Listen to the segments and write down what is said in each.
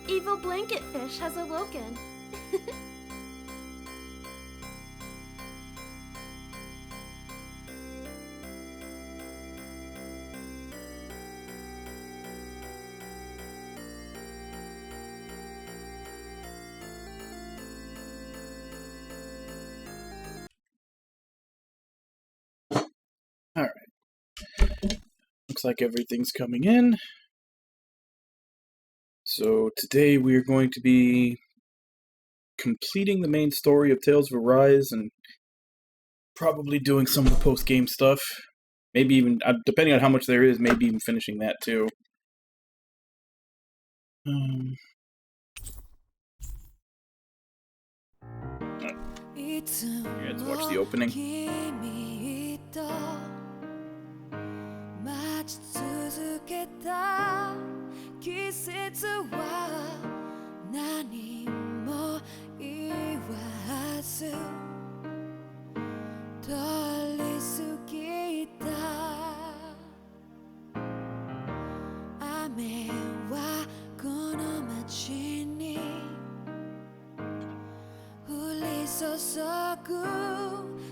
Evil blanket fish has awoken. Alright. Looks like everything's coming in. So today we are going to be completing the main story of Tales of Arise and probably doing some of the post-game stuff. Maybe even, depending on how much there is, maybe even finishing that too. Let's watch the opening. 待ち続けた季節は何も言わず通り過ぎた雨はこの街に降り注ぐ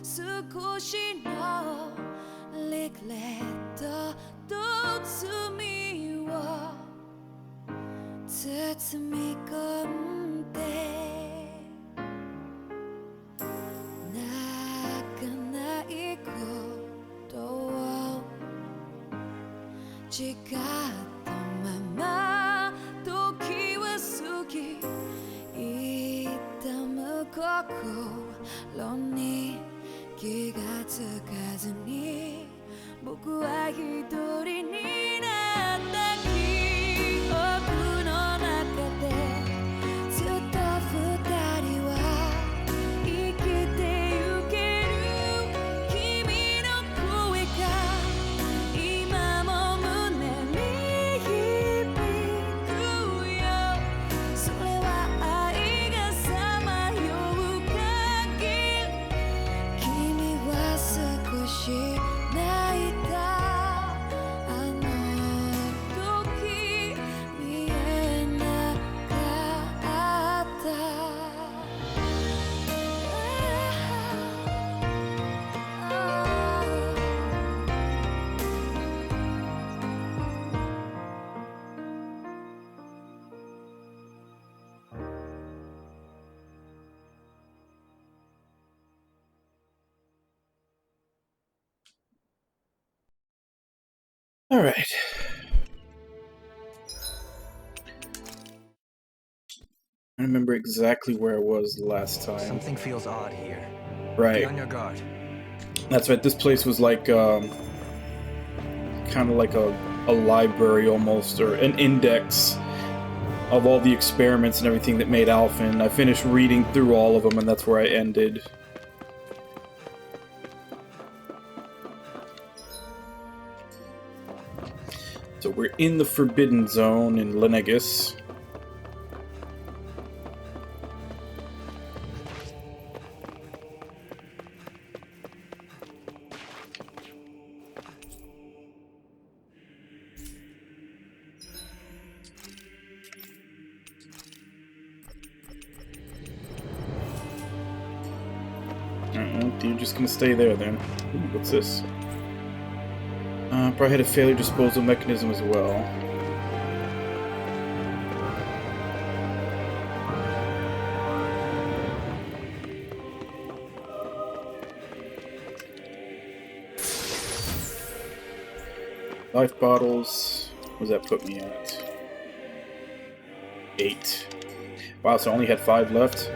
少しのリグレットと罪を包み込んで泣かないことを誓ったまま時は過ぎ痛む心に気がつかずに僕は一人になった記憶の中でずっと二人は生きてゆける君の声が今も胸に響くよそれは愛がさまよう限り君は少し泣いたあの時見えなかったAlright. I remember exactly where I was last time. Something feels odd here. Right. Be on your guard. That's right, this place was like, kind of like a library almost, or an index of all the experiments and everything that made Alphen. I finished reading through all of them, and that's where I ended. So we're in the Forbidden Zone in Lenegus. You're just gonna stay there then. Ooh, what's this? Probably had a failure disposal mechanism as well. Life bottles. What does that put me at? 8. Wow, so I only had 5 left.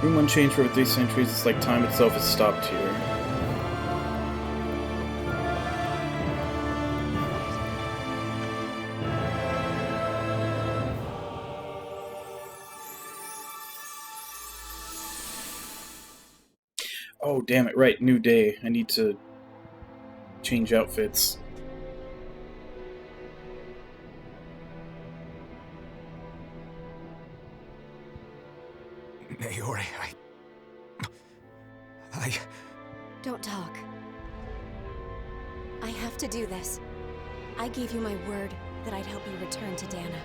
Room unchanged for over 3 centuries. It's like time itself has stopped here. Oh, damn it, right, new day. I need to change outfits. Naori, Don't talk. I have to do this. I gave you my word that I'd help you return to Dana.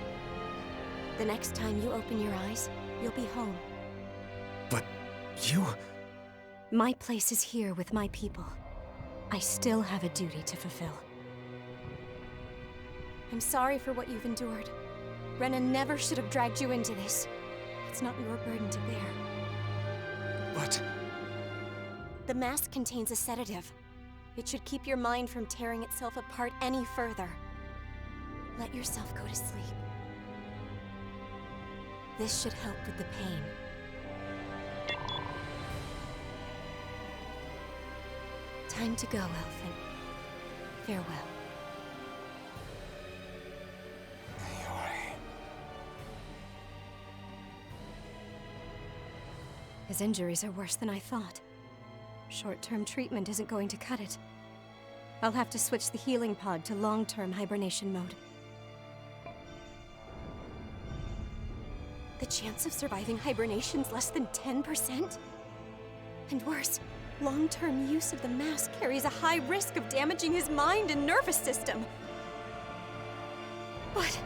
The next time you open your eyes, you'll be home. But you... My place is here with my people. I still have a duty to fulfill. I'm sorry for what you've endured. Rena never should have dragged you into this. It's not your burden to bear. But... The mask contains a sedative. It should keep your mind from tearing itself apart any further. Let yourself go to sleep. This should help with the pain. Time to go, Elfin. Farewell. His injuries are worse than I thought. Short-term treatment isn't going to cut it. I'll have to switch the healing pod to long-term hibernation mode. The chance of surviving hibernation's less than 10%? And worse, long-term use of the mask carries a high risk of damaging his mind and nervous system. But...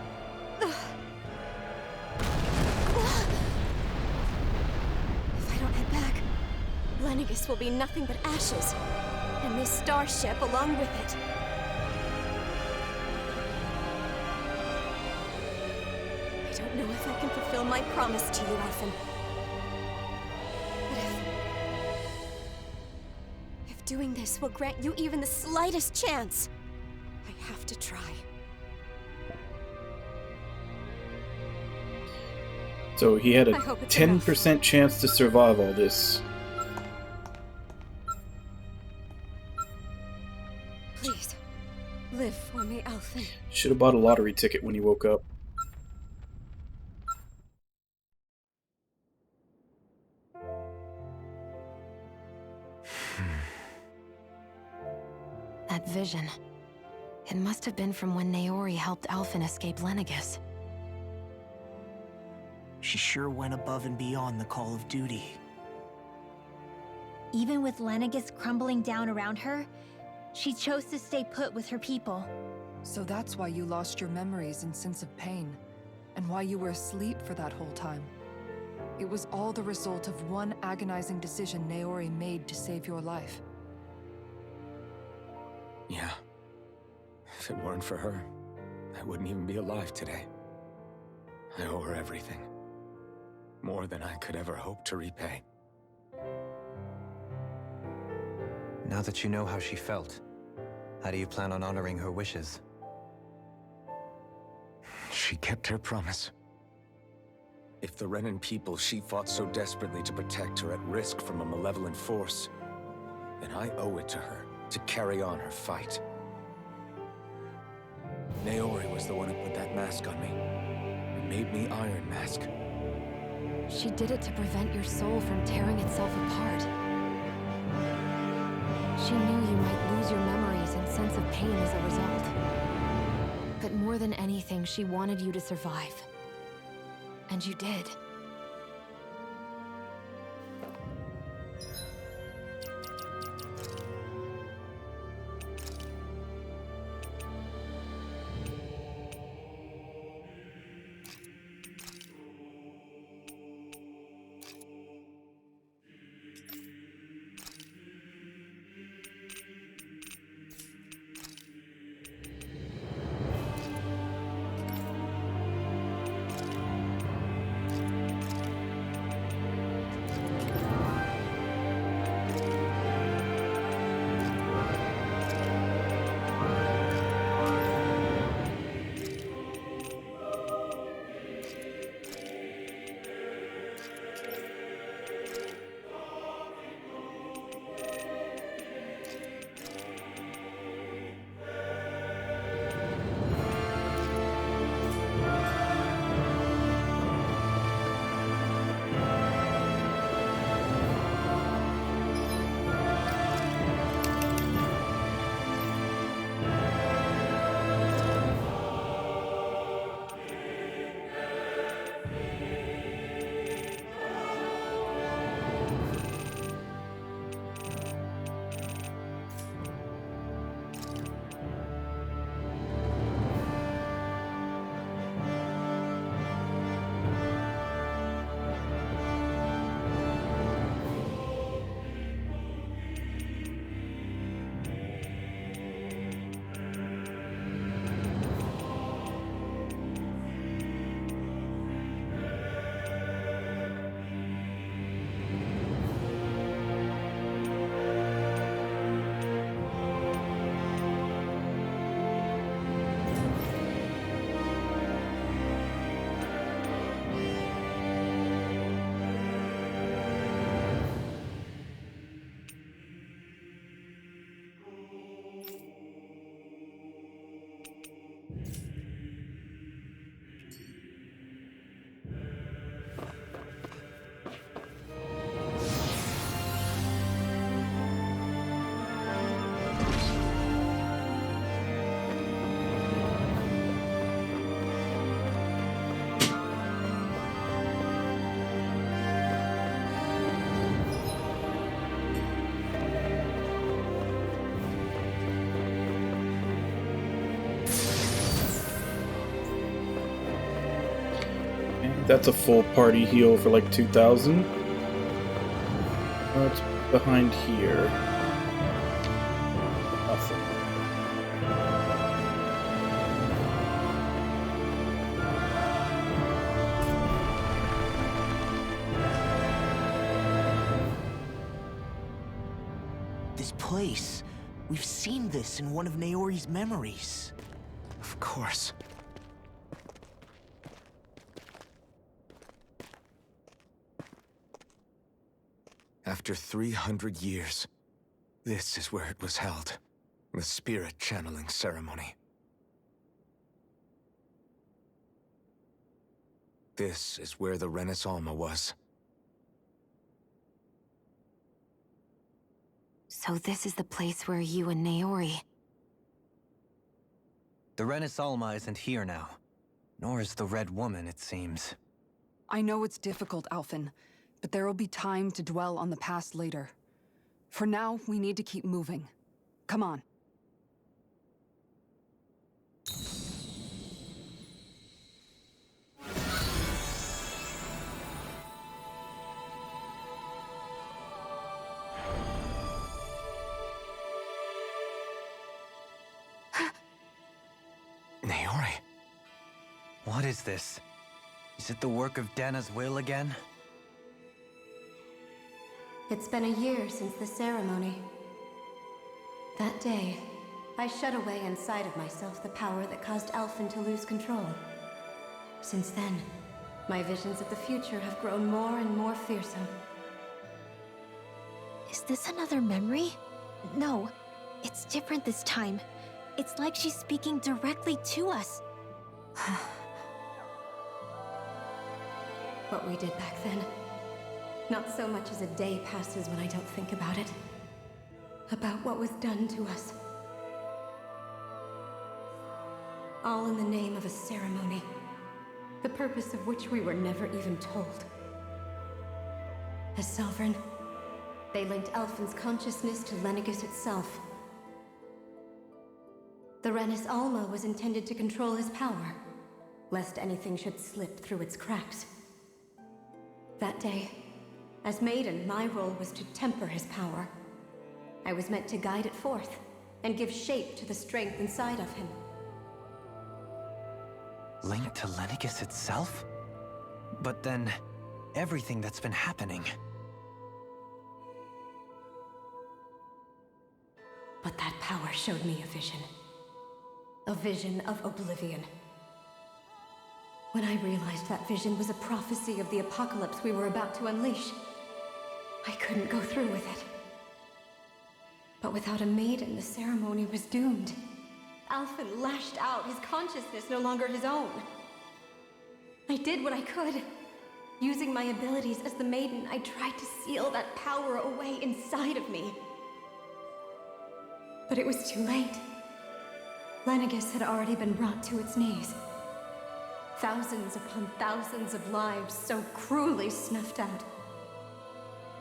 If I don't head back, Lenegis will be nothing but ashes, and this starship along with it. I don't know if I can fulfill my promise to you, Elfin. But if doing this will grant you even the slightest chance, I have to try. So he had a 10% chance to survive all this. Please, live for me, Elfin. Should have bought a lottery ticket when he woke up. That vision. It must have been from when Naori helped Alphen escape Lenegis. She sure went above and beyond the call of duty. Even with Lenegis crumbling down around her, she chose to stay put with her people. So that's why you lost your memories and sense of pain, and why you were asleep for that whole time. It was all the result of one agonizing decision Naori made to save your life. Yeah. If it weren't for her, I wouldn't even be alive today. I owe her everything. More than I could ever hope to repay. Now that you know how she felt, how do you plan on honoring her wishes? She kept her promise. If the Renan people she fought so desperately to protect are at risk from a malevolent force, then I owe it to her to carry on her fight. Naori was the one who put that mask on me, and made me Iron Mask. She did it to prevent your soul from tearing itself apart. She knew you might lose your memories and sense of pain as a result. But more than anything, she wanted you to survive. And you did. That's a full party heal for like 2,000. What's behind here? Nothing. This place. We've seen this in one of Naori's memories. Of course. After 300 years, this is where it was held. The spirit channeling ceremony. This is where the Renis Alma was. So this is the place where you and Naori... The Renis Alma isn't here now. Nor is the Red Woman, it seems. I know it's difficult, Alphen, but there will be time to dwell on the past later. For now, we need to keep moving. Come on. Naori? What is this? Is it the work of Dana's will again? It's been a year since the ceremony. That day, I shut away inside of myself the power that caused Alphen to lose control. Since then, my visions of the future have grown more and more fearsome. Is this another memory? No, it's different this time. It's like she's speaking directly to us. What we did back then. Not so much as a day passes when I don't think about it. About what was done to us. All in the name of a ceremony. The purpose of which we were never even told. As Sovereign, they linked Alphen's consciousness to Lenegis itself. The Renis Alma was intended to control his power, lest anything should slip through its cracks. That day, as Maiden, my role was to temper his power. I was meant to guide it forth, and give shape to the strength inside of him. Linked to Lenegis itself? But then, everything that's been happening... But that power showed me a vision. A vision of oblivion. When I realized that vision was a prophecy of the apocalypse we were about to unleash, I couldn't go through with it. But without a maiden, the ceremony was doomed. Alphen lashed out, his consciousness no longer his own. I did what I could. Using my abilities as the maiden, I tried to seal that power away inside of me. But it was too late. Lenegis had already been brought to its knees. Thousands upon thousands of lives so cruelly snuffed out.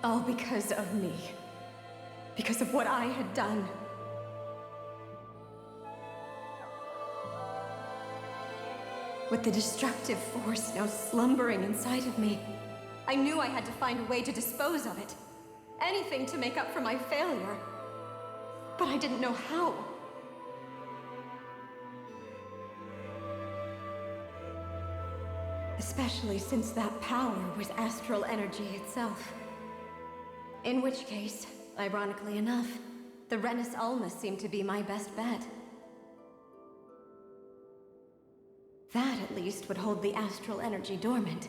All because of me. Because of what I had done. With the destructive force now slumbering inside of me, I knew I had to find a way to dispose of it. Anything to make up for my failure. But I didn't know how. Especially since that power was astral energy itself. In which case, ironically enough, the Renis Alma seemed to be my best bet. That, at least, would hold the astral energy dormant.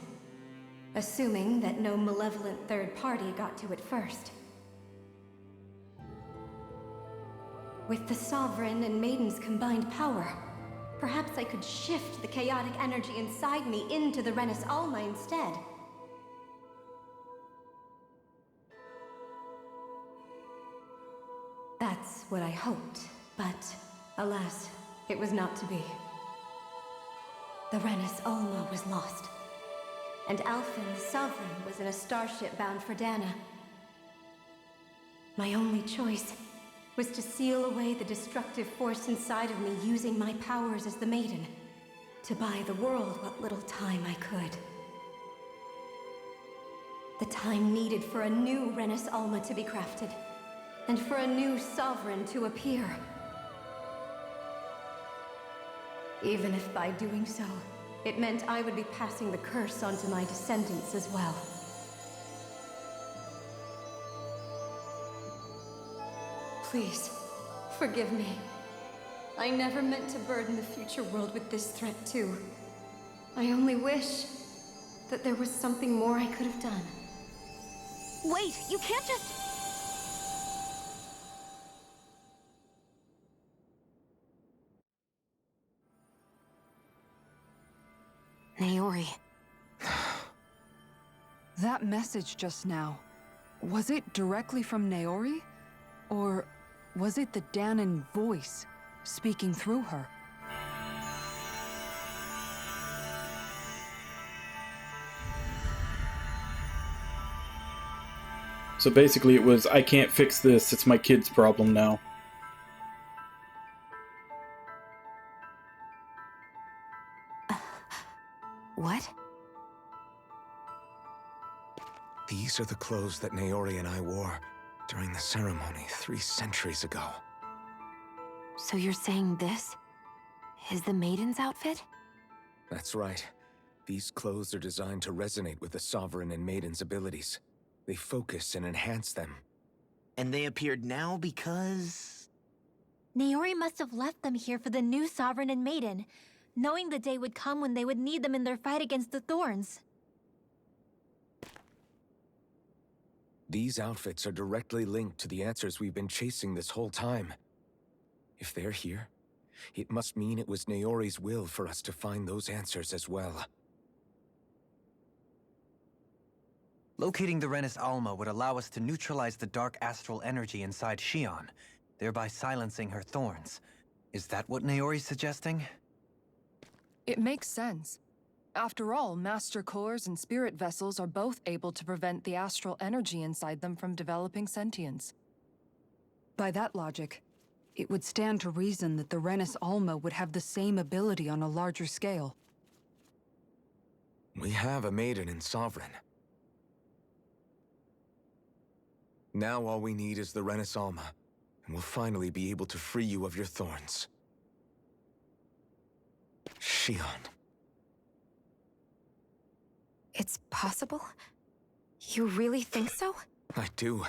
Assuming that no malevolent third party got to it first. With the Sovereign and Maiden's combined power, perhaps I could shift the chaotic energy inside me into the Renis Alma instead. That's what I hoped, but alas, it was not to be. The Renis Alma was lost, and Alphen, the Sovereign, was in a starship bound for Dana. My only choice was to seal away the destructive force inside of me using my powers as the Maiden, to buy the world what little time I could. The time needed for a new Renis Alma to be crafted, and for a new sovereign to appear. Even if by doing so, it meant I would be passing the curse on to my descendants as well. Please, forgive me. I never meant to burden the future world with this threat too. I only wish that there was something more I could have done. Wait, you can't just... Naori. That message just now, was it directly from Naori? Or was it the Danon voice speaking through her? So basically it was, I can't fix this, it's my kid's problem now. What? These are the clothes that Naori and I wore during the ceremony 3 centuries ago. So you're saying this is the maiden's outfit? That's right. These clothes are designed to resonate with the Sovereign and Maiden's abilities. They focus and enhance them. And they appeared now because... Naori must have left them here for the new Sovereign and Maiden, knowing the day would come when they would need them in their fight against the Thorns. These outfits are directly linked to the answers we've been chasing this whole time. If they're here, it must mean it was Naori's will for us to find those answers as well. Locating the Renis Alma would allow us to neutralize the dark astral energy inside Shion, thereby silencing her thorns. Is that what Naori's suggesting? It makes sense. After all, Master Cores and Spirit Vessels are both able to prevent the astral energy inside them from developing sentience. By that logic, it would stand to reason that the Renis Alma would have the same ability on a larger scale. We have a Maiden and Sovereign. Now all we need is the Renis Alma, and we'll finally be able to free you of your thorns. Shion. It's possible? You really think so? I do.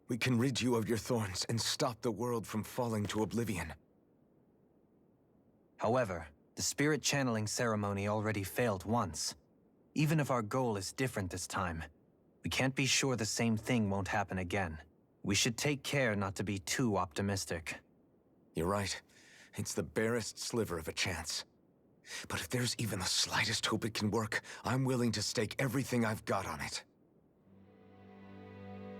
We can rid you of your thorns and stop the world from falling to oblivion. However, the spirit channeling ceremony already failed once. Even if our goal is different this time, we can't be sure the same thing won't happen again. We should take care not to be too optimistic. You're right. It's the barest sliver of a chance. But if there's even the slightest hope it can work, I'm willing to stake everything I've got on it.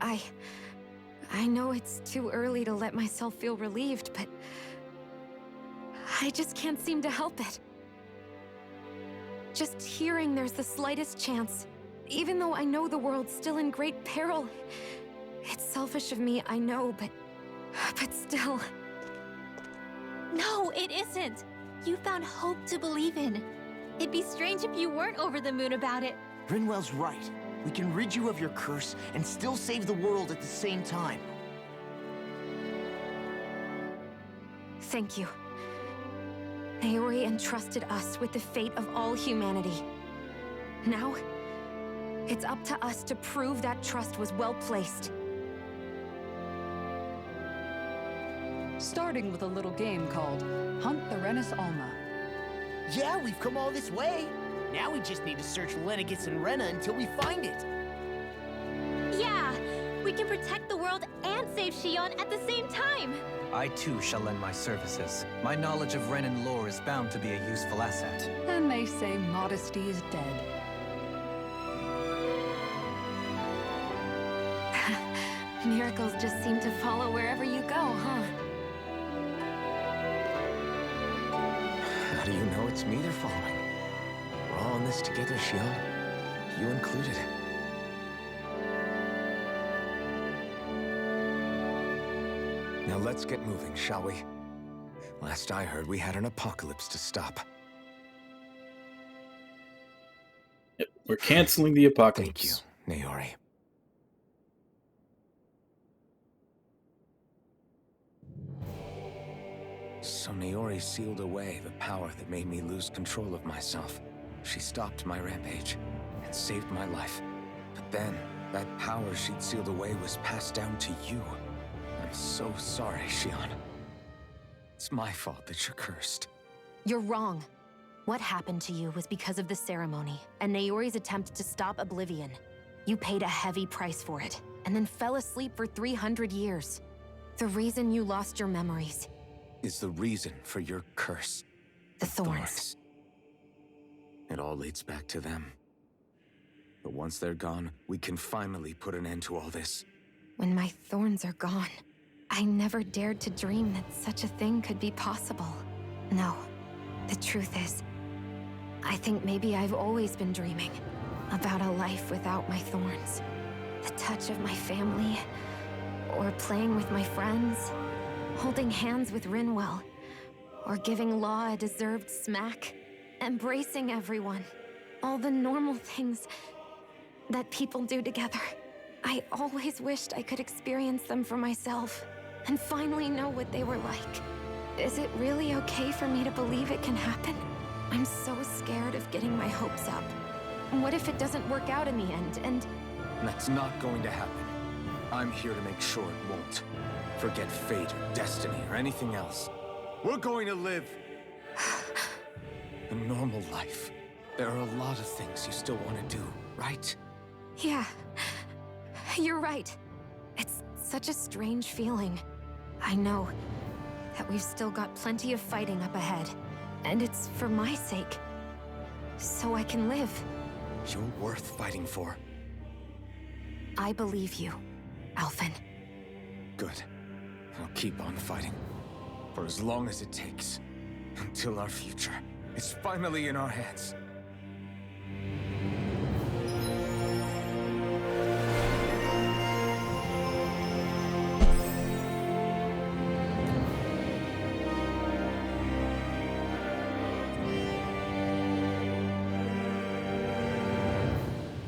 I know it's too early to let myself feel relieved, but I just can't seem to help it. Just hearing there's the slightest chance, even though I know the world's still in great peril. It's selfish of me, I know, but still. No, it isn't! You found hope to believe in. It'd be strange if you weren't over the moon about it. Rinwell's right. We can rid you of your curse and still save the world at the same time. Thank you. Naori entrusted us with the fate of all humanity. Now, it's up to us to prove that trust was well placed. Starting with a little game called Hunt the Renis Alma. Yeah, we've come all this way. Now we just need to search Lenegis and Rena until we find it. Yeah! We can protect the world and save Shion at the same time! I too shall lend my services. My knowledge of Renan lore is bound to be a useful asset. And they say modesty is dead. Miracles just seem to follow wherever you go, huh? How do you know it's me they're following? We're all in this together, Shion. You included. Now let's get moving, shall we? Last I heard, we had an apocalypse to stop. Yep, we're canceling the apocalypse. Thank you, Naori. So Naori sealed away the power that made me lose control of myself. She stopped my rampage and saved my life. But then, that power she'd sealed away was passed down to you. I'm so sorry, Shion. It's my fault that you're cursed. You're wrong. What happened to you was because of the ceremony and Naori's attempt to stop Oblivion. You paid a heavy price for it, and then fell asleep for 300 years. The reason you lost your memories is the reason for your curse. The thorns. It all leads back to them. But once they're gone, we can finally put an end to all this. When my thorns are gone, I never dared to dream that such a thing could be possible. No, the truth is, I think maybe I've always been dreaming about a life without my thorns. The touch of my family, or playing with my friends, holding hands with Rinwell, or giving Law a deserved smack, embracing everyone. All the normal things that people do together. I always wished I could experience them for myself, and finally know what they were like. Is it really okay for me to believe it can happen? I'm so scared of getting my hopes up. What if it doesn't work out in the end, and... That's not going to happen. I'm here to make sure it won't. Forget fate or destiny or anything else. We're going to live a normal life. There are a lot of things you still want to do, right? Yeah, you're right. It's such a strange feeling. I know that we've still got plenty of fighting up ahead, and it's for my sake, so I can live. You're worth fighting for. I believe you, Alphen. Good. I'll keep on fighting. For as long as it takes. Until our future is finally in our hands.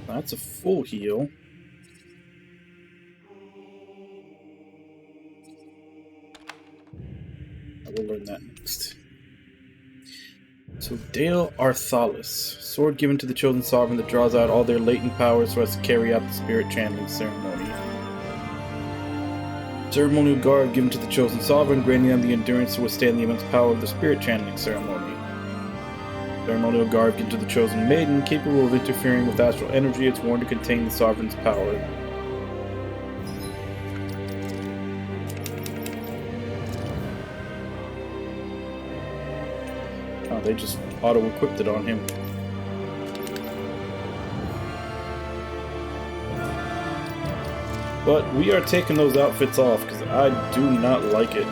That's a full heal. I will learn that next. So Dale Arthalis, sword given to the chosen sovereign that draws out all their latent powers so as to carry out the spirit channeling ceremony. Ceremonial guard given to the chosen sovereign, granting them the endurance to withstand the immense power of the spirit channeling ceremony. Ceremonial guard given to the chosen maiden, capable of interfering with astral energy, it's worn to contain the sovereign's power. Oh, they just auto-equipped it on him. But we are taking those outfits off, because I do not like it.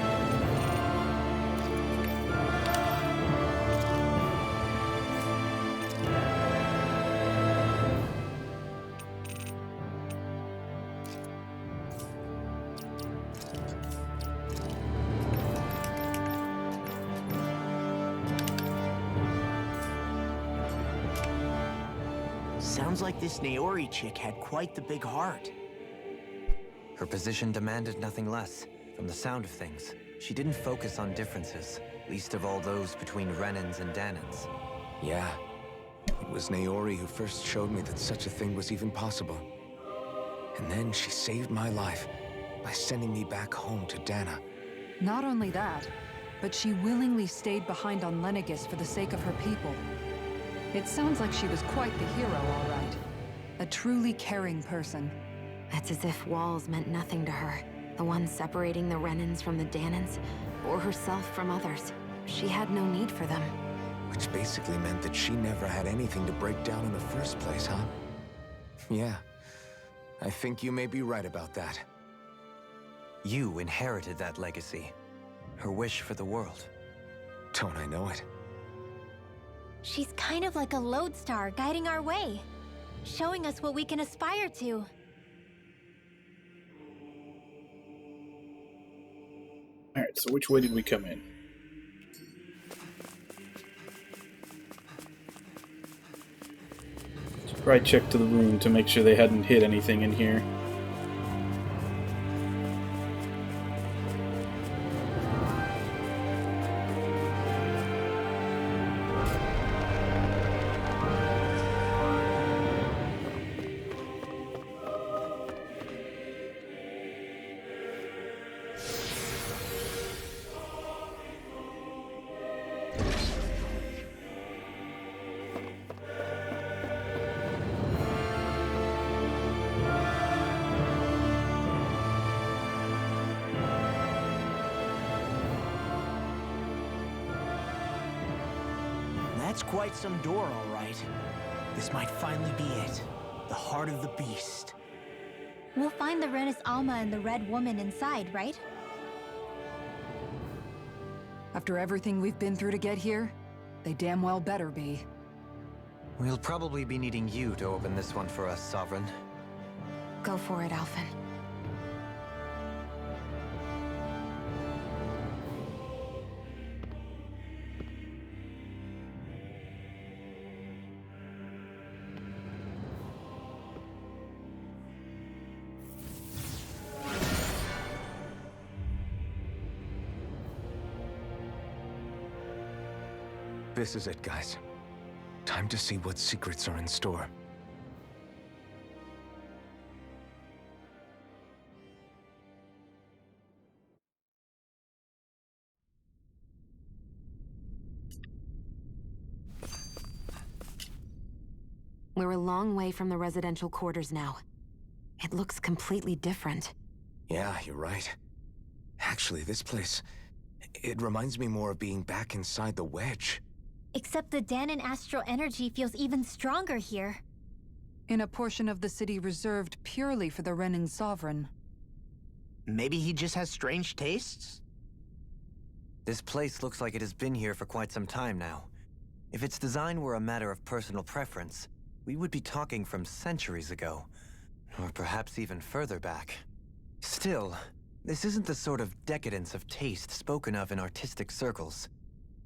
Sounds like this Naori chick had quite the big heart. Her position demanded nothing less. From the sound of things, she didn't focus on differences, least of all those between Renans and Danans. Yeah. It was Naori who first showed me that such a thing was even possible. And then she saved my life by sending me back home to Dana. Not only that, but she willingly stayed behind on Lenegis for the sake of her people. It sounds like she was quite the hero, all right. A truly caring person. It's as if walls meant nothing to her. The ones separating the Renans from the Danans, or herself from others. She had no need for them. Which basically meant that she never had anything to break down in the first place, huh? Yeah. I think you may be right about that. You inherited that legacy. Her wish for the world. Don't I know it? She's kind of like a lodestar guiding our way, showing us what we can aspire to. Alright, so which way did we come in? Should probably check to the room to make sure they hadn't hit anything in here. That's quite some door, all right. This might finally be it. The heart of the beast. We'll find the Renis Alma and the Red Woman inside, right? After everything we've been through to get here, they damn well better be. We'll probably be needing you to open this one for us, Sovereign. Go for it, Alphen. This is it, guys. Time to see what secrets are in store. We're a long way from the residential quarters now. It looks completely different. Yeah, you're right. Actually, this place... it reminds me more of being back inside the Wedge. Except the Danon astral energy feels even stronger here. In a portion of the city reserved purely for the Renin Sovereign. Maybe he just has strange tastes? This place looks like it has been here for quite some time now. If its design were a matter of personal preference, we would be talking from centuries ago. Or perhaps even further back. Still, this isn't the sort of decadence of taste spoken of in artistic circles.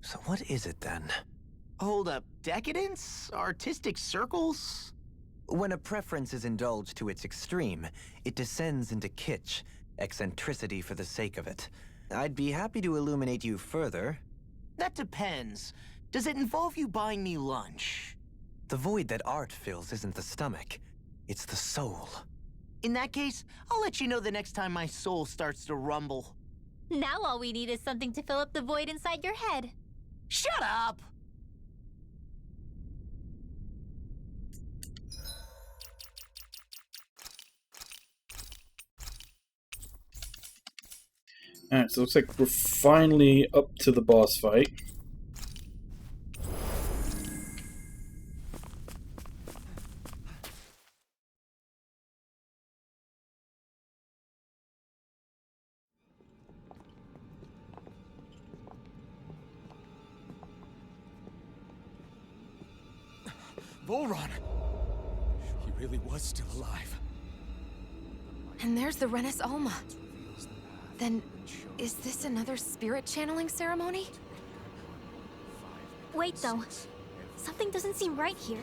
So what is it then? Hold up, decadence? Artistic circles? When a preference is indulged to its extreme, it descends into kitsch, eccentricity for the sake of it. I'd be happy to illuminate you further. That depends. Does it involve you buying me lunch? The void that art fills isn't the stomach, it's the soul. In that case, I'll let you know the next time my soul starts to rumble. Now all we need is something to fill up the void inside your head. Shut up! Alright, so it looks like we're finally up to the boss fight. Volron! He really was still alive. And there's the Renis Alma. Then, is this another spirit channeling ceremony? Wait, though. Something doesn't seem right here.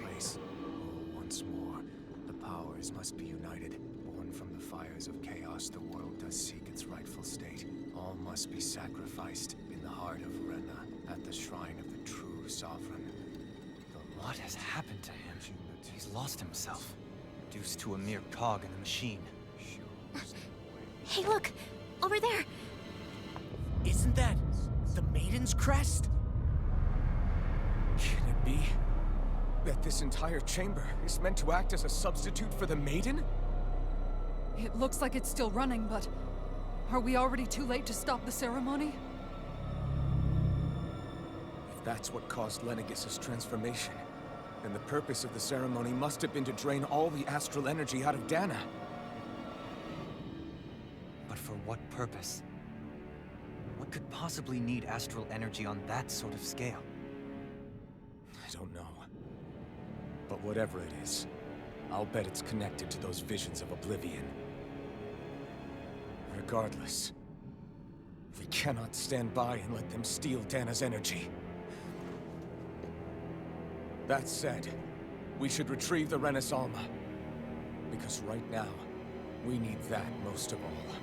Once more, the powers must be united. Born from the fires of chaos, the world does seek its rightful state. All must be sacrificed in the heart of Rena, at the shrine of the true sovereign. What has happened to him? He's lost himself, reduced to a mere cog in the machine. Hey, look! Over there! Isn't that the Maiden's crest? Can it be that this entire chamber is meant to act as a substitute for the Maiden? It looks like it's still running, but... are we already too late to stop the ceremony? If that's what caused Lenegis' transformation, then the purpose of the ceremony must have been to drain all the astral energy out of Dana. But for what purpose? What could possibly need astral energy on that sort of scale? I don't know. But whatever it is, I'll bet it's connected to those visions of oblivion. Regardless, we cannot stand by and let them steal Dana's energy. That said, we should retrieve the Renis Alma. Because right now, we need that most of all.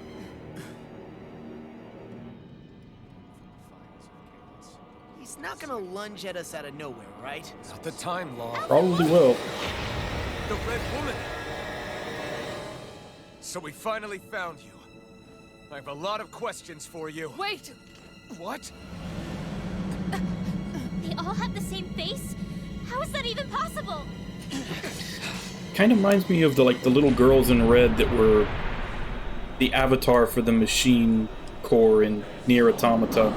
He's not gonna lunge at us out of nowhere, right? Not the time, Law. Probably will. The Red Woman! So we finally found you. I have a lot of questions for you. Wait! What? They all have the same face? How is that even possible? Kind of reminds me of the little girls in red that were the avatar for the machine core in Nier Automata.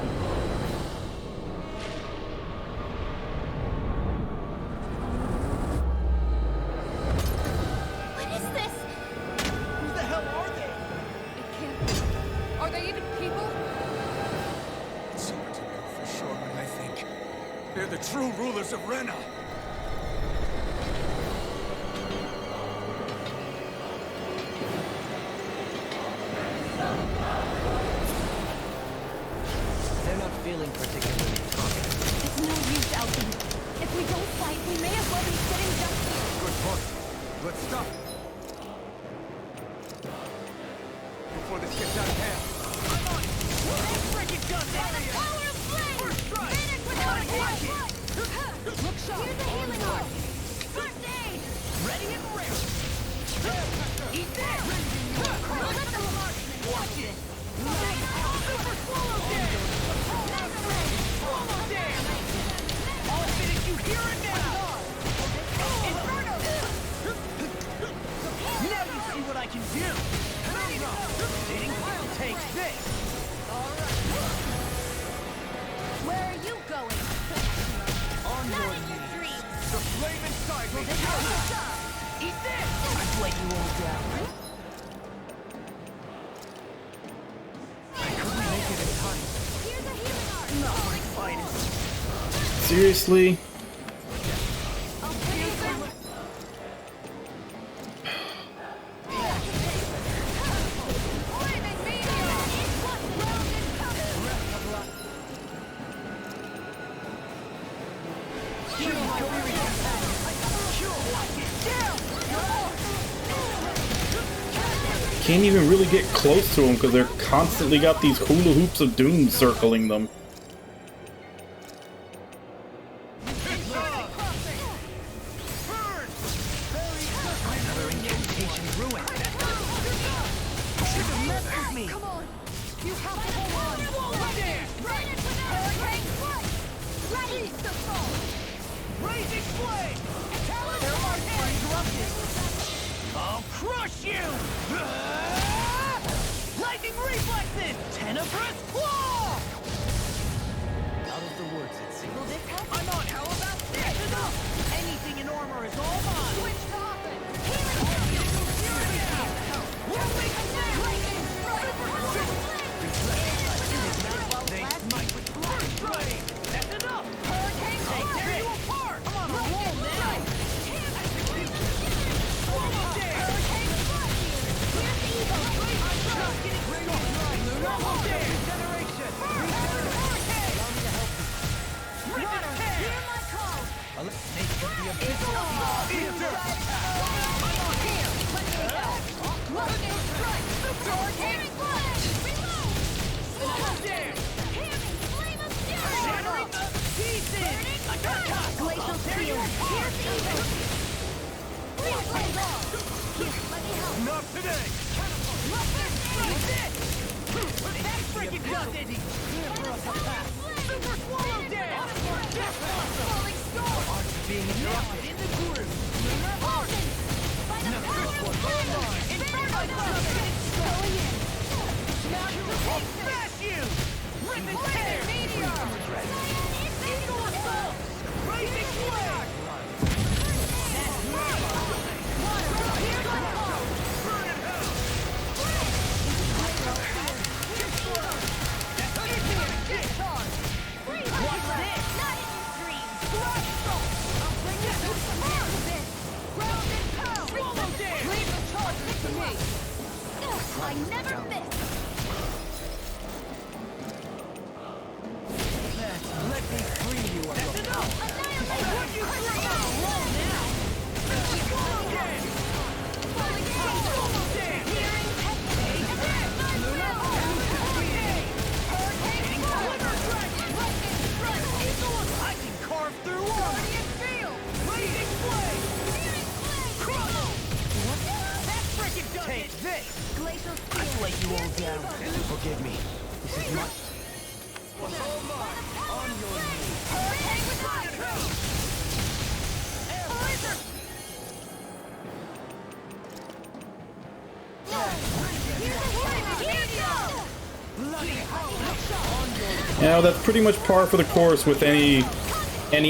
the true rulers of Rena. They're not feeling particularly tough. It's no use, Elton. If we don't fight, we may as well be sitting just here. Good point. Let's stop. Before this gets out of hand. I'm on it. Freaking gun down here. Power of flame! First strike. Finish with our head! Look sharp. Here's the healing arm! First aid! Ready and ready. Eat that. Let them Watch it. Super swallow dance. Swallow dance. I'll finish you here and now. Inferno. Now you see what I can do. I'll take this. Where are you going? On Not your in your knees. dreams! The flame inside me. Eat this. I'd let you all down. I couldn't make it in time. Here's a healing arm! Not my finest. Seriously? I'll put you some... Flaming meteor! What's round and coming? Can't even really get close to them because they're constantly got these hula hoops of doom circling them. Another incantation ruined. You should have messed with me. Come on! You have to hold on! Right! Hurricane strike! Ready to fall! Blazing flame! There are interrupted. I'll crush you! Lightning reflexes! Tenebrous claw! Out of the woods, it seems. Will this help? I'm on. How about this? Enough! Anything in armor is all mine. Switch to offense! Healing! They smite with first strike. That's enough. Hurricane I'll strike! tear you apart. I'm on a roll now. Swallow dance. Hurricane strike! Here's the eagle! I'm just getting started. Swallow dance. Regeneration. Hurricane. Ripid tear. Hear my call! I'll let nature be a bit. Ether. I'm on here. Lightning strike! Hurricane flash! Reload! Swallow dance. Healing flame of fury! Shattering the pieces. I got caught. Glacial steel! Here's the eagle! Please lay off! Here, let me help! Not today. Like this. That freaking does it. Super swallow dance. That's awesome. Falling storm! Being interrupted in the groove. Poison! By the power of flame! Inferno Going in! I'll smash you. Rip and tear. Meteor! Eagle assault. Raising flame. Burn in hell. What's this? Not in your dreams! Blast assault. I'll bring you through some more of this! Ground and pound! Swallow dance. Leave the charge to me! I never miss! Let me free you. That's enough. Annihilate! Put you through. Roll now. Swallow dance. Swallow dance. Hearing technique! And there's my will! Hurricane Glimmer dragon. Lightning strike! I can carve through armor. Guardian field! Blazing flame. Healing flame! Crumble. That freaking does it. Take this. Glacial steel! I'd let you all down. Forgive me. This is my... All mine. On your knees. Hurricane strike! Laser. Now that's pretty much par for the course with any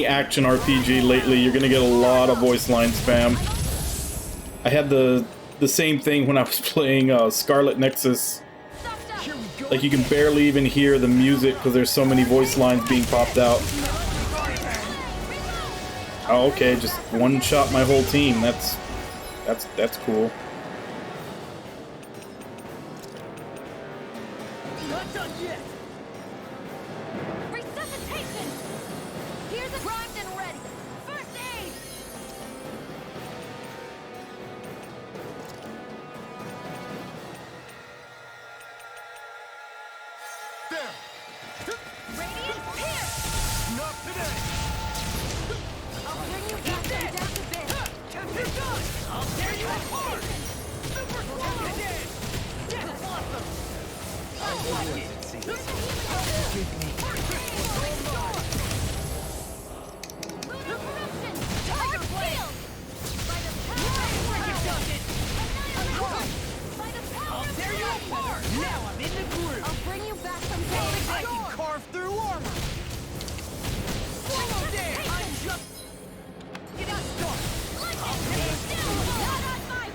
action RPG lately. You're gonna get a lot of voice line spam. I had the same thing when I was playing Scarlet Nexus. Like, you can barely even hear the music because there's so many voice lines being popped out. Oh, okay, just one shot my whole team. That's cool. Not done yet. Resuscitation. Here's a primed and ready. First aid. There! Radiant pierce. Not today! I'll bring you back from death to bit. You're done! I'll tear you apart! Super swallow! Death blossom! I like it! Forgive me. Lunar corruption. Tiger blade. By the power of annihilation. By the power of Tear you apart! Now I'm in the groove! I'll bring you back from death. I can carve through armor! Swallow there! I'm just... Get us started! I'll take it still. Not on my...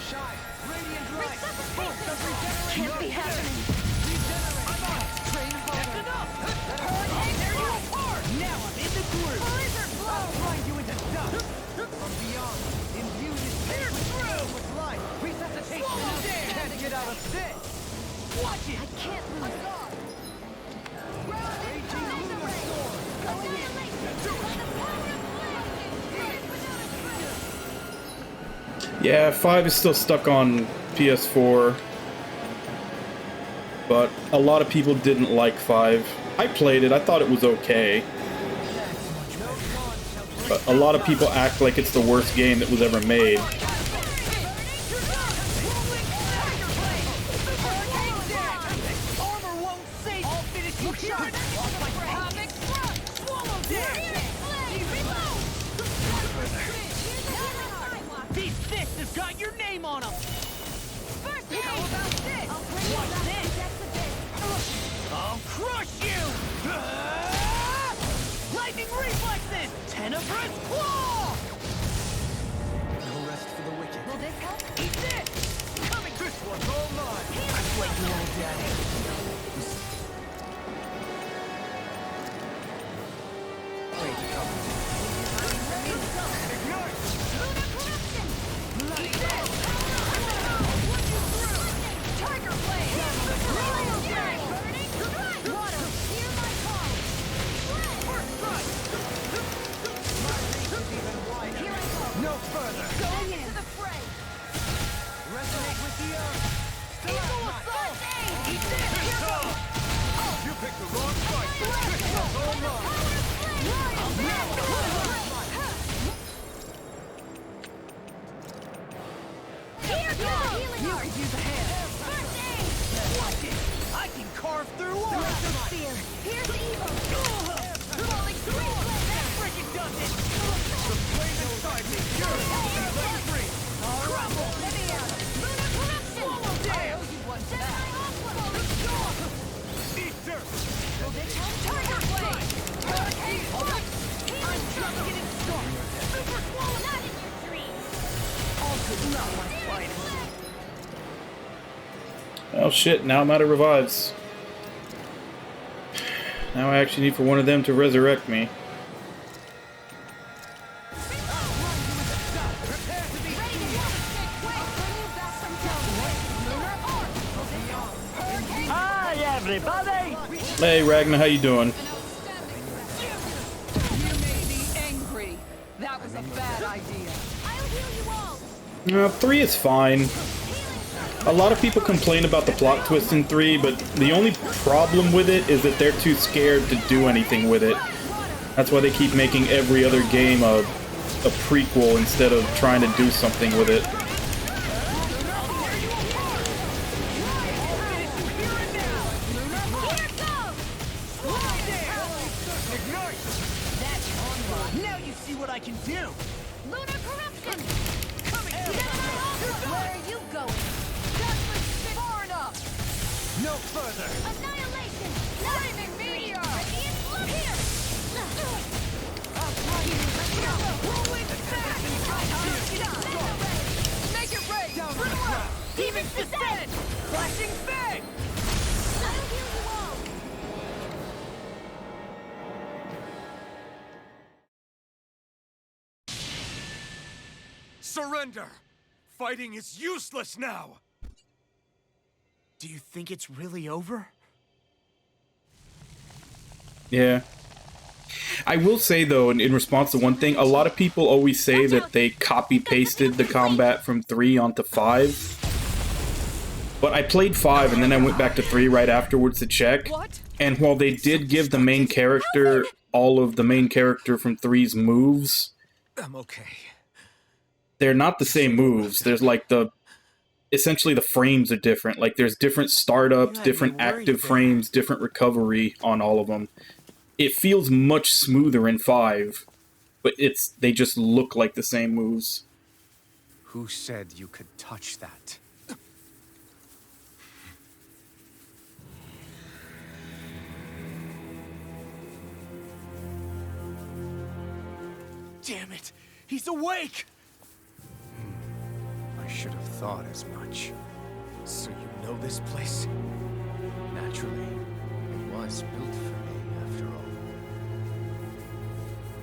Shine! Radiant light! Force of regeneration! Can't be happening. I'm on! Train harder! That's enough! I'll tear you apart! Now I'm in the groove! Blizzard blow. I'll grind you into dust! From beyond, imbue this pierce through with life! Resuscitation! Swallow there! Can't get out of this! Watch it! I can't lose. Raging lunar storm! Yeah, 5 is still stuck on PS4, but a lot of people didn't like 5. I played it, I thought it was okay, but a lot of people act like it's the worst game that was ever made. Armor won't save! I'll finish you short! Off my comic! Swallow there! These fists have got your name on them! First aid. How about this? I'll bring you Watch back this. from death to bit. I'll crush you! Ah! Lightning reflexes! Tenebrous claw! No rest for the wicked. Will this help? Eat this! Coming! This one's all mine! That's what you all daddy. Wait to come. Ignite! Lunar corruption. Bloody Eat this. Put you through. Tiger blade. Royal day. Burning. Water. Hear my call. First strike! My reach is even wider. Here I go. No further! Going into the fray. Resonate with the earth! Eagle assault. Eat this. Here goes. You picked the wrong fight! This one's all mine! Here goes. You could use a hand! First aid. Watch it! I can carve through all of them! Fear. Here's evil. Falling through. That freaking does it! The flame inside me! You're let it free! Crumble! Let me out. Lunar corruption. Swallow I there! owe you one back. Falling storm. Eat dirt! Tiger blade. Hurricane punch. I'm just getting started! Super swallow. Not in your dreams. All could not want to fight! Oh shit, now I'm out of revives. Now I actually need for one of them to resurrect me. Hi, everybody! Hey Ragnar, how you doing? You made me angry. That was a bad idea. I'll heal you all. 3 is fine. A lot of people complain about the plot twist in 3, but the only problem with it is that they're too scared to do anything with it. That's why they keep making every other game a prequel instead of trying to do something with it. Now you see what I can do! Lunar corruption. Coming Get down! my alpha. Where are you going? Judgment far enough. No further! Annihilation. Flaming meteor. Radiant look here. I'll fly you. Rolling back. Make it rain! Down on the ground! Demons descend! Flashing fang! I'll heal you all. Surrender! Fighting is useless now! Do you think it's really over? Yeah. I will say, though, in response to one thing, a lot of people always say that they copy-pasted the combat from 3 onto 5. But I played 5, and then I went back to 3 right afterwards to check. And while they did give the main character all of the main character from 3's moves, I'm okay. they're not the same moves. There's like essentially the frames are different. Like there's different startups, different active frames, different recovery on all of them. It feels much smoother in 5, but they just look like the same moves. Who said you could touch that? Damn it! He's awake! I should have thought as much. So you know this place? Naturally, it was built for me, after all.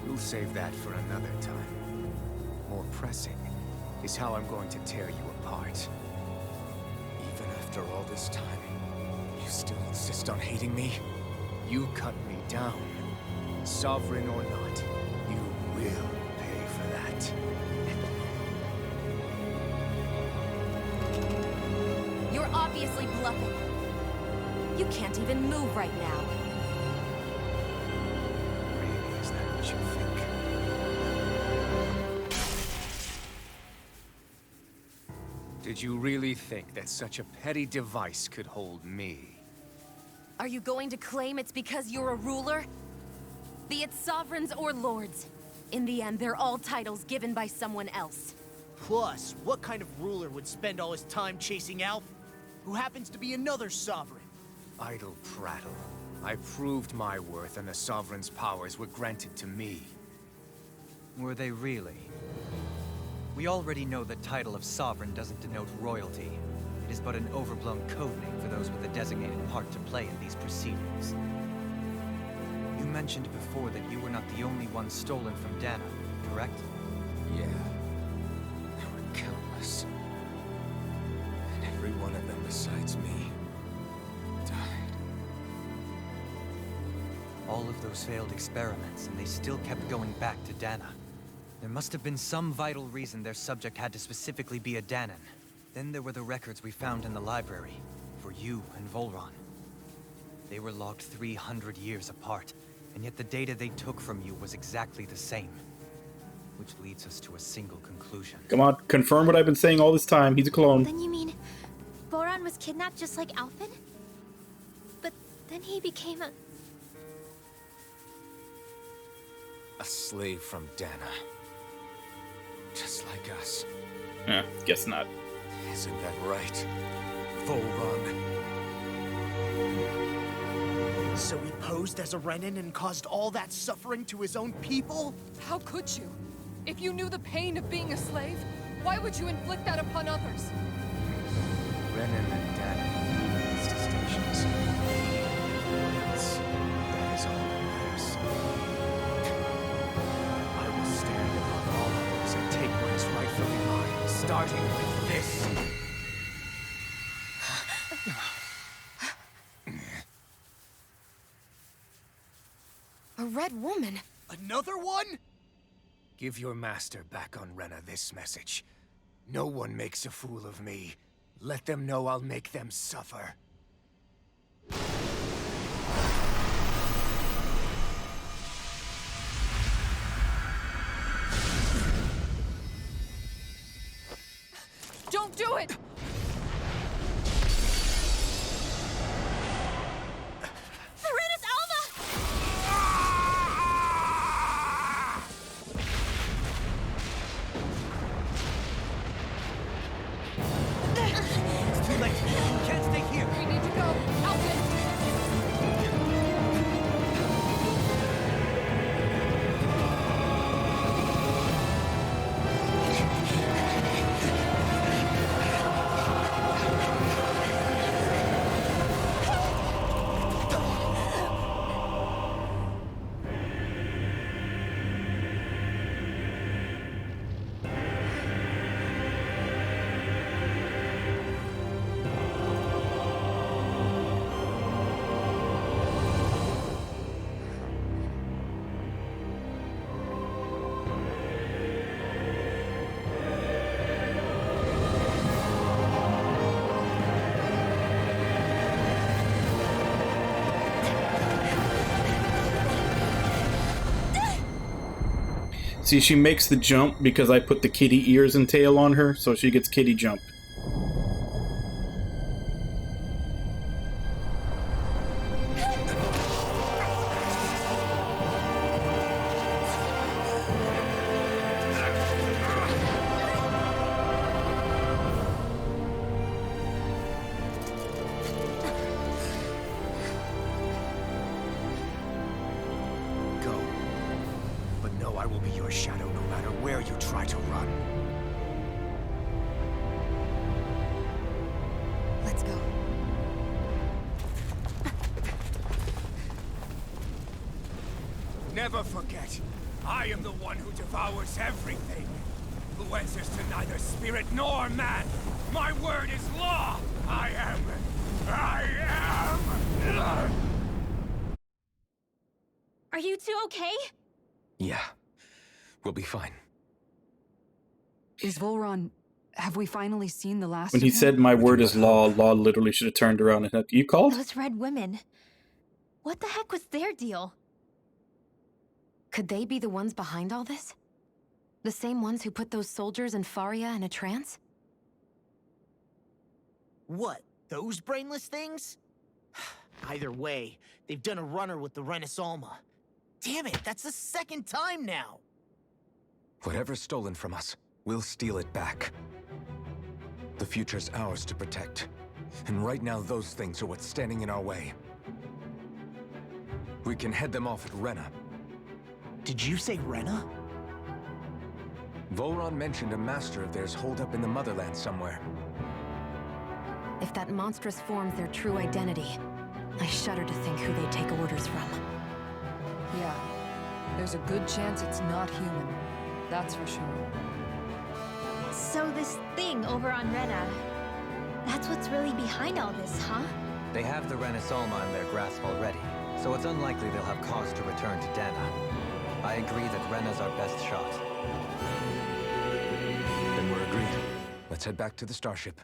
We'll save that for another time. More pressing is how I'm going to tear you apart. Even after all this time, you still insist on hating me? You cut me down. Sovereign or not, you will pay for that. You're obviously bluffing. You can't even move right now. Really, is that what you think? Did you really think that such a petty device could hold me? Are you going to claim it's because you're a ruler? Be it sovereigns or lords. In the end, they're all titles given by someone else. Plus, what kind of ruler would spend all his time chasing Alf, who happens to be another sovereign? Idle prattle. I proved my worth and the Sovereign's powers were granted to me. Were they really? We already know the title of Sovereign doesn't denote royalty. It is but an overblown codename for those with a designated part to play in these proceedings. You mentioned before that you were not the only one stolen from Dana, correct? Yeah. There were countless. And every one of them besides me died. All of those failed experiments, and they still kept going back to Dana. There must have been some vital reason their subject had to specifically be a Danan. Then there were the records we found in the library, for you and Volron. They were logged 300 years apart, and yet the data they took from you was exactly the same. Which leads us to a single conclusion. Come on, confirm what I've been saying all this time. He's a clone. Then you mean Voron was kidnapped just like Alphen? But then he became a... A slave from Dana. Just like us. Guess not. Isn't that right? Volron. So he posed as a Renin and caused all that suffering to his own people? How could you? If you knew the pain of being a slave, why would you inflict that upon others? Renin and Dana, these distinctions. That is all that matters. I will stand above all others and take what is rightfully mine, starting with this. A red woman? Another one? Give your master back on Rena this message. No one makes a fool of me. Let them know I'll make them suffer. Don't do it! Serenus Alva! It's too late. We can't stay here. We need to go. Alphen! See, she makes the jump because I put the kitty ears and tail on her, so she gets kitty jump. Let's go. Never forget, I am the one who devours everything. Who answers to neither spirit nor man. My word is law. I am. Are you two okay? Yeah. We'll be fine. Is Volron... Have we finally seen the last When of he him? said my word is law, law literally should have turned around and had, you called? Those red women. What the heck was their deal? Could they be the ones behind all this? The same ones who put those soldiers in Faria in a trance? What? Those brainless things? Either way, they've done a runner with the Renaissance. Damn it, that's the second time now! Whatever's stolen from us, we'll steal it back. The future's ours to protect. And right now, those things are what's standing in our way. We can head them off at Rena. Did you say Rena? Volron mentioned a master of theirs holed up in the motherland somewhere. If that monstrous form's their true identity, I shudder to think who they'd take orders from. Yeah. There's a good chance it's not human. That's for sure. So this thing over on Rena, that's what's really behind all this, huh? They have the Renaissance in their grasp already, so it's unlikely they'll have cause to return to Dana. I agree that Rena's our best shot. Then we're agreed. Let's head back to the starship.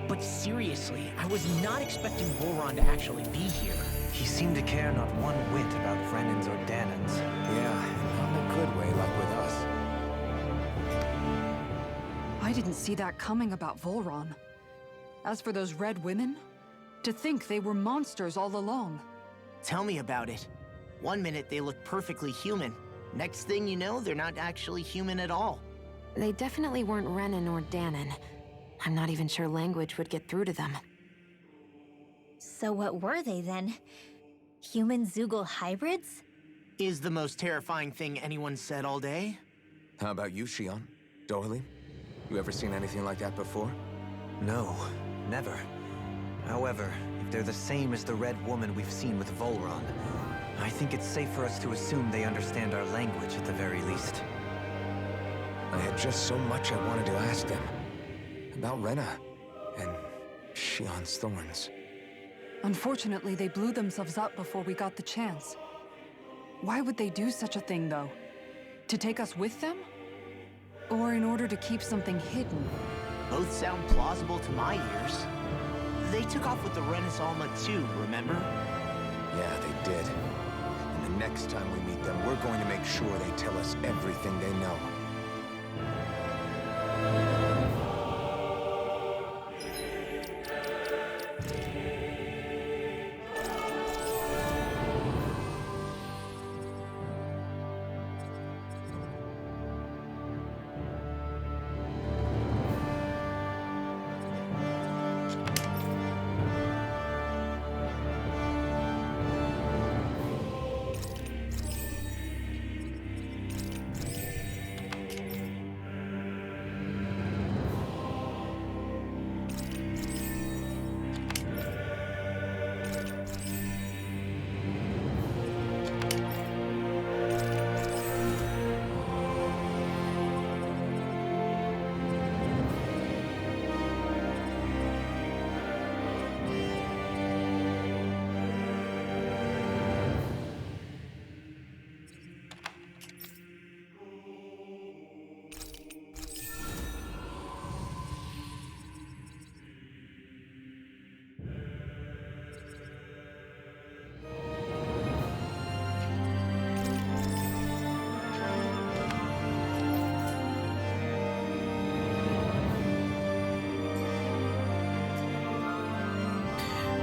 But seriously, I was not expecting Volron to actually be here. He seemed to care not one whit about Vrennans or Danans. Yeah, not in a good way like with us. I didn't see that coming about Volron. As for those red women, to think they were monsters all along. Tell me about it. One minute they look perfectly human. Next thing you know, they're not actually human at all. They definitely weren't Renan or Danan. I'm not even sure language would get through to them. So what were they then? Human Zoogle hybrids? Is the most terrifying thing anyone said all day? How about you, Shion? Doherly? You ever seen anything like that before? No, never. However, if they're the same as the Red Woman we've seen with Volron, I think it's safe for us to assume they understand our language at the very least. I had just so much I wanted to ask them. About Rena, and Shion's thorns. Unfortunately, they blew themselves up before we got the chance. Why would they do such a thing, though? To take us with them? Or in order to keep something hidden? Both sound plausible to my ears. They took off with the Renaissance too, remember? Yeah, they did. And the next time we meet them, we're going to make sure they tell us everything they know.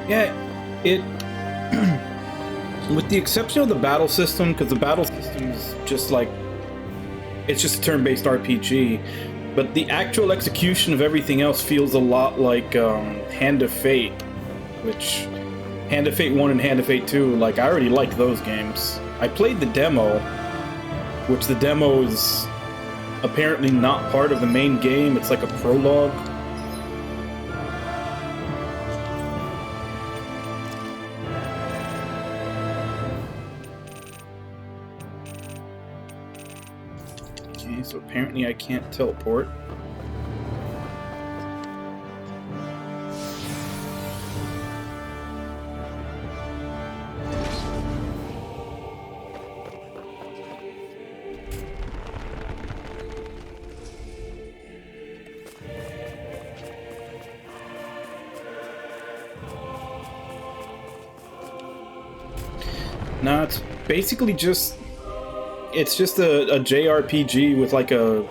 Yeah, it... with the exception of the battle system, because the battle system is just like... it's just a turn-based RPG, but the actual execution of everything else feels a lot like Hand of Fate, which... Hand of Fate 1 and Hand of Fate 2, like, I already like those games. I played the demo, which the demo is apparently not part of the main game, it's like a prologue. Okay, so apparently I can't teleport. No, it's basically just... it's just a JRPG with like a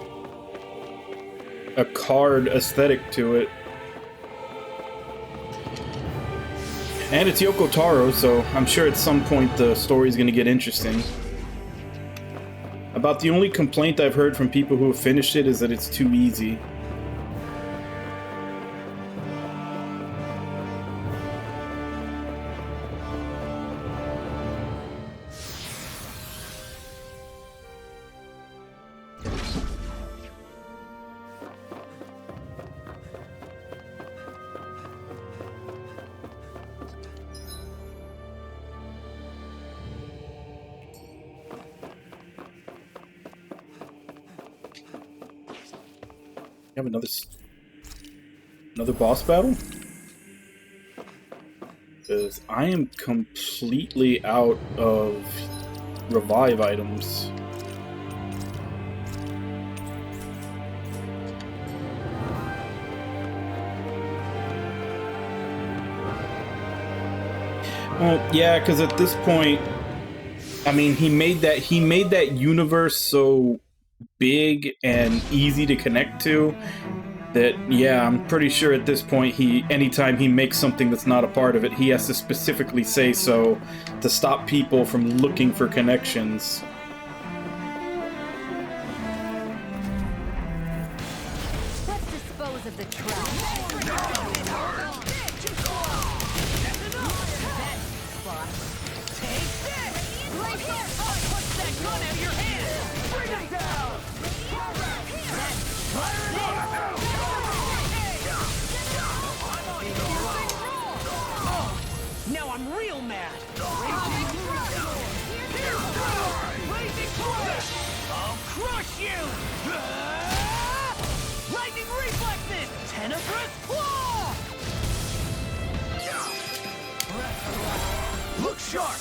card aesthetic to it. And it's Yoko Taro, so I'm sure at some point the story's gonna get interesting. About the only complaint I've heard from people who have finished it is that it's too easy. Have another boss battle? Because I am completely out of revive items. Well, yeah, because at this point, I mean, he made that universe so big and easy to connect to that, yeah, I'm pretty sure at this point anytime he makes something that's not a part of it, he has to specifically say so to stop people from looking for connections. Let's dispose of the trash. Now I'm real mad! I'll crush you! Lightning reflexes! Tenebrous claw! Look sharp!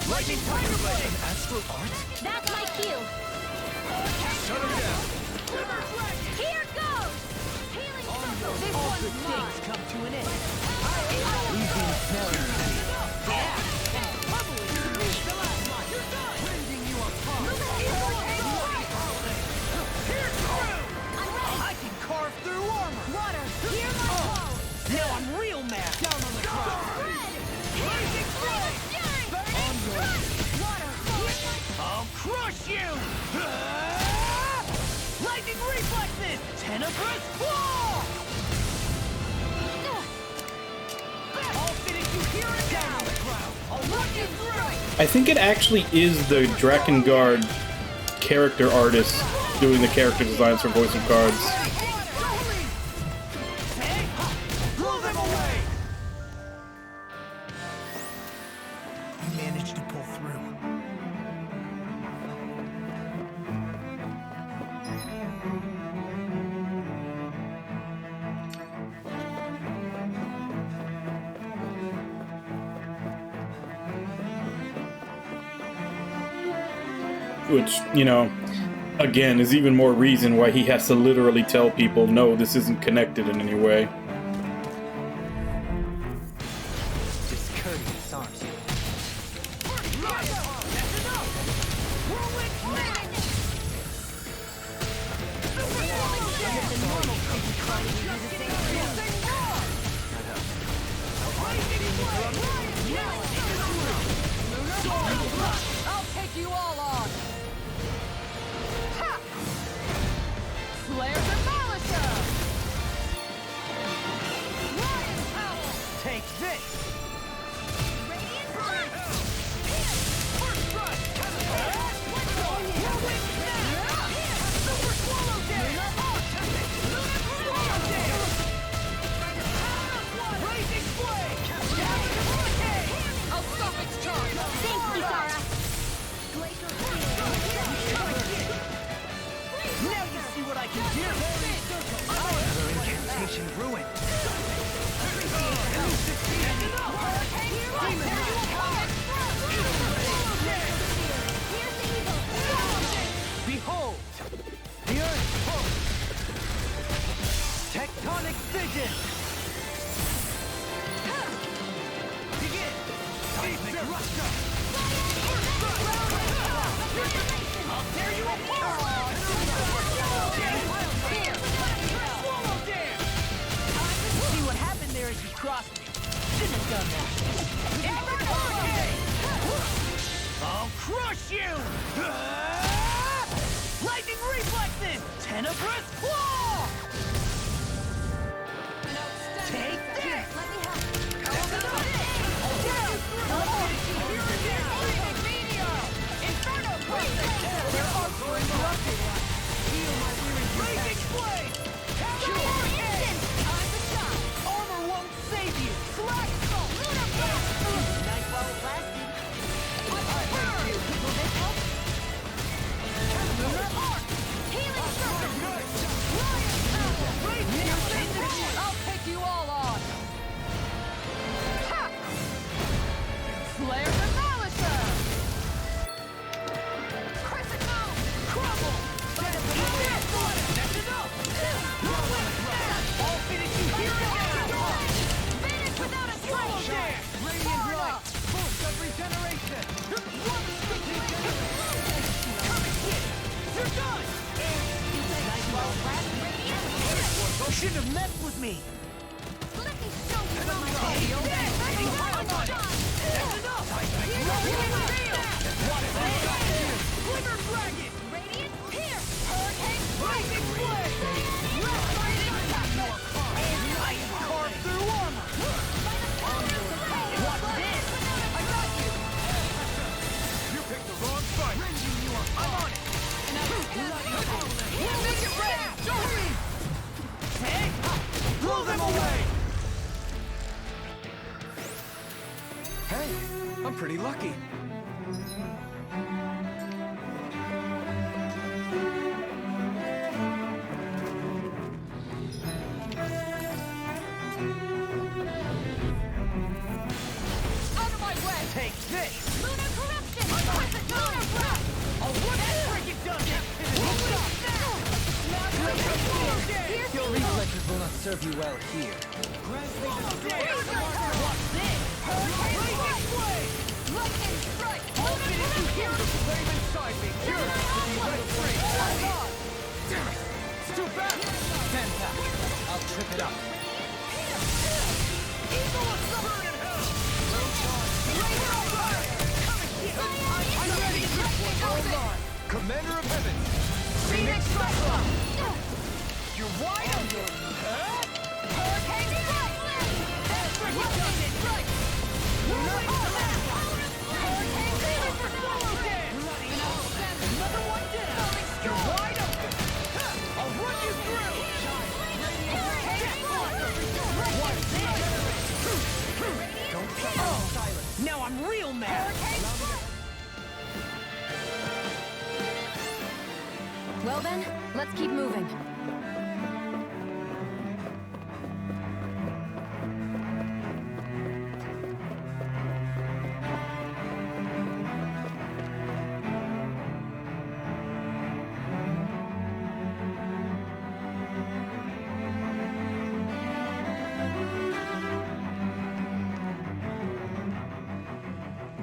Lightning tiger blade! Astral art? That's my cue. Shut him down. Here goes! Healing circle. This All one's good mine. things come to an end. We've been smelling you. Yeah, and bubbling to reach the last one. You're done! Rending you apart. Here's through! I can carve through armor. Water, hear my call. Now I'm real mad. Down on the ground. Blazing flame! On your Water, hear my I'll crush you! Lightning reflexes! Tenebrous claw! I'll finish you here and now! I'll run you through! I think it actually is the Drakengard character artist doing the character designs for voice and cards. Blow them away! You managed to pull through. Which, you know, again, is even more reason why he has to literally tell people, no, this isn't connected in any way. Discourteous, aren't you? I'll take you all on! Ha! Slayer Demolisher! Lion Howl! Take this! Radiant Blast! First strike! Whirlwind Snap! Super Swallow Dance! Swallow Dance! Raging Flame! I'll stop its charge! Thanks, Kisara! Now you see what I can do! Another incantation ruined! Behold! The Earth's pulse! Tectonic vision! Begin! Seismic Russia! I'll tear you apart! Swallow Dance! See what happened there as you crossed me. Shouldn't have done that. I'll crush you! Lightning reflexes! Tenebrous claw! Take this! Let me help. Inferno Perfect! There are corrupted! Heal my weary Raging Blade! Hurricane! I'm the shot. Armor won't save you! Slack Skull! Lunar Blast! Nice while it lasted. Will this help? Lunar Arc! Healing Serpent! Lion Power! I'll take you all on! Ha! Slayer Demolisher! Crescent Moon! Crumble! That's enough! I'll finish you here and now! Finish without a Swallow trace! Dance! Radiant Light! Force of regeneration! One sticky Come and get it! You're done! Nice while it lasted. You shouldn't have messed with me! Let me show you what my Take this! That's enough! Glimmer Dragon! Radiant Pierce! Hurricane Raging Blade! Nice carved through armor! What's this? I got you! You picked the wrong fight! I'm on it! Make it red! Hurry! Hey! Blow them away! Hey, I'm pretty lucky. Out of my way! Take this! Lunar Corruption! Lunar Blast! I'll run that freaking dozen! Your reflexes will not serve you well here. What's this? Raging Blade! Lightning Strike! I'll finish you here! Flame inside me! Cure! Be red free! Hold on! Damn it! It's too bad! Stand back. I'll trip it up. Eagle of Summer in Hell! Razor of Fire! Come and get it! I'm ready! Hold on! Commander of Heaven! Phoenix Cyclone! You're wide open! Hurricane Strike! That's freaking done it! Strike! Whirling Blast! Hurricane Fever for Swallow Dance! Another one down! You're wide open! I'll run you through! Hurricane What's this? Don't silence! Now I'm real mad! Well then, let's keep moving.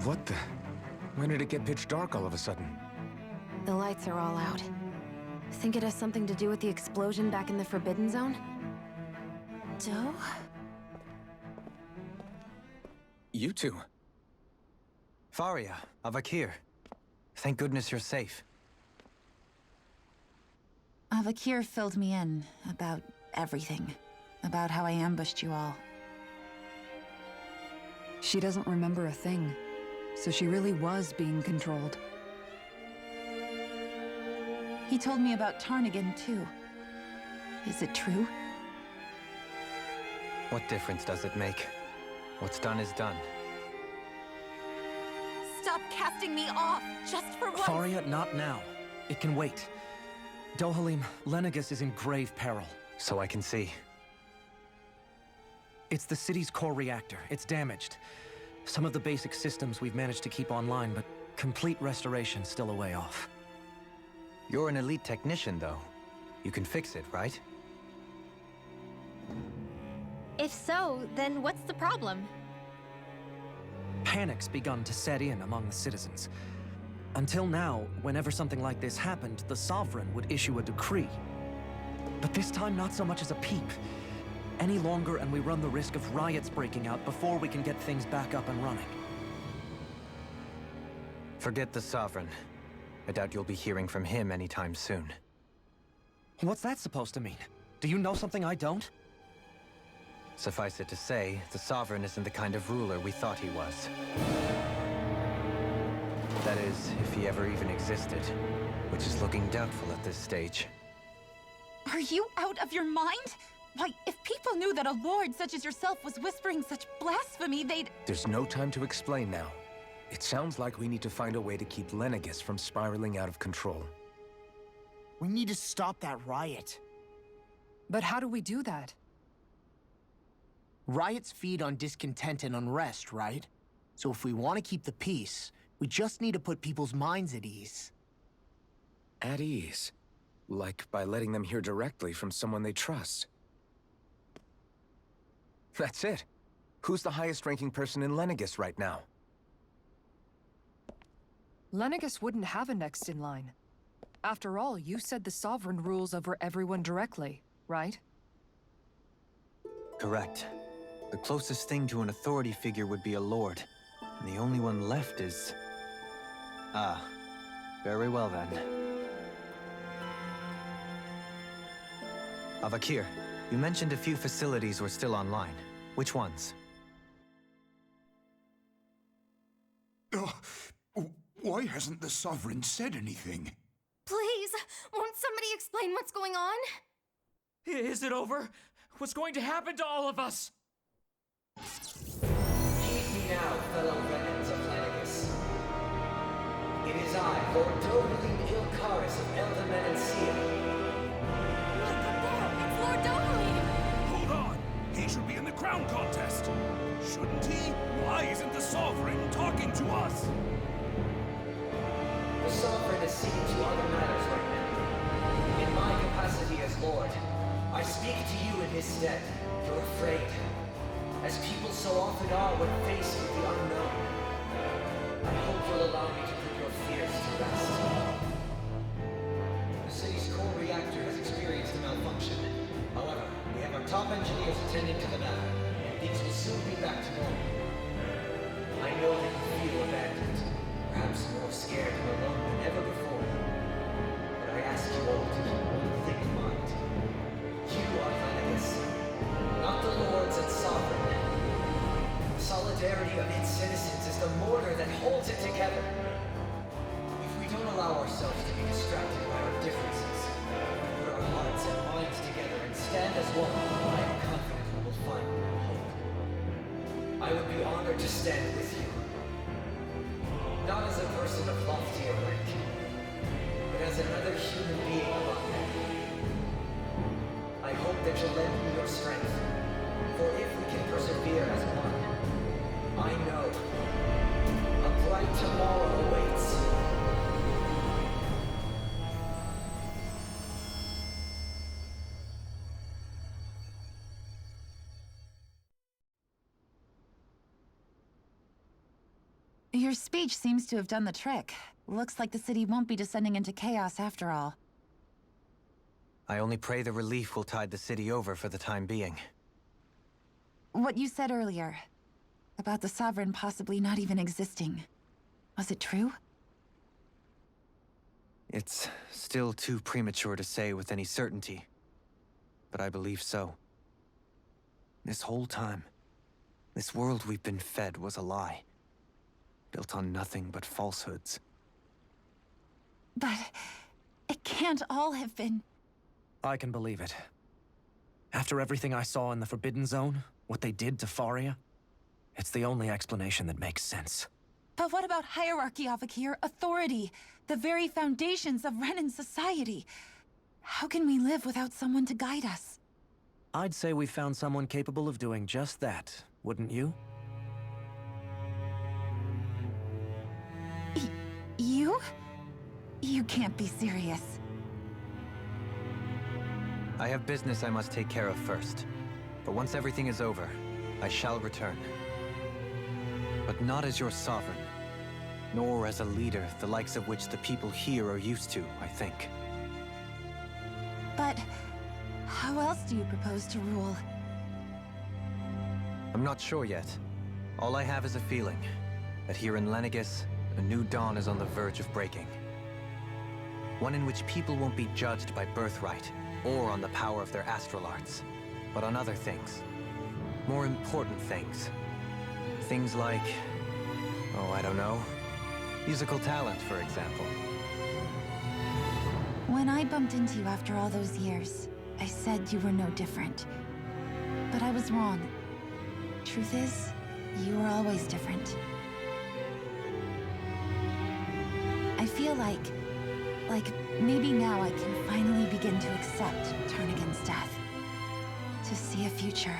What the? When did it get pitch dark all of a sudden? The lights are all out. Think it has something to do with the explosion back in the Forbidden Zone? Doe? You two. Faria, Avakir. Thank goodness you're safe. Avakir filled me in about everything. About how I ambushed you all. She doesn't remember a thing, so she really was being controlled. He told me about Tarnigan, too. Is it true? What difference does it make? What's done is done. Stop casting me off, just for once! Faria, not now. It can wait. Dohalim, Lenegus is in grave peril. So I can see. It's the city's core reactor. It's damaged. Some of the basic systems we've managed to keep online, but complete restoration's still a way off. You're an elite technician, though. You can fix it, right? If so, then what's the problem? Panic's begun to set in among the citizens. Until now, whenever something like this happened, the Sovereign would issue a decree. But this time, not so much as a peep. Any longer, and we run the risk of riots breaking out before we can get things back up and running. Forget the Sovereign. I doubt you'll be hearing from him anytime soon. What's that supposed to mean? Do you know something I don't? Suffice it to say, the Sovereign isn't the kind of ruler we thought he was. That is, if he ever even existed, which is looking doubtful at this stage. Are you out of your mind? Why, if people knew that a lord such as yourself was whispering such blasphemy, they'd... There's no time to explain now. It sounds like we need to find a way to keep Lenegus from spiraling out of control. We need to stop that riot. But how do we do that? Riots feed on discontent and unrest, right? So if we want to keep the peace, we just need to put people's minds at ease. At ease? Like by letting them hear directly from someone they trust. That's it. Who's the highest-ranking person in Lenegus right now? Lenegus wouldn't have a next in line. After all, you said the Sovereign rules over everyone directly, right? Correct. The closest thing to an authority figure would be a lord. And the only one left is... Ah. Very well then. Avakir, you mentioned a few facilities were still online. Which ones? Why hasn't the Sovereign said anything? Please, won't somebody explain what's going on? Is it over? What's going to happen to all of us? Heed me now, fellow remnants of Lenegus. It is I, Lord Dohalim Ilkaris of Eldermen and Sia. Look up there! It's Lord Dohalim! Hold on! He should be in the crown contest! Shouldn't he? Why isn't the Sovereign talking to us? The Sovereign is seeing to other matters right now. In my capacity as Lord, I speak to you in his stead. You're afraid. As people so often are when faced with the unknown. I hope you'll allow me to put your fears to rest. The city's core reactor has experienced a malfunction. However, we have our top engineers attending to the matter, and things will soon be back to normal. I know that you feel abandoned, perhaps more scared and alone than ever before. But I ask you all to keep one thing in mind. You are Lenegus, not the lords and sovereign. The solidarity of its citizens is the mortar that holds it together. If we don't allow ourselves to be distracted by our differences, put our hearts and minds together and stand as one, I am confident we will find hope. I would be honored to stand with you. Not as a person of loftier rank, but as another human being among them. I hope that you'll lend me your strength, for if we can persevere as one, I know a bright tomorrow awaits. Your speech seems to have done the trick. Looks like the city won't be descending into chaos after all. I only pray the relief will tide the city over for the time being. What you said earlier, about the Sovereign possibly not even existing. Was it true? It's still too premature to say with any certainty, but I believe so. This whole time, this world we've been fed was a lie, built on nothing but falsehoods. But it can't all have been... I can believe it. After everything I saw in the Forbidden Zone, what they did to Faria, it's the only explanation that makes sense. But what about hierarchy, Avakir? Authority? The very foundations of Renan society? How can we live without someone to guide us? I'd say we found someone capable of doing just that, wouldn't you? You? You can't be serious. I have business I must take care of first. But once everything is over, I shall return. But not as your sovereign, nor as a leader the likes of which the people here are used to, I think. But how else do you propose to rule? I'm not sure yet. All I have is a feeling that here in Lenegis, a new dawn is on the verge of breaking. One in which people won't be judged by birthright or on the power of their astral arts, but on other things. More important things. Things like, oh, I don't know, musical talent, for example. When I bumped into you after all those years, I said you were no different. But I was wrong. Truth is, you were always different. I feel like maybe now I can finally begin to accept turn against death. To see a future.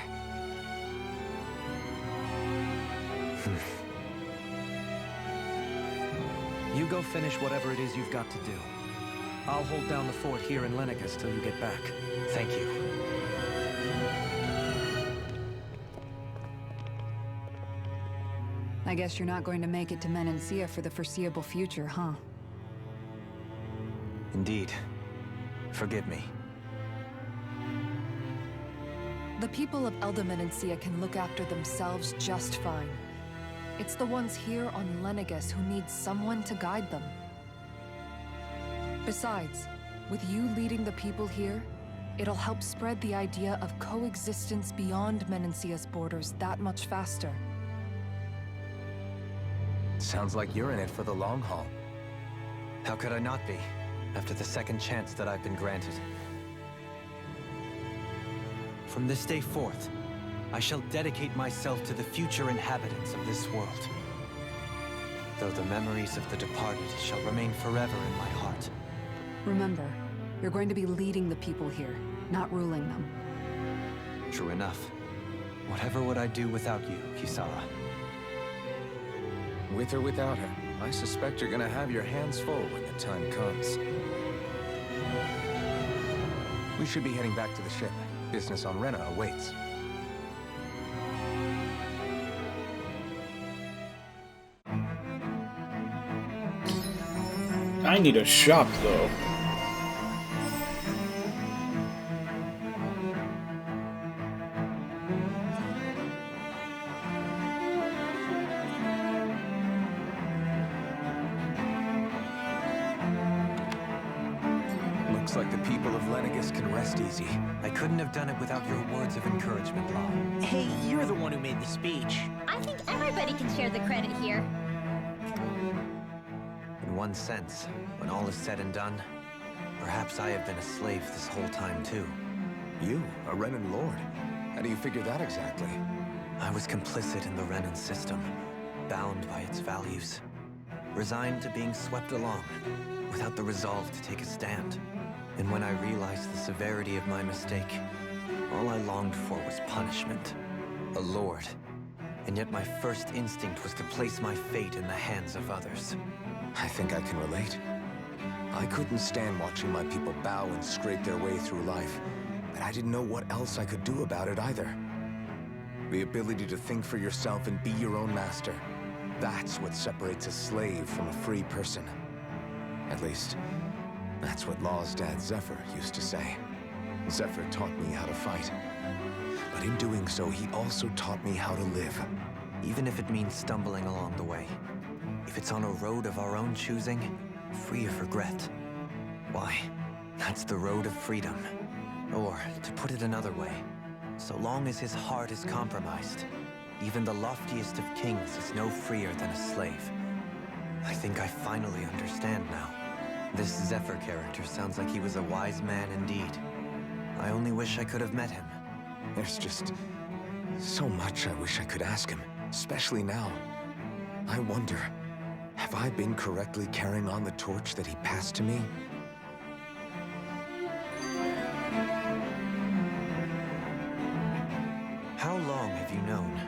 You go finish whatever it is you've got to do. I'll hold down the fort here in Lenegis till you get back. Thank you. I guess you're not going to make it to Menancia for the foreseeable future, huh? Indeed. Forgive me. The people of Elda Menancia can look after themselves just fine. It's the ones here on Lenegis who need someone to guide them. Besides, with you leading the people here, it'll help spread the idea of coexistence beyond Menancia's borders that much faster. Sounds like you're in it for the long haul. How could I not be, after the second chance that I've been granted? From this day forth, I shall dedicate myself to the future inhabitants of this world. Though the memories of the departed shall remain forever in my heart. Remember, you're going to be leading the people here, not ruling them. True enough. Whatever would I do without you, Kisara? With or without her, I suspect you're gonna have your hands full when the time comes. We should be heading back to the ship. Business on Rena awaits. I need a shop, though. Looks like the people of Lenegis can rest easy. I couldn't have done it without your words of encouragement, Law. Hey, you're the one who made the speech. I think everybody can share the credit here. In one sense, when all is said and done, perhaps I have been a slave this whole time too. You, a Renan Lord? How do you figure that exactly? I was complicit in the Renan system, bound by its values, resigned to being swept along, without the resolve to take a stand. And when I realized the severity of my mistake, all I longed for was punishment. A lord. And yet my first instinct was to place my fate in the hands of others. I think I can relate. I couldn't stand watching my people bow and scrape their way through life, but I didn't know what else I could do about it either. The ability to think for yourself and be your own master. That's what separates a slave from a free person. At least, that's what Law's dad Zephyr used to say. Zephyr taught me how to fight. But in doing so, he also taught me how to live. Even if it means stumbling along the way. if it's on a road of our own choosing, free of regret, why, that's the road of freedom. Or, to put it another way, so long as his heart is compromised, even the loftiest of kings is no freer than a slave. I think I finally understand now. This Zephyr character sounds like he was a wise man indeed. I only wish I could have met him. There's just so much I wish I could ask him, especially now. I wonder, have I been correctly carrying on the torch that he passed to me? How long have you known?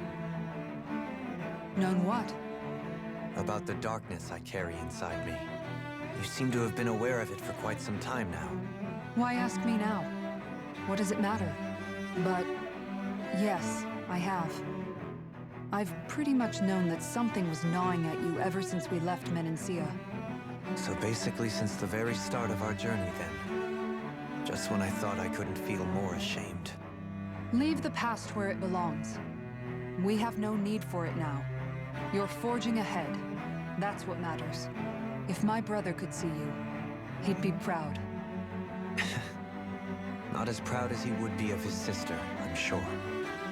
Known what? About the darkness I carry inside me. You seem to have been aware of it for quite some time now. Why ask me now? What does it matter? But yes, I have. I've pretty much known that something was gnawing at you ever since we left Menancia. So basically since the very start of our journey then. Just when I thought I couldn't feel more ashamed. Leave the past where it belongs. We have no need for it now. You're forging ahead. That's what matters. If my brother could see you, he'd be proud. Not as proud as he would be of his sister, I'm sure.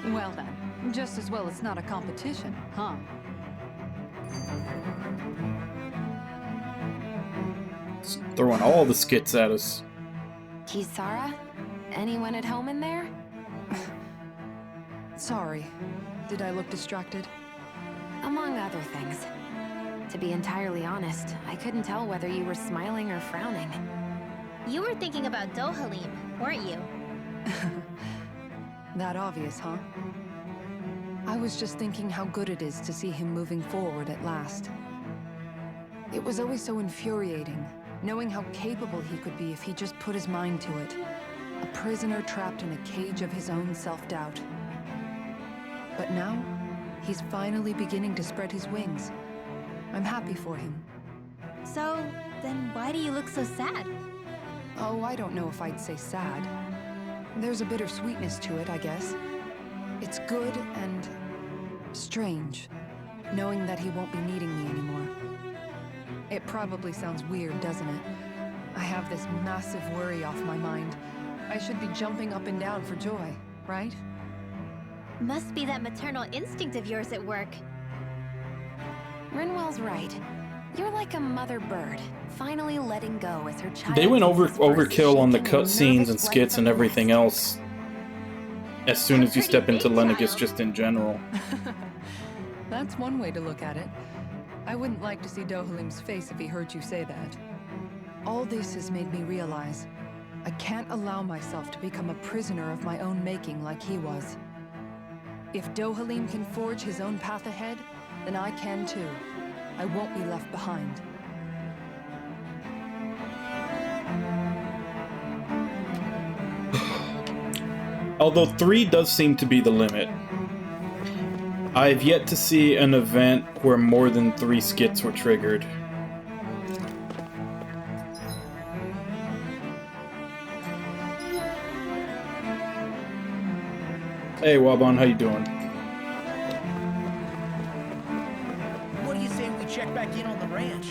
Well then, just as well it's not a competition, huh? Throwing all the skits at us. Kisara? Anyone at home in there? Sorry. Did I look distracted? Among other things. To be entirely honest, I couldn't tell whether you were smiling or frowning. You were thinking about Dohalim, weren't you? That obvious, huh? I was just thinking how good it is to see him moving forward at last. It was always so infuriating, knowing how capable he could be if he just put his mind to it. A prisoner trapped in a cage of his own self-doubt. But now, he's finally beginning to spread his wings. I'm happy for him. So, then why do you look so sad? Oh, I don't know if I'd say sad. There's a bittersweetness to it, I guess. It's good and strange, knowing that he won't be needing me anymore. It probably sounds weird, doesn't it? I have this massive worry off my mind. I should be jumping up and down for joy, right? Must be that maternal instinct of yours at work. Rinwell's right. You're like a mother bird, finally letting go as her child. They went overkill on the cutscenes and skits and everything else. As soon as you step into Lenegis, just in general. That's one way to look at it. I wouldn't like to see Dohalim's face if he heard you say that. All this has made me realize I can't allow myself to become a prisoner of my own making like he was. If Dohalim can forge his own path ahead, then I can too. I won't be left behind. Although 3 does seem to be the limit. I've yet to see an event where more than 3 skits were triggered. Hey Wabon, how you doing? What do you say we check back in on the ranch?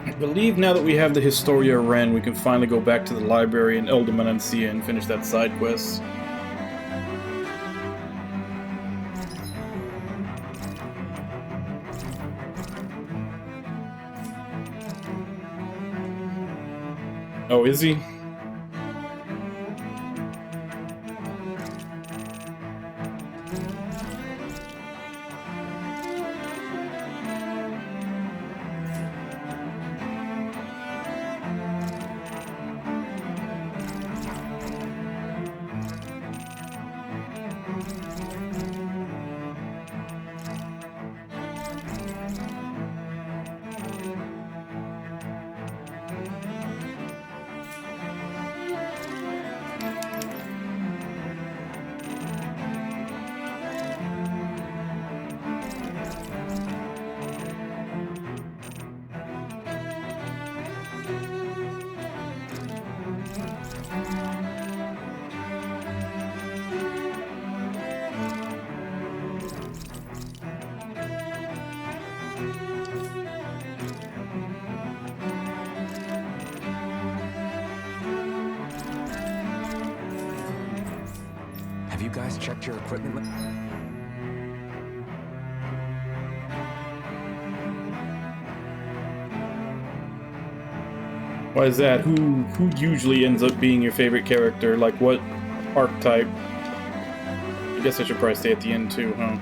I believe now that we have the Historia Ren, we can finally go back to the library in Menancia and finish that side quest. Oh, is he? guys checked your equipment? Why is that? Who usually ends up being your favorite character? Like what archetype? I guess I should probably stay at the end too, huh?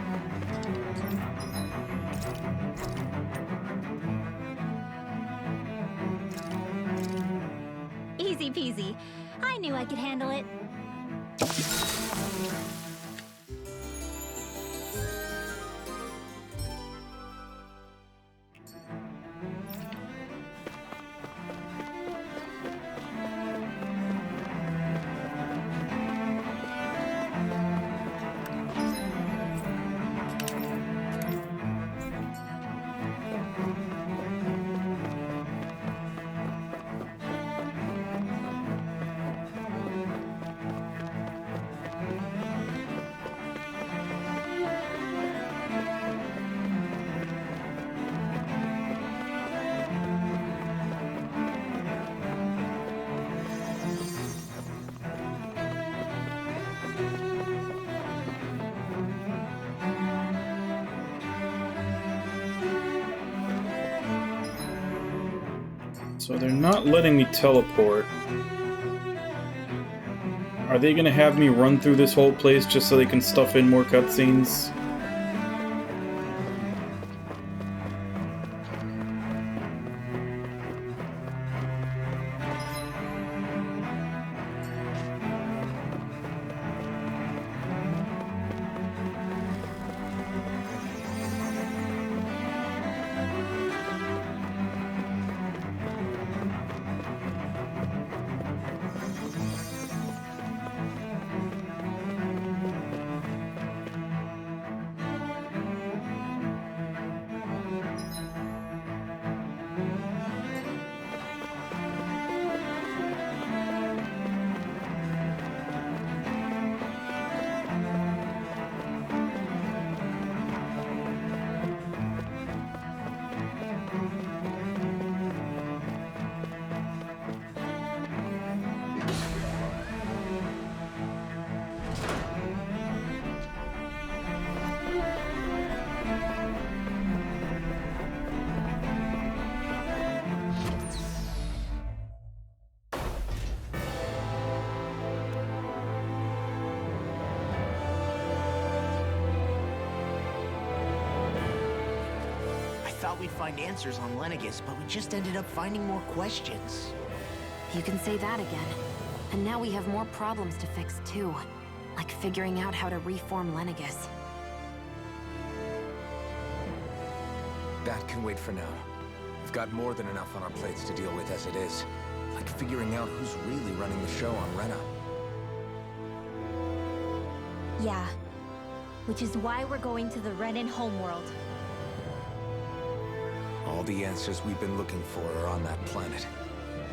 Easy peasy. I knew I could handle it. So they're not letting me teleport. Are they gonna have me run through this whole place just so they can stuff in more cutscenes? Thought we'd find answers on Lenegus, but we just ended up finding more questions. You can say that again. And now we have more problems to fix too. Like figuring out how to reform Lenegus. That can wait for now. We've got more than enough on our plates to deal with as it is. Like figuring out who's really running the show on Rena. Yeah. Which is why we're going to the Renan homeworld. All the answers we've been looking for are on that planet.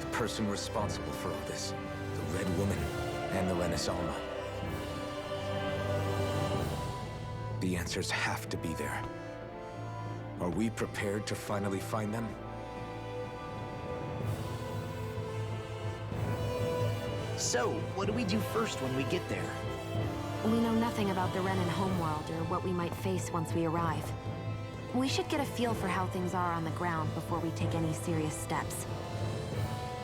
The person responsible for all this, the Red Woman, and the Renaissance. The answers have to be there. Are we prepared to finally find them? So, what do we do first when we get there? We know nothing about the Renan homeworld or what we might face once we arrive. We should get a feel for how things are on the ground before we take any serious steps.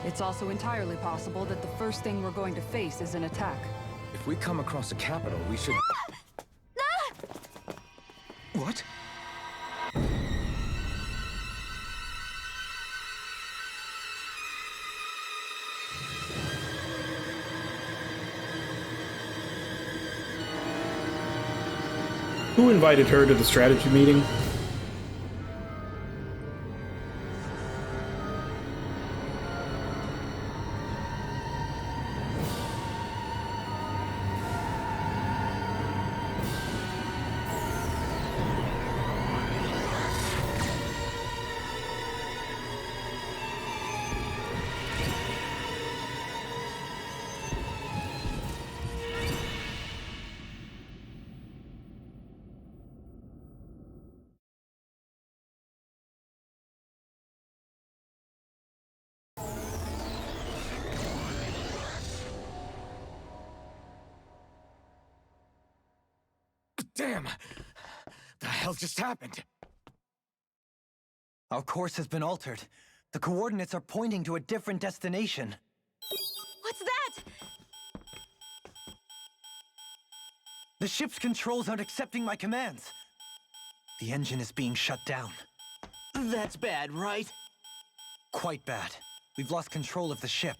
It's also entirely possible that the first thing we're going to face is an attack. If we come across a capital, we should... What? Who invited her to the strategy meeting? Damn! The hell just happened? Our course has been altered. The coordinates are pointing to a different destination. What's that? The ship's controls aren't accepting my commands. The engine is being shut down. That's bad, right? Quite bad. We've lost control of the ship.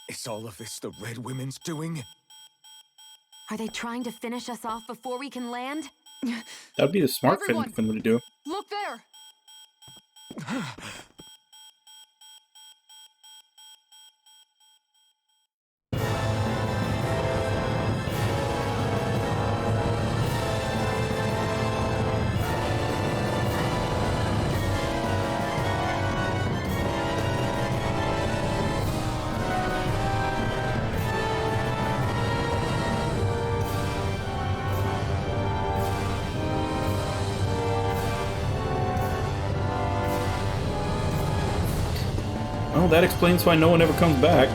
Is all of this the Red Women's doing? Are they trying to finish us off before we can land? That'd be the smart thing Everyone! for them to do. Look there! Well, that explains why no one ever comes back.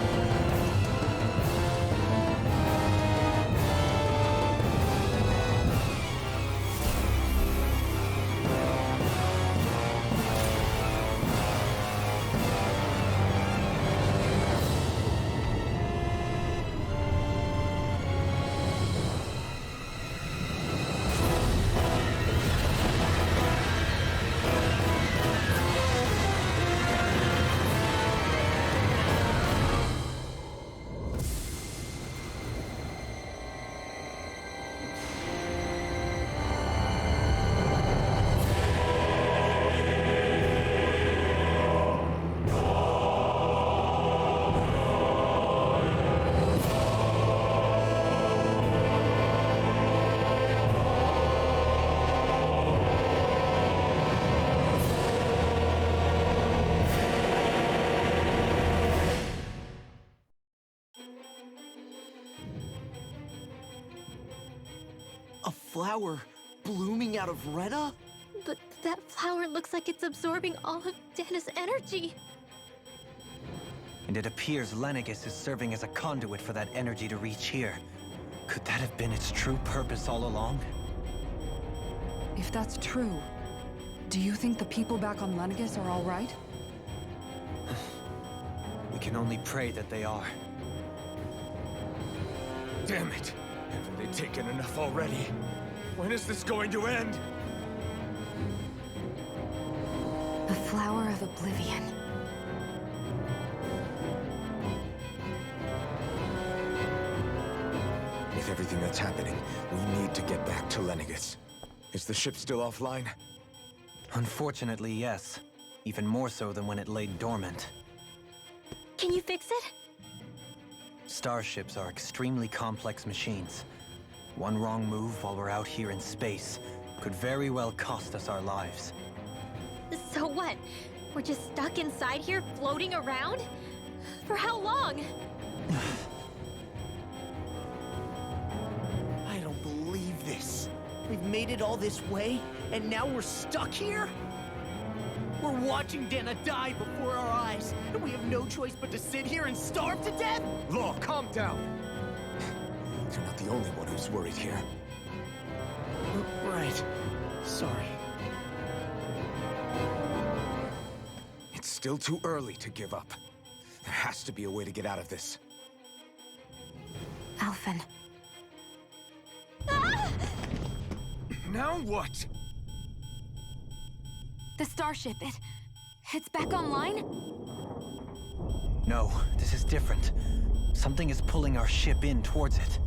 A flower blooming out of Rena? But that flower looks like it's absorbing all of Dana's energy. And it appears Lenegis is serving as a conduit for that energy to reach here. Could that have been its true purpose all along? If that's true, do you think the people back on Lenegis are all right? We can only pray that they are. Damn it! Haven't they taken enough already? When is this going to end? The Flower of Oblivion. With everything that's happening, we need to get back to Lenegis. Is the ship still offline? Unfortunately, yes. Even more so than when it lay dormant. Can you fix it? Starships are extremely complex machines. One wrong move while we're out here in space could very well cost us our lives. So what? We're just stuck inside here, floating around? For how long? I don't believe this. We've made it all this way, and now we're stuck here? We're watching Dana die before our eyes, and we have no choice but to sit here and starve to death? Law, calm down! You're not the only one who's worried here. Right. Sorry. It's still too early to give up. There has to be a way to get out of this. Alphen. Now what? The starship, it's back online? No, this is different. Something is pulling our ship in towards it.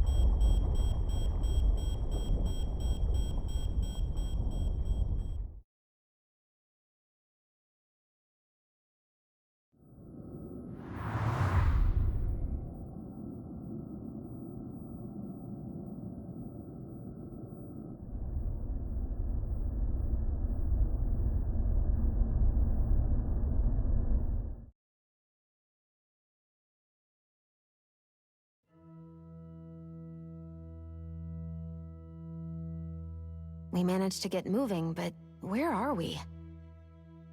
We managed to get moving, but where are we?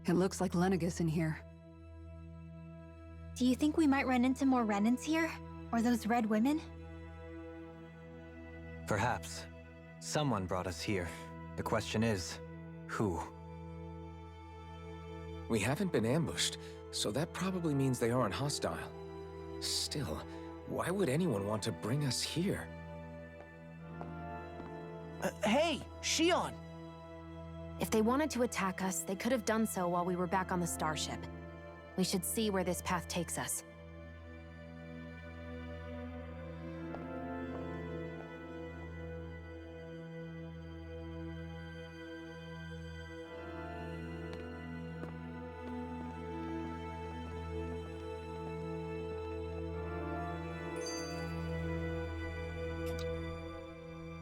It looks like Lenegis in here. Do you think we might run into more Renans here? Or those red women? Perhaps. Someone brought us here. The question is, who? We haven't been ambushed, so that probably means they aren't hostile. Still, why would anyone want to bring us here? Hey, Shion! If they wanted to attack us, they could have done so while we were back on the starship. We should see where this path takes us.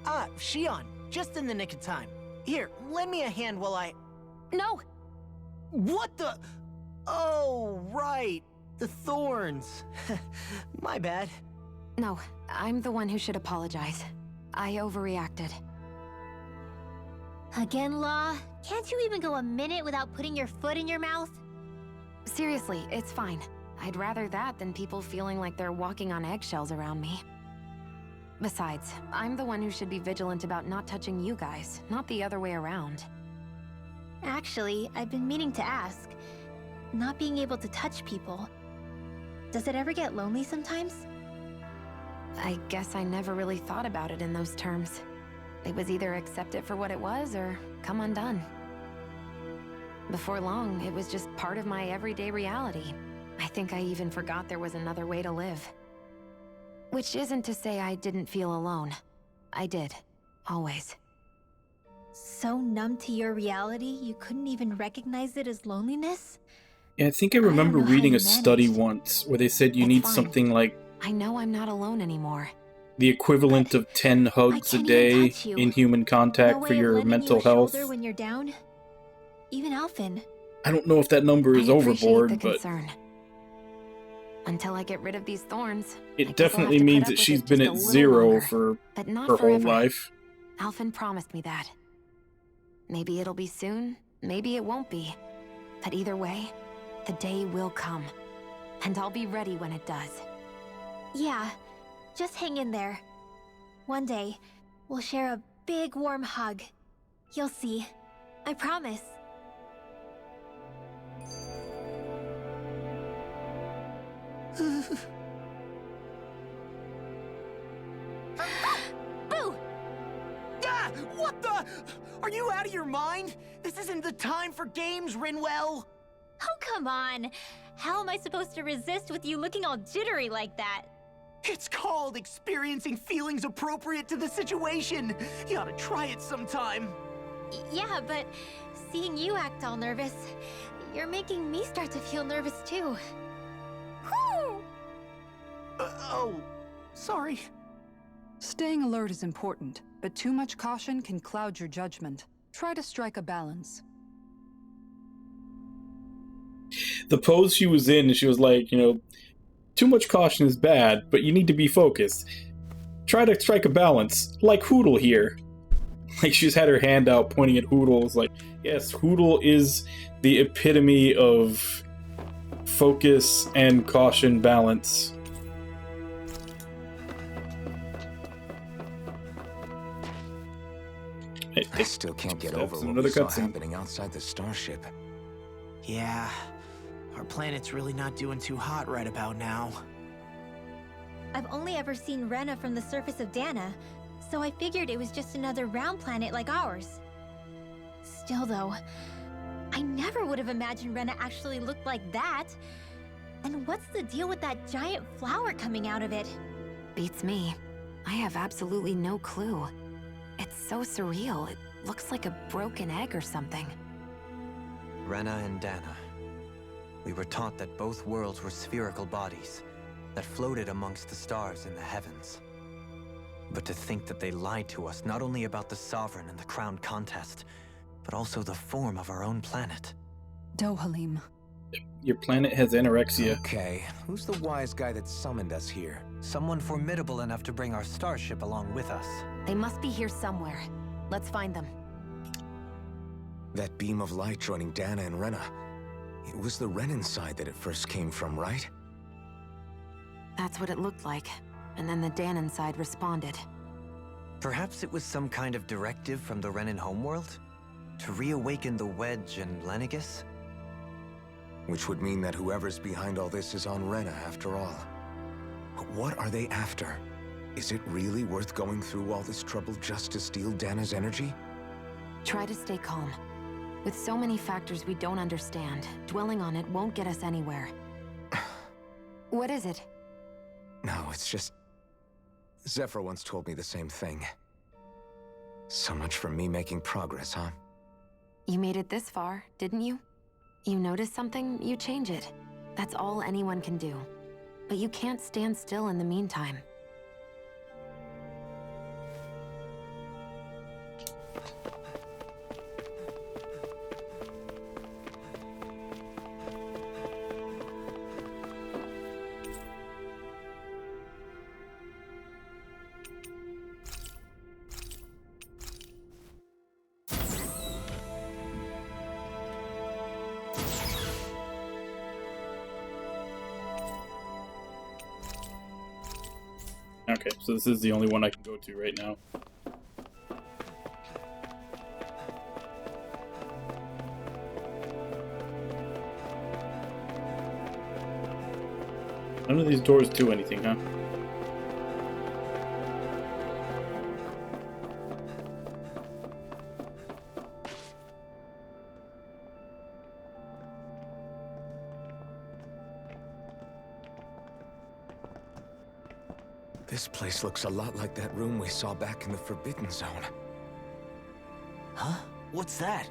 Ah, Shion, just in the nick of time. Here, lend me a hand while I... No! What the... Oh, right. The thorns. My bad. No, I'm the one who should apologize. I overreacted. Again, Law? Can't you even go a minute without putting your foot in your mouth? Seriously, it's fine. I'd rather that than people feeling like they're walking on eggshells around me. Besides, I'm the one who should be vigilant about not touching you guys, not the other way around. Actually, I've been meaning to ask. Not being able to touch people, does it ever get lonely sometimes? I guess I never really thought about it in those terms. It was either accept it for what it was or come undone. Before long, it was just part of my everyday reality. I think I even forgot there was another way to live. Which isn't to say I didn't feel alone. I did. Always. So numb to your reality, you couldn't even recognize it as loneliness? Yeah, I think I remember reading a study once where they said you need something like... I know I'm not alone anymore. The equivalent of 10 hugs a day in human contact for your mental health. When you're down? Even Alphen. I don't know if that number is overboard, the but... concern. Until I get rid of these thorns, it definitely means that she's been at 0 for her whole life. Alphen promised me that. Maybe it'll be soon, maybe it won't be. But either way, the day will come. And I'll be ready when it does. Yeah, just hang in there. One day, we'll share a big warm hug. You'll see. I promise. Boo! Ah! What the? Are you out of your mind? This isn't the time for games, Rinwell! Oh, come on. How am I supposed to resist with you looking all jittery like that? It's called experiencing feelings appropriate to the situation. You ought to try it sometime. Yeah, but seeing you act all nervous, you're making me start to feel nervous too. Whew! Oh, sorry. Staying alert is important, but too much caution can cloud your judgment. Try to strike a balance. The pose she was in, she was like, you know, too much caution is bad, but you need to be focused. Try to strike a balance, like Hootle here. Like, she's had her hand out pointing at Hootle. It's like, yes, Hootle is the epitome of focus and caution balance. I still can't get over what another we saw cutscene. happening outside the starship. Yeah, our planet's really not doing too hot right about now. I've only ever seen Rena from the surface of Dana, so I figured it was just another round planet like ours. Still though, I never would have imagined Rena actually looked like that. And what's the deal with that giant flower coming out of it? Beats me. I have absolutely no clue. It's so surreal. It looks like a broken egg or something. Rena and Dana. We were taught that both worlds were spherical bodies that floated amongst the stars in the heavens. But to think that they lied to us not only about the Sovereign and the Crown contest, but also the form of our own planet. Dohalim. Your planet has anorexia. Okay, who's the wise guy that summoned us here? Someone formidable enough to bring our starship along with us. They must be here somewhere. Let's find them. That beam of light joining Dana and Rena. It was the Renan side that it first came from, right? That's what it looked like. And then the Danon side responded. Perhaps it was some kind of directive from the Renan homeworld? To reawaken the Wedge and Lenegus? Which would mean that whoever's behind all this is on Rena after all. But what are they after? Is it really worth going through all this trouble just to steal Dana's energy? Try to stay calm. With so many factors we don't understand, dwelling on it won't get us anywhere. What is it? No, it's just... Zephyr once told me the same thing. So much for me making progress, huh? You made it this far, didn't you? You notice something, you change it. That's all anyone can do. But you can't stand still in the meantime. Okay, so this is the only one I can go to right now. None of these doors do anything, huh? This place looks a lot like that room we saw back in the Forbidden Zone. Huh? What's that?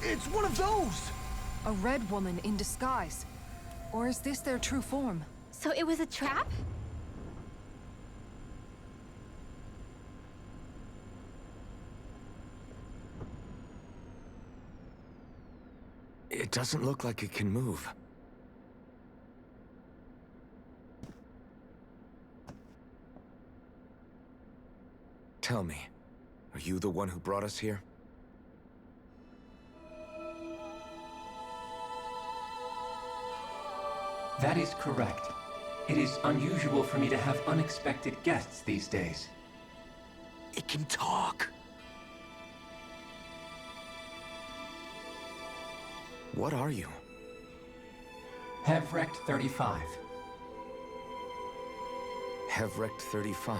It's one of those! A red woman in disguise. Or is this their true form? So it was a trap? It doesn't look like it can move. Tell me, are you the one who brought us here? That is correct. It is unusual for me to have unexpected guests these days. It can talk. What are you? Hevrect 35. Hevrect 35.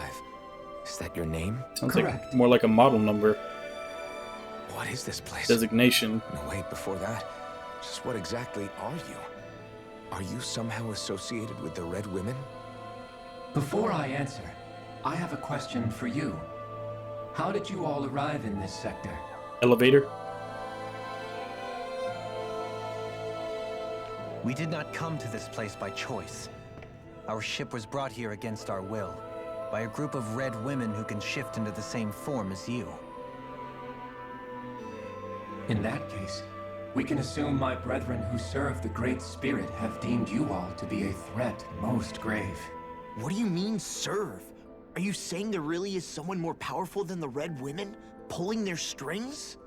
Is that your name? Sounds like more like a model number. What is this place? Designation. No, wait, before that. Just what exactly are you? Are you somehow associated with the Red Women? Before I answer, I have a question for you. How did you all arrive in this sector? Elevator. We did not come to this place by choice. Our ship was brought here against our will, by a group of red women who can shift into the same form as you. In that case, we can assume my brethren who serve the Great Spirit have deemed you all to be a threat most grave. What do you mean, serve? Are you saying there really is someone more powerful than the Red Women, pulling their strings?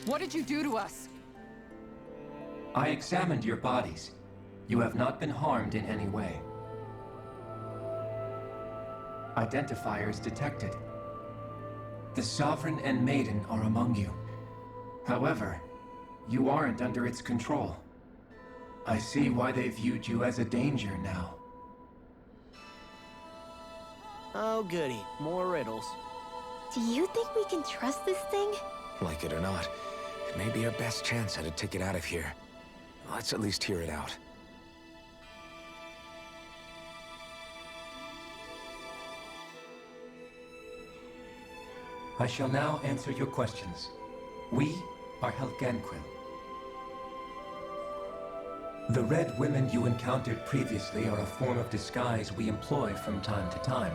What did you do to us? I examined your bodies. You have not been harmed in any way. Identifiers detected. The Sovereign and Maiden are among you. However, you aren't under its control. I see why they viewed you as a danger now. Oh goody, more riddles. Do you think we can trust this thing? Like it or not, it may be our best chance at a ticket out of here. Let's at least hear it out. I shall now answer your questions. We are Helgenquil. The red women you encountered previously are a form of disguise we employ from time to time,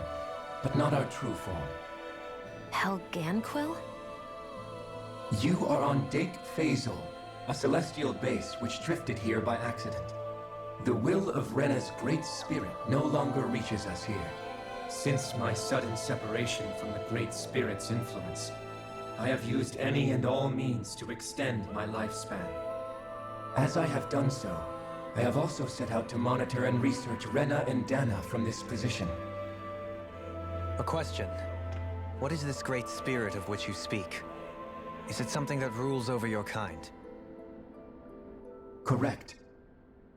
but not our true form. Helgenquil? You are on Dake Phasal, a celestial base which drifted here by accident. The will of Rena's Great Spirit no longer reaches us here. Since my sudden separation from the Great Spirit's influence, I have used any and all means to extend my lifespan. As I have done so, I have also set out to monitor and research Rena and Dana from this position. A question. What is this great spirit of which you speak? Is it something that rules over your kind? Correct.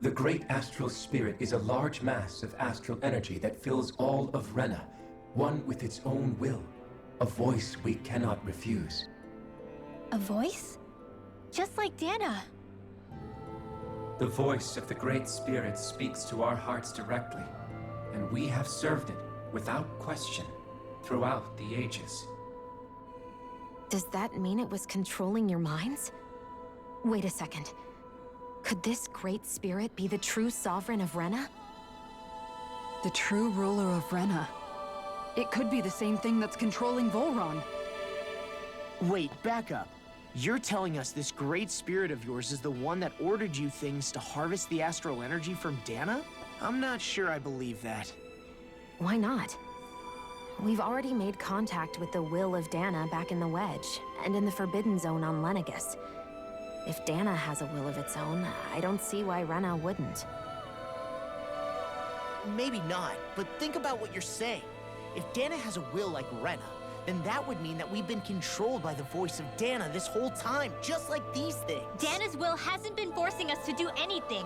The Great Astral Spirit is a large mass of astral energy that fills all of Rena, one with its own will, a voice we cannot refuse. A voice? Just like Dana. The voice of the Great Spirit speaks to our hearts directly, and we have served it without question throughout the ages. Does that mean it was controlling your minds? Wait a second. Could this great spirit be the true sovereign of Rena? The true ruler of Rena. It could be the same thing that's controlling Volron. Wait, back up. You're telling us this great spirit of yours is the one that ordered you things to harvest the astral energy from Dana? I'm not sure I believe that. Why not? We've already made contact with the will of Dana back in the Wedge, and in the Forbidden Zone on Lenegus. If Dana has a will of its own, I don't see why Rena wouldn't. Maybe not, but think about what you're saying. If Dana has a will like Rena, then that would mean that we've been controlled by the voice of Dana this whole time, just like these things. Dana's will hasn't been forcing us to do anything.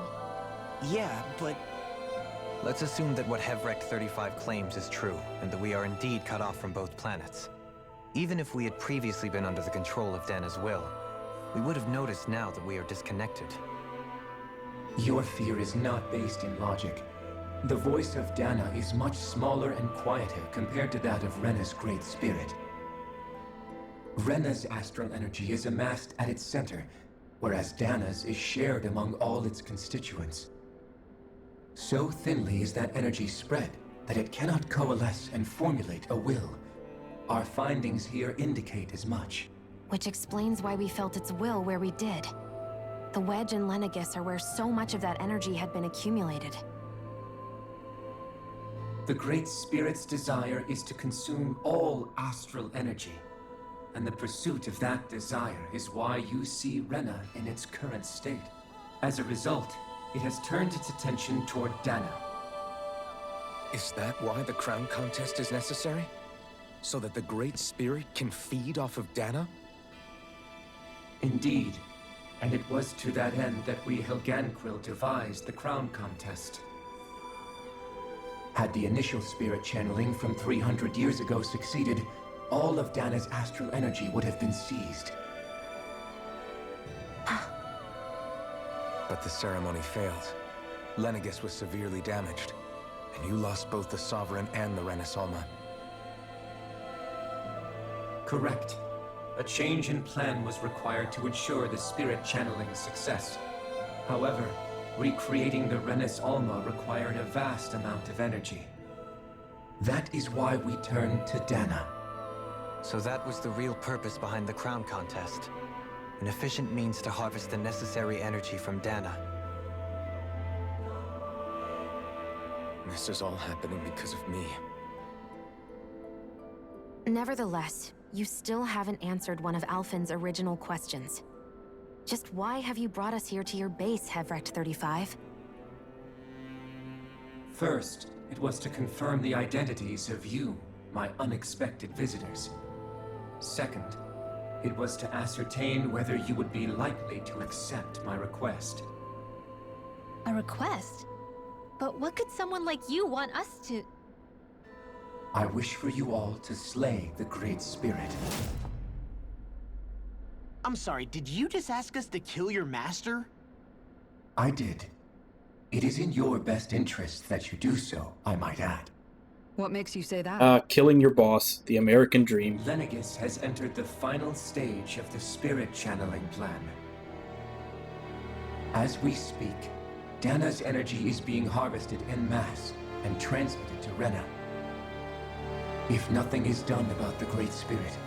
Yeah, but... Let's assume that what Hevrek 35 claims is true, and that we are indeed cut off from both planets. Even if we had previously been under the control of Dana's will, we would have noticed now that we are disconnected. Your fear is not based in logic. The voice of Dana is much smaller and quieter compared to that of Rena's great spirit. Rena's astral energy is amassed at its center, whereas Dana's is shared among all its constituents. So thinly is that energy spread that it cannot coalesce and formulate a will. Our findings here indicate as much. Which explains why we felt its will where we did. The Wedge and Lenegus are where so much of that energy had been accumulated. The Great Spirit's desire is to consume all astral energy, and the pursuit of that desire is why you see Rena in its current state. As a result, it has turned its attention toward Dana. Is that why the crown contest is necessary? So that the Great Spirit can feed off of Dana? Indeed, and it was to that end that we Helganquil devised the crown contest. Had the initial spirit channeling from 300 years ago succeeded, all of Dana's astral energy would have been seized. But the ceremony failed. Lenegus was severely damaged, and you lost both the Sovereign and the Renaissance. Correct. A change in plan was required to ensure the spirit channeling success. However, recreating the Renis Alma required a vast amount of energy. That is why we turned to Dana. So that was the real purpose behind the crown contest. An efficient means to harvest the necessary energy from Dana. This is all happening because of me. Nevertheless, you still haven't answered one of Alphen's original questions. Just why have you brought us here to your base, Hevrek 35? First, it was to confirm the identities of you, my unexpected visitors. Second, it was to ascertain whether you would be likely to accept my request. A request? But what could someone like you want us to... I wish for you all to slay the Great Spirit. I'm sorry, did you just ask us to kill your master? I did. It is in your best interest that you do so, I might add. What makes you say that? Killing your boss, the American dream. Lenegus has entered the final stage of the spirit channeling plan. As we speak, Dana's energy is being harvested en masse and transmitted to Rena. If nothing is done about the Great Spirit,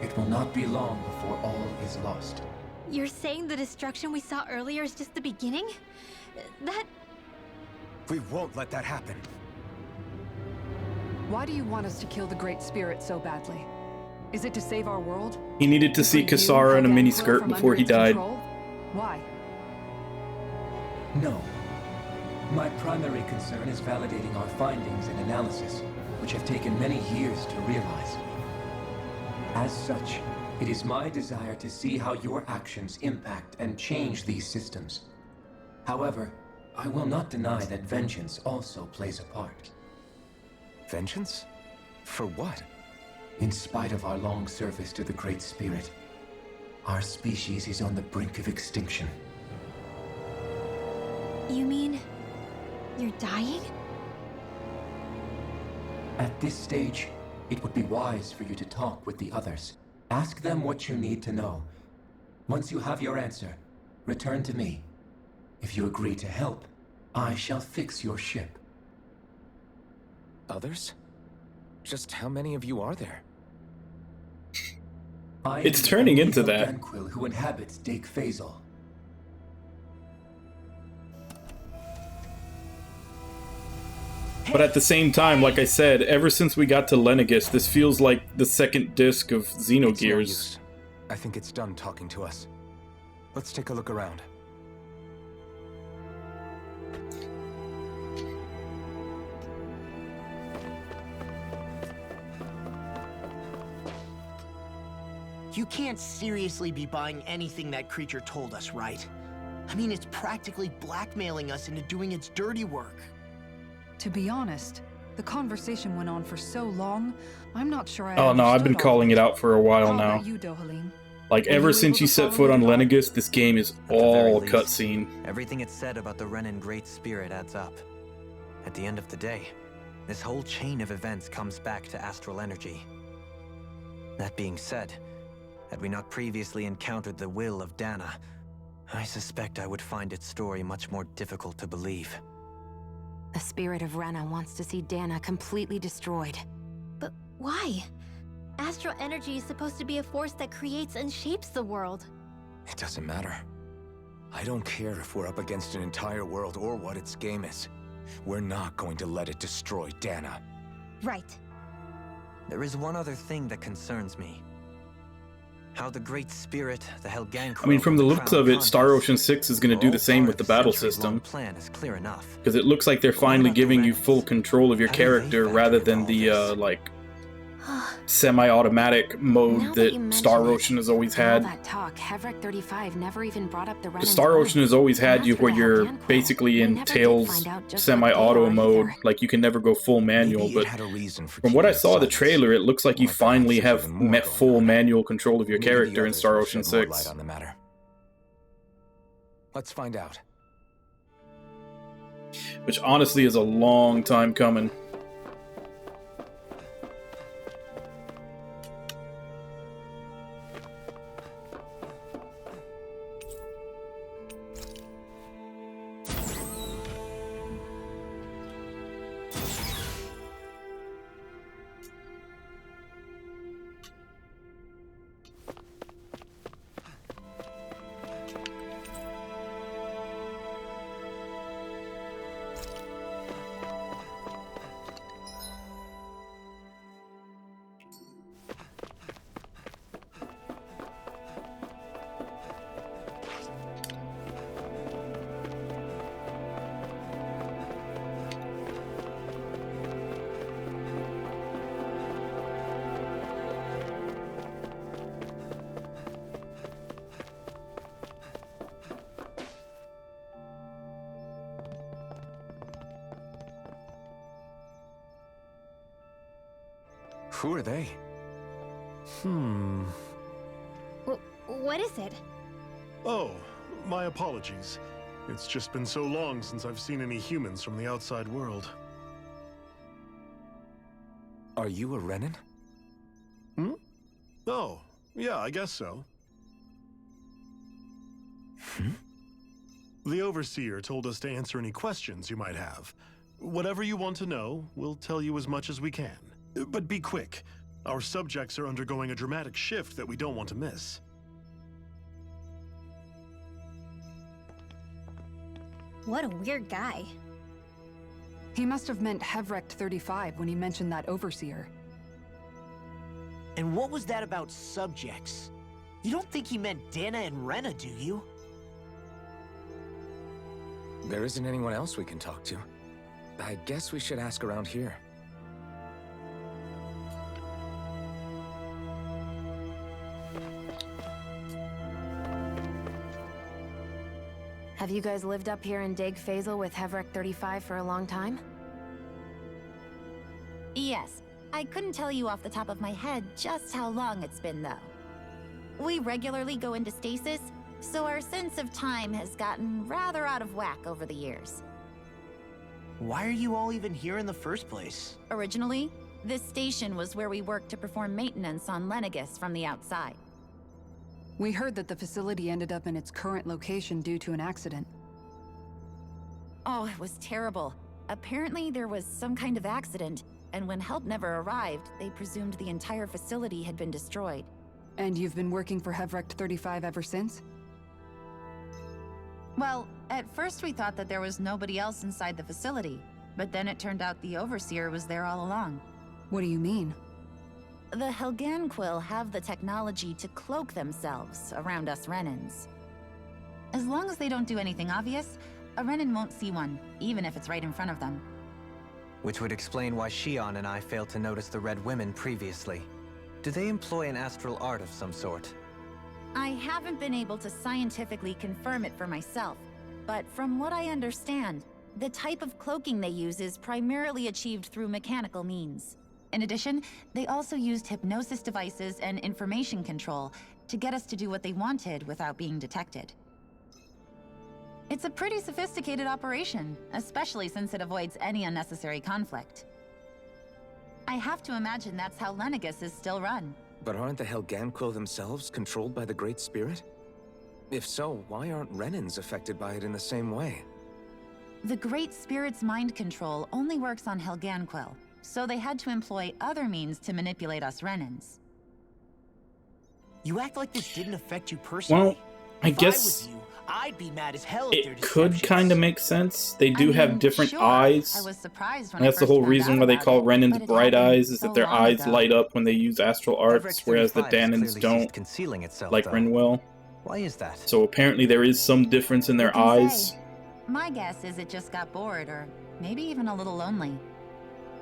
it will not be long before all is lost. You're saying the destruction we saw earlier is just the beginning? That... We won't let that happen. Why do you want us to kill the Great Spirit so badly? Is it to save our world? He needed to see Kasara in a miniskirt before he died. Why? No. My primary concern is validating our findings and analysis, which have taken many years to realize. As such, it is my desire to see how your actions impact and change these systems. However, I will not deny that vengeance also plays a part. Vengeance? For what? In spite of our long service to the Great Spirit, our species is on the brink of extinction. You mean you're dying? At this stage, it would be wise for you to talk with the others. Ask them what you need to know. Once you have your answer, return to me. If you agree to help, I shall fix your ship. Others? Just how many of you are there? It's turning into that. Tranquil who inhabits Dake Faisal. But at the same time, like I said, ever since we got to Lenegis, this feels like the second disc of Xenogears. I think it's done talking to us. Let's take a look around. You can't seriously be buying anything that creature told us, right? I mean, it's practically blackmailing us into doing its dirty work. To be honest, the conversation went on for so long, I'm not sure I Oh no, I've been calling it out for a while How now. about you, Dohalim? Like, ever since you set foot on Lenegis, this game is all cutscene. Everything it said about the Renan Great Spirit adds up. At the end of the day, this whole chain of events comes back to astral energy. That being said, had we not previously encountered the will of Dana, I suspect I would find its story much more difficult to believe. The spirit of Rena wants to see Dana completely destroyed. But why? Astral energy is supposed to be a force that creates and shapes the world. It doesn't matter. I don't care if we're up against an entire world or what its game is. We're not going to let it destroy Dana. Right. There is one other thing that concerns me. How the Great Spirit, the Helgan I mean, from the looks of it, Star Ocean 6 is going to do the same with the battle system. Plan is clear enough. Because it looks like they're finally giving you full control of your character rather than the, like, semi-automatic mode that Star Ocean has always had. All that talk, Hevric 35 never even brought up the Renan. Star Ocean has always had you where you're basically in Tails semi-auto mode, like you can never go full manual, but from what I saw of the trailer, it looks like you finally have full manual control of your character in Star Ocean 6. Let's find out. Which honestly is a long time coming. Who are they? What is it? Oh, my apologies. It's just been so long since I've seen any humans from the outside world. Are you a Renan? Hmm? Oh, yeah, I guess so. The Overseer told us to answer any questions you might have. Whatever you want to know, we'll tell you as much as we can. But be quick. Our subjects are undergoing a dramatic shift that we don't want to miss. What a weird guy. He must have meant Hevric 35 when he mentioned that Overseer. And what was that about subjects? You don't think he meant Dana and Rena, do you? There isn't anyone else we can talk to. I guess we should ask around here. Have you guys lived up here in Dag Fazel with Hevrek 35 for a long time? Yes. I couldn't tell you off the top of my head just how long it's been, though. We regularly go into stasis, so our sense of time has gotten rather out of whack over the years. Why are you all even here in the first place? Originally, this station was where we worked to perform maintenance on Lenegis from the outside. We heard that the facility ended up in its current location due to an accident. Oh, it was terrible. Apparently there was some kind of accident, and when help never arrived, they presumed the entire facility had been destroyed. And you've been working for Hevrek 35 ever since? Well, at first we thought that there was nobody else inside the facility, but then it turned out the Overseer was there all along. What do you mean? The Helganquil have the technology to cloak themselves around us Renans. As long as they don't do anything obvious, a Renan won't see one, even if it's right in front of them. Which would explain why Shion and I failed to notice the Red Women previously. Do they employ an astral art of some sort? I haven't been able to scientifically confirm it for myself, but from what I understand, the type of cloaking they use is primarily achieved through mechanical means. In addition, they also used hypnosis devices and information control to get us to do what they wanted without being detected. It's a pretty sophisticated operation, especially since it avoids any unnecessary conflict. I have to imagine that's how Lenegis is still run. But aren't the Helganquil themselves controlled by the Great Spirit? If so, why aren't Renans affected by it in the same way? The Great Spirit's mind control only works on Helganquil, so they had to employ other means to manipulate us Renans. You act like this didn't affect you personally. Well, I guess If I was you, I'd be mad as hell if it could kind of make sense. They do I mean, have different sure, eyes. I was surprised when And I that's the first whole found reason out why they about call it, Renans but it bright happened eyes, is so that their long eyes ago. light up when they use astral arts, whereas the 35 has Danans clearly ceased don't, concealing itself, like though. Ren will. Why is that? So apparently there is some difference in their Who can eyes. say? My guess is it just got bored, or maybe even a little lonely.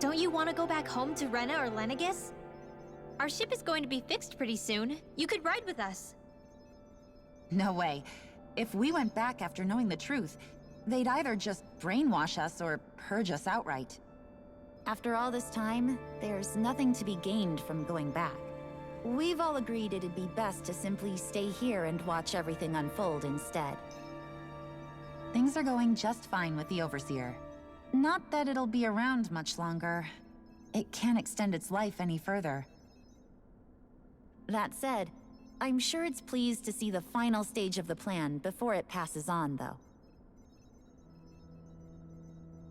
Don't you want to go back home to Rena or Lenegis? Our ship is going to be fixed pretty soon. You could ride with us. No way. If we went back after knowing the truth, they'd either just brainwash us or purge us outright. After all this time, there's nothing to be gained from going back. We've all agreed it'd be best to simply stay here and watch everything unfold instead. Things are going just fine with the Overseer. Not that it'll be around much longer. It can't extend its life any further. That said, I'm sure it's pleased to see the final stage of the plan before it passes on, though.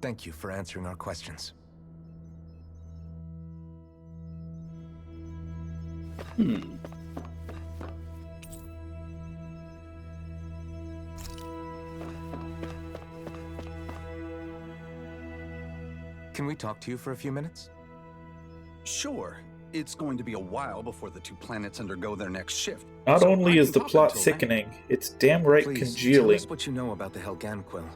Thank you for answering our questions. Can we talk to you for a few minutes? Sure. It's going to be a while before the two planets undergo their next shift. Not so only I is can the talk plot until then. sickening, it's damn right Please, tell congealing. us what you know about the Helganquil.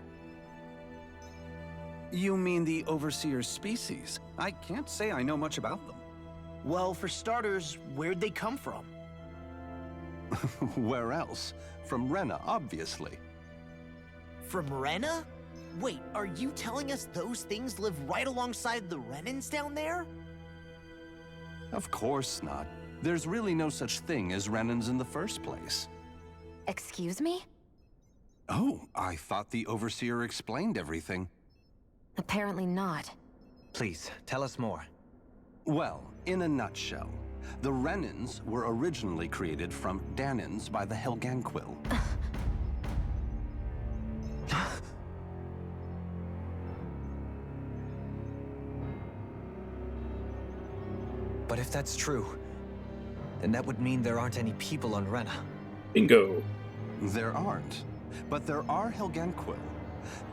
You mean the Overseer species? I can't say I know much about them. Well, for starters, where'd they come from? Where else? From Rena, obviously. From Rena? Wait, are you telling us those things live right alongside the Renans down there? Of course not. There's really no such thing as Renans in the first place. Excuse me? Oh, I thought the Overseer explained everything. Apparently not. Please, tell us more. Well, in a nutshell, the Renans were originally created from Danans by the Helganquil. But if that's true, then that would mean there aren't any people on Rena. Bingo. There aren't, but there are Helganquil.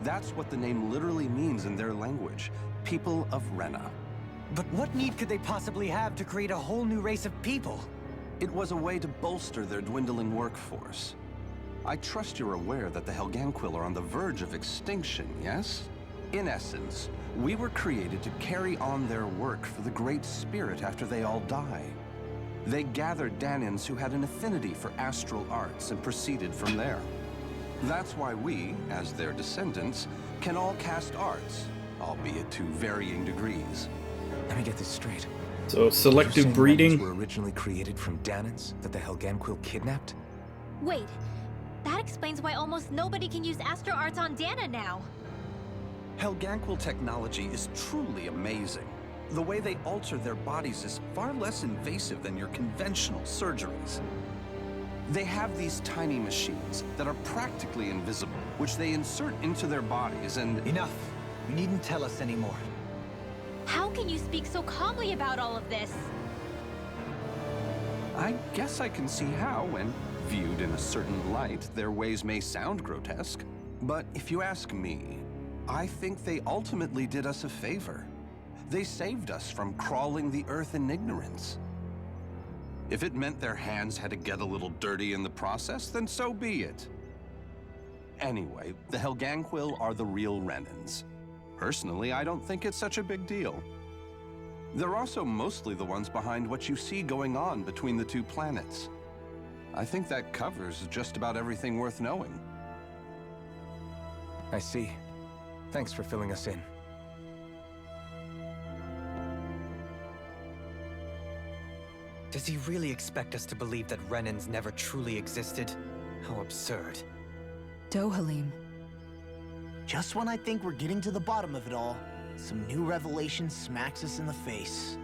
That's what the name literally means in their language, people of Rena. But what need could they possibly have to create a whole new race of people? It was a way to bolster their dwindling workforce. I trust you're aware that the Helganquil are on the verge of extinction, yes? In essence, we were created to carry on their work for the Great Spirit after they all die. They gathered Danins who had an affinity for astral arts and proceeded from there. That's why we, as their descendants, can all cast arts, albeit to varying degrees. Let me get this straight. So selective breeding were originally created from Danins that the Helganquil kidnapped? Wait, that explains why almost nobody can use astral arts on Dana now. Helganquil technology is truly amazing. The way they alter their bodies is far less invasive than your conventional surgeries. They have these tiny machines that are practically invisible, which they insert into their bodies and... Enough! You needn't tell us anymore. How can you speak so calmly about all of this? I guess I can see how, when viewed in a certain light, their ways may sound grotesque. But if you ask me, I think they ultimately did us a favor. They saved us from crawling the earth in ignorance. If it meant their hands had to get a little dirty in the process, then so be it. Anyway, the Helganquil are the real Renans. Personally, I don't think it's such a big deal. They're also mostly the ones behind what you see going on between the two planets. I think that covers just about everything worth knowing. I see. Thanks for filling us in. Does he really expect us to believe that Renans never truly existed? How absurd. Dohalim. Just when I think we're getting to the bottom of it all, some new revelation smacks us in the face.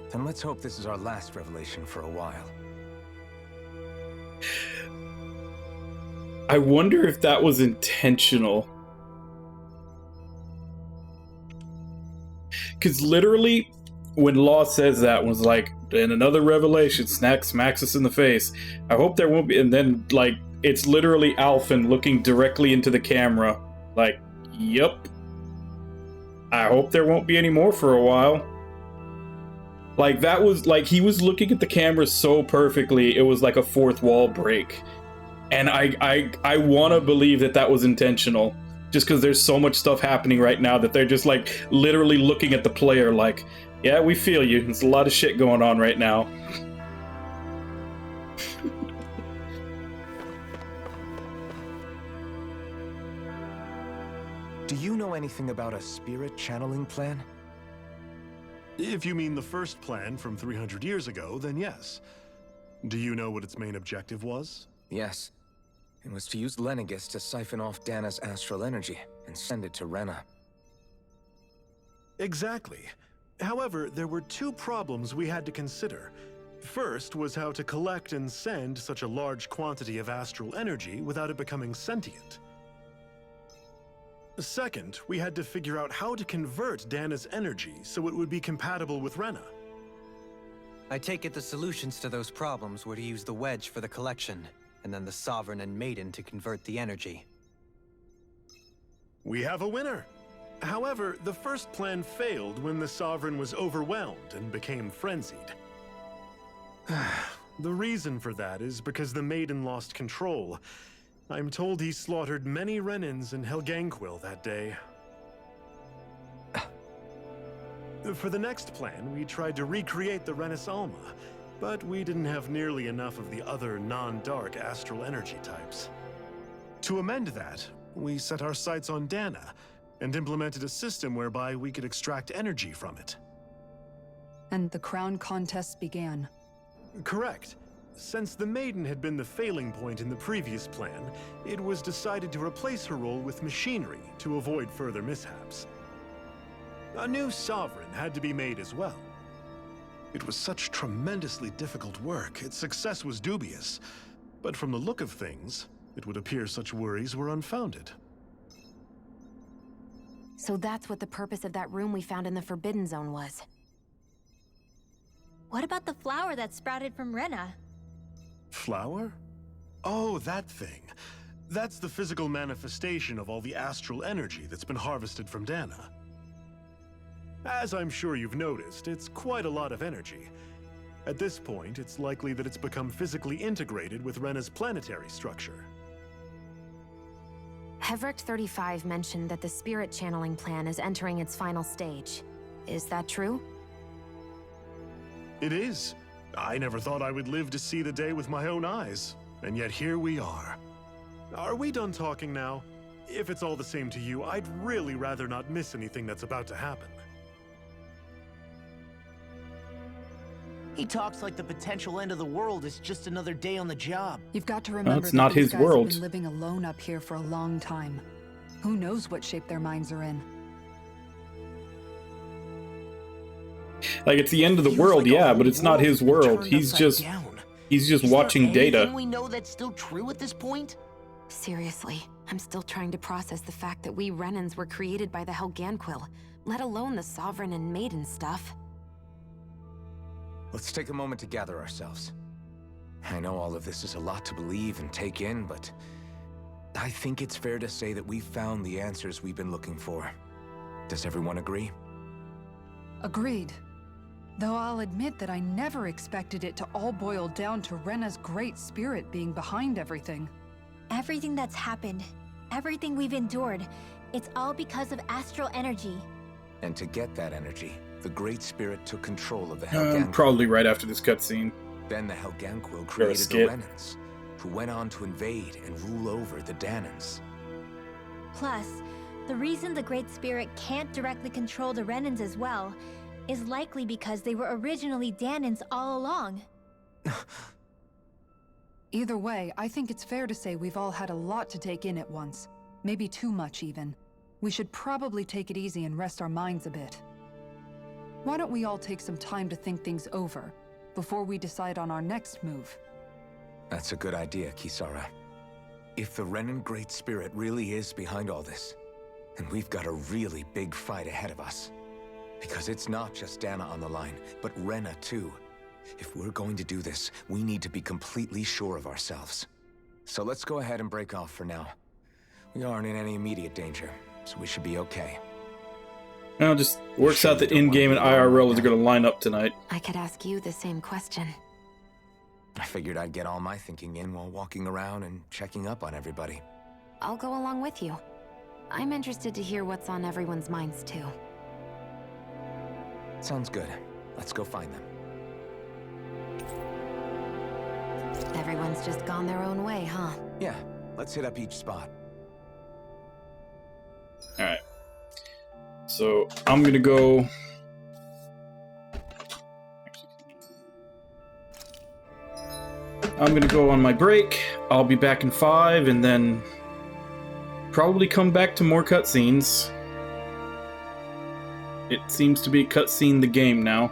Then let's hope this is our last revelation for a while. I wonder if that was intentional. Because literally, when Law says that, was like, and another revelation smacks us in the face. I hope there won't be. And then, like, it's literally Alphen looking directly into the camera. Like, yep. I hope there won't be any more for a while. Like, that was, like, he was looking at the camera so perfectly, it was like a fourth wall break. And I want to believe that that was intentional. Just because there's so much stuff happening right now that they're just, like, literally looking at the player like, yeah, we feel you. There's a lot of shit going on right now. Do you know anything about a spirit channeling plan? If you mean the first plan from 300 years ago, then yes. Do you know what its main objective was? Yes. It was to use Lenegis to siphon off Dana's astral energy and send it to Rena. Exactly. However, there were two problems we had to consider. First was how to collect and send such a large quantity of astral energy without it becoming sentient. Second, we had to figure out how to convert Dana's energy so it would be compatible with Rena. I take it the solutions to those problems were to use the wedge for the collection, and then the Sovereign and Maiden to convert the energy. We have a winner! However, the first plan failed when the Sovereign was overwhelmed and became frenzied. The reason for that is because the Maiden lost control. I'm told he slaughtered many Renans in Helganquil that day. For the next plan, we tried to recreate the Renis Alma, but we didn't have nearly enough of the other non-dark astral energy types. To amend that, we set our sights on Dana, and implemented a system whereby we could extract energy from it. And the crown contest began. Correct. Since the Maiden had been the failing point in the previous plan, it was decided to replace her role with machinery to avoid further mishaps. A new Sovereign had to be made as well. It was such tremendously difficult work, its success was dubious. But from the look of things, it would appear such worries were unfounded. So that's what the purpose of that room we found in the Forbidden Zone was. What about the flower that sprouted from Rena? Flower? Oh, that thing. That's the physical manifestation of all the astral energy that's been harvested from Dana. As I'm sure you've noticed, it's quite a lot of energy. At this point, it's likely that it's become physically integrated with Rena's planetary structure. Hevricht 35 mentioned that the spirit channeling plan is entering its final stage. Is that true? It is. I never thought I would live to see the day with my own eyes, and yet here we are. Are we done talking now? If it's all the same to you, I'd really rather not miss anything that's about to happen. He talks like the potential end of the world is just another day on the job. You've got to remember it's that not these his guys world. have been living alone up here for a long time. Who knows what shape their minds are in? Like, it's the end of the world, like yeah, but it's not his world. turned He's upside just down. he's Is watching there data. anything we know that's still true at this point? Seriously, I'm still trying to process the fact that we Renans were created by the Helganquil, let alone the Sovereign and Maiden stuff. Let's take a moment to gather ourselves. I know all of this is a lot to believe and take in, but I think it's fair to say that we've found the answers we've been looking for. Does everyone agree? Agreed. Though I'll admit that I never expected it to all boil down to Rena's great spirit being behind everything. Everything that's happened, everything we've endured, it's all because of astral energy. And to get that energy, the Great Spirit took control of the Helganquil. Probably right after this cutscene. Then the Helganquil created the Renans, who went on to invade and rule over the Danans. Plus, the reason the Great Spirit can't directly control the Renans as well is likely because they were originally Danans all along. Either way, I think it's fair to say we've all had a lot to take in at once. Maybe too much, even. We should probably take it easy and rest our minds a bit. Why don't we all take some time to think things over, before we decide on our next move? That's a good idea, Kisara. If the Renan Great Spirit really is behind all this, then we've got a really big fight ahead of us. Because it's not just Dana on the line, but Rena too. If we're going to do this, we need to be completely sure of ourselves. So let's go ahead and break off for now. We aren't in any immediate danger, so we should be okay. Now, it just works out that in-game and IRL is going to line up tonight. I could ask you the same question. I figured I'd get all my thinking in while walking around and checking up on everybody. I'll go along with you. I'm interested to hear what's on everyone's minds, too. Sounds good. Let's go find them. Everyone's just gone their own way, huh? Yeah, let's hit up each spot. Alright. So, I'm gonna go... I'm gonna go on my break. I'll be back in 5, and then... probably come back to more cutscenes. It seems to be cutscene the game now.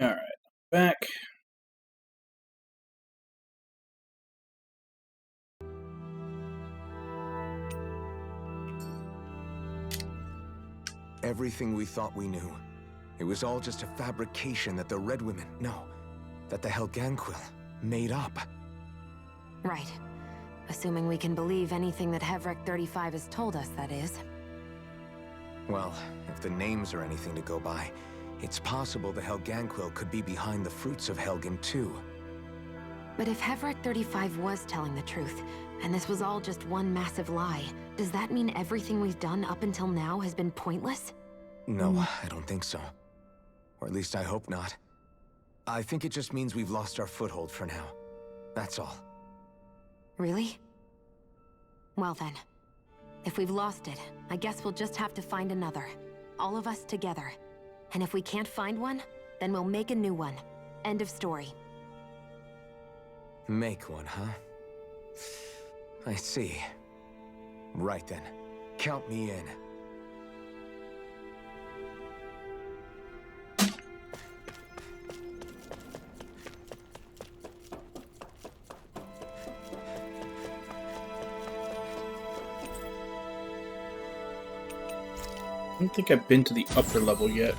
Alright, back. Everything we thought we knew. It was all just a fabrication that the Red Women, no, that the Helganquil made up. Right. Assuming we can believe anything that Hevrek 35 has told us, that is. Well, if the names are anything to go by, it's possible the Helganquil could be behind the fruits of Helgen too. But if Hevrek 35 was telling the truth, and this was all just one massive lie, does that mean everything we've done up until now has been pointless? No, I don't think so. Or at least I hope not. I think it just means we've lost our foothold for now. That's all. Really? Well then, if we've lost it, I guess we'll just have to find another. All of us together. And if we can't find one, then we'll make a new one. End of story. Make one, huh? I see. Right then. Count me in. I don't think I've been to the upper level yet.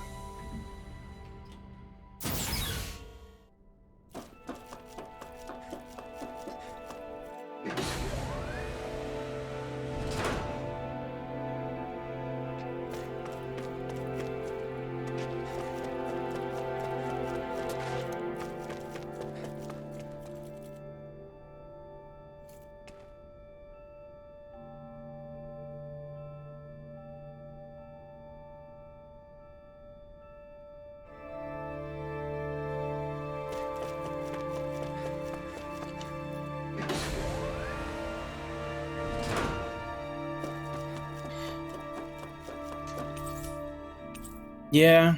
Yeah.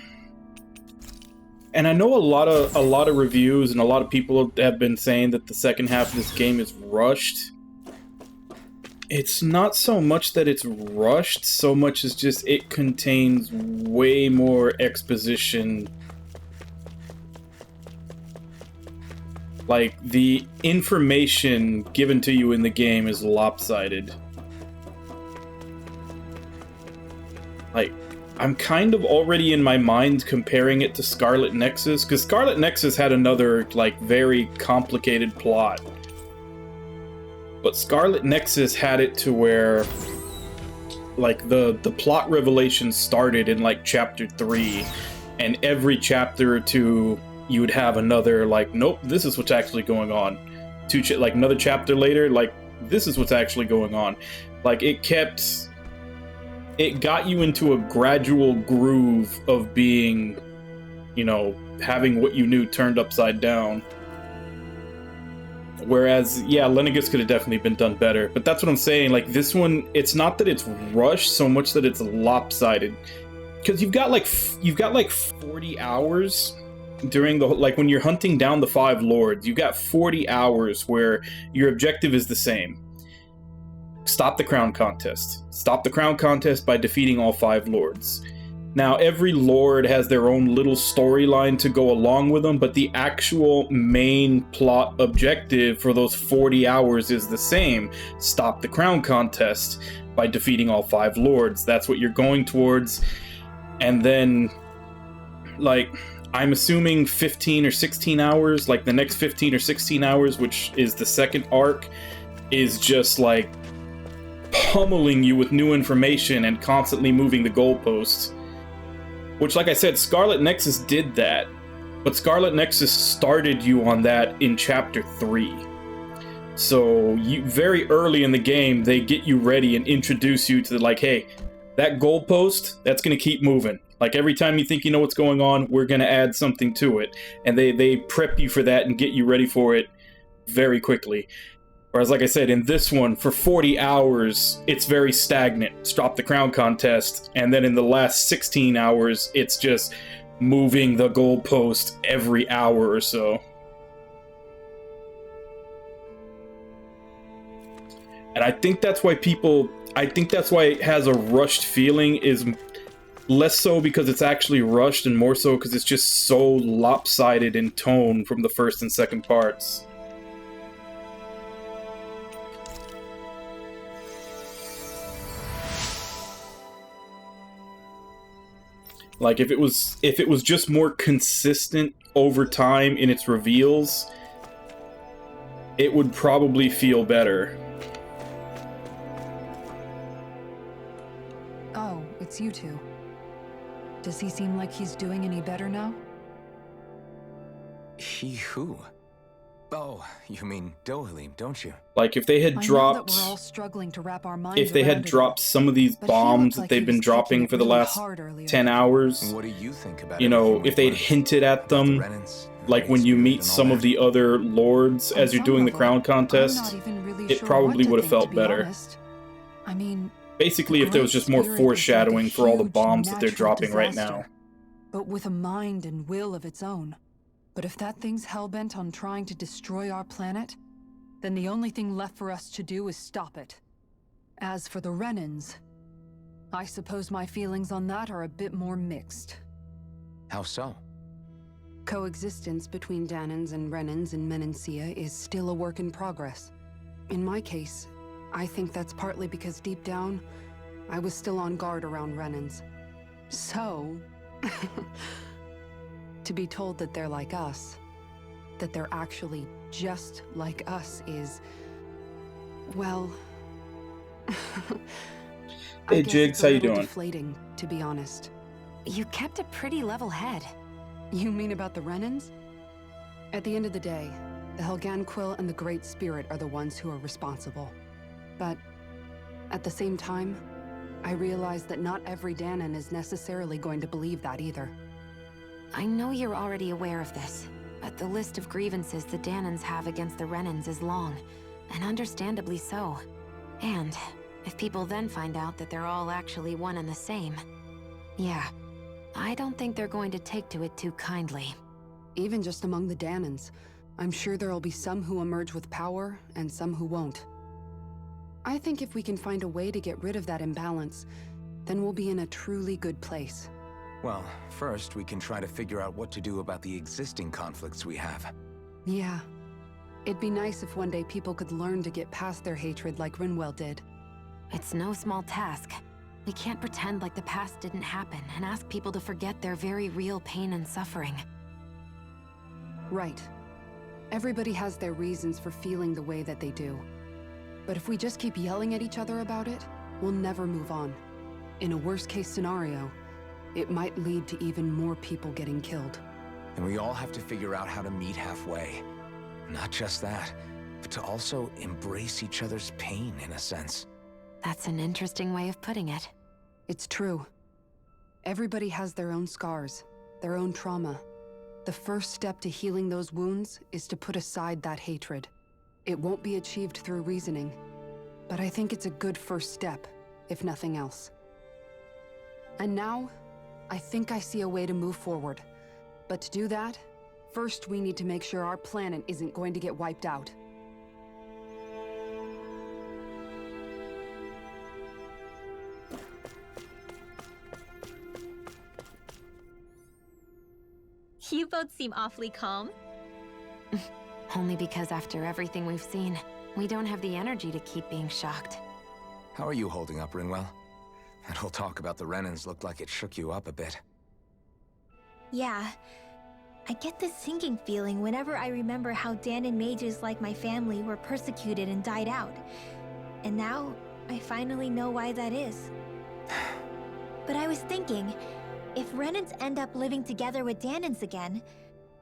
And I know a lot of reviews and a lot of people have been saying that the second half of this game is rushed. It's not so much that it's rushed, so much as just it contains way more exposition. Like, the information given to you in the game is lopsided. Like, I'm kind of already in my mind comparing it to Scarlet Nexus, because Scarlet Nexus had another, like, very complicated plot. But Scarlet Nexus had it to where, like, the plot revelation started in, like, chapter 3, and every chapter or two, you would have another, like, nope, this is what's actually going on. Like, another chapter later, like, this is what's actually going on. Like, it got you into a gradual groove of being, you know, having what you knew turned upside down. Whereas, yeah, Lenegus could have definitely been done better. But that's what I'm saying. Like, this one, it's not that it's rushed so much that it's lopsided. Because you've got like 40 hours during the, like, when you're hunting down the 5 lords, you've got 40 hours where your objective is the same. Stop the crown contest. Stop the crown contest by defeating all 5 lords. Now, every lord has their own little storyline to go along with them, but the actual main plot objective for those 40 hours is the same. Stop the crown contest by defeating all 5 lords. That's what you're going towards. And then, like, I'm assuming 15 or 16 hours, like the next 15 or 16 hours, which is the second arc, is just, like, pummeling you with new information and constantly moving the goalposts. Which, like I said, Scarlet Nexus did that, but Scarlet Nexus started you on that in Chapter 3. So, very early in the game, they get you ready and introduce you to, like, hey, that goalpost, that's going to keep moving. Like, every time you think you know what's going on, we're going to add something to it. And they prep you for that and get you ready for it very quickly. Whereas, like I said, in this one, for 40 hours, it's very stagnant. Stop the crown contest. And then in the last 16 hours, it's just moving the goalpost every hour or so. And I think that's why it has a rushed feeling, is less so because it's actually rushed and more so because it's just so lopsided in tone from the first and second parts. Like, if it was just more consistent over time in its reveals, it would probably feel better. Oh, it's you two. Does he seem like he's doing any better now? He who? Oh, you mean Dohalim, don't you? Like, if they had dropped... I know that we're all struggling to wrap our minds if they had dropped some of these bombs that they've been dropping for the last 10 hours, what do you think about you know, if they'd hinted at them, like when you meet some of the other lords as you're doing the crown contest, it probably would have felt better. I mean, basically, if there was just more foreshadowing for all the bombs that they're dropping right now. But with a mind and will of its own. But if that thing's hellbent on trying to destroy our planet, then the only thing left for us to do is stop it. As for the Renans, I suppose my feelings on that are a bit more mixed. How so? Coexistence between Danans and Renans in Menancia is still a work in progress. In my case, I think that's partly because deep down, I was still on guard around Renans. So... to be told that they're like us, that they're actually just like us is... well... Hey Jigs, how you doing? Deflating, to be honest. You kept a pretty level head. You mean about the Renans? At the end of the day, the Helgan Quill and the Great Spirit are the ones who are responsible. But at the same time, I realize that not every Danan is necessarily going to believe that either. I know you're already aware of this, but the list of grievances the Danans have against the Renans is long, and understandably so. And if people then find out that they're all actually one and the same, yeah, I don't think they're going to take to it too kindly. Even just among the Danans, I'm sure there'll be some who emerge with power and some who won't. I think if we can find a way to get rid of that imbalance, then we'll be in a truly good place. Well, first we can try to figure out what to do about the existing conflicts we have. Yeah. It'd be nice if one day people could learn to get past their hatred like Rinwell did. It's no small task. We can't pretend like the past didn't happen and ask people to forget their very real pain and suffering. Right. Everybody has their reasons for feeling the way that they do. But if we just keep yelling at each other about it, we'll never move on. In a worst-case scenario, it might lead to even more people getting killed. And we all have to figure out how to meet halfway. Not just that, but to also embrace each other's pain, in a sense. That's an interesting way of putting it. It's true. Everybody has their own scars, their own trauma. The first step to healing those wounds is to put aside that hatred. It won't be achieved through reasoning, but I think it's a good first step, if nothing else. And now, I think I see a way to move forward. But to do that, first we need to make sure our planet isn't going to get wiped out. You both seem awfully calm. Only because after everything we've seen, we don't have the energy to keep being shocked. How are you holding up, Rinwell? That whole talk about the Renans looked like it shook you up a bit. Yeah. I get this sinking feeling whenever I remember how Danan mages like my family were persecuted and died out. And now, I finally know why that is. But I was thinking, if Renans end up living together with Danans again,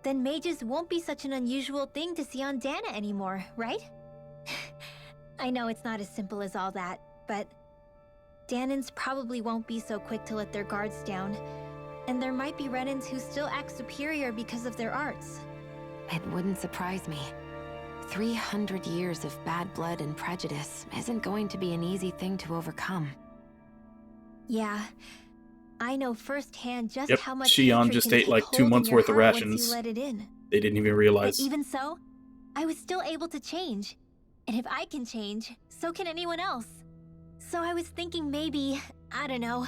then mages won't be such an unusual thing to see on Dana anymore, right? I know it's not as simple as all that, but Danans probably won't be so quick to let their guards down, and there might be Renans who still act superior because of their arts. It wouldn't surprise me. 300 years of bad blood and prejudice isn't going to be an easy thing to overcome. Yeah. I know firsthand just Yep, how much Shion hatred just can ate take like hold 2 in months your worth of heart once rations. you let it in. They didn't even realize. But even so, I was still able to change. And if I can change, so can anyone else. So I was thinking maybe, I don't know,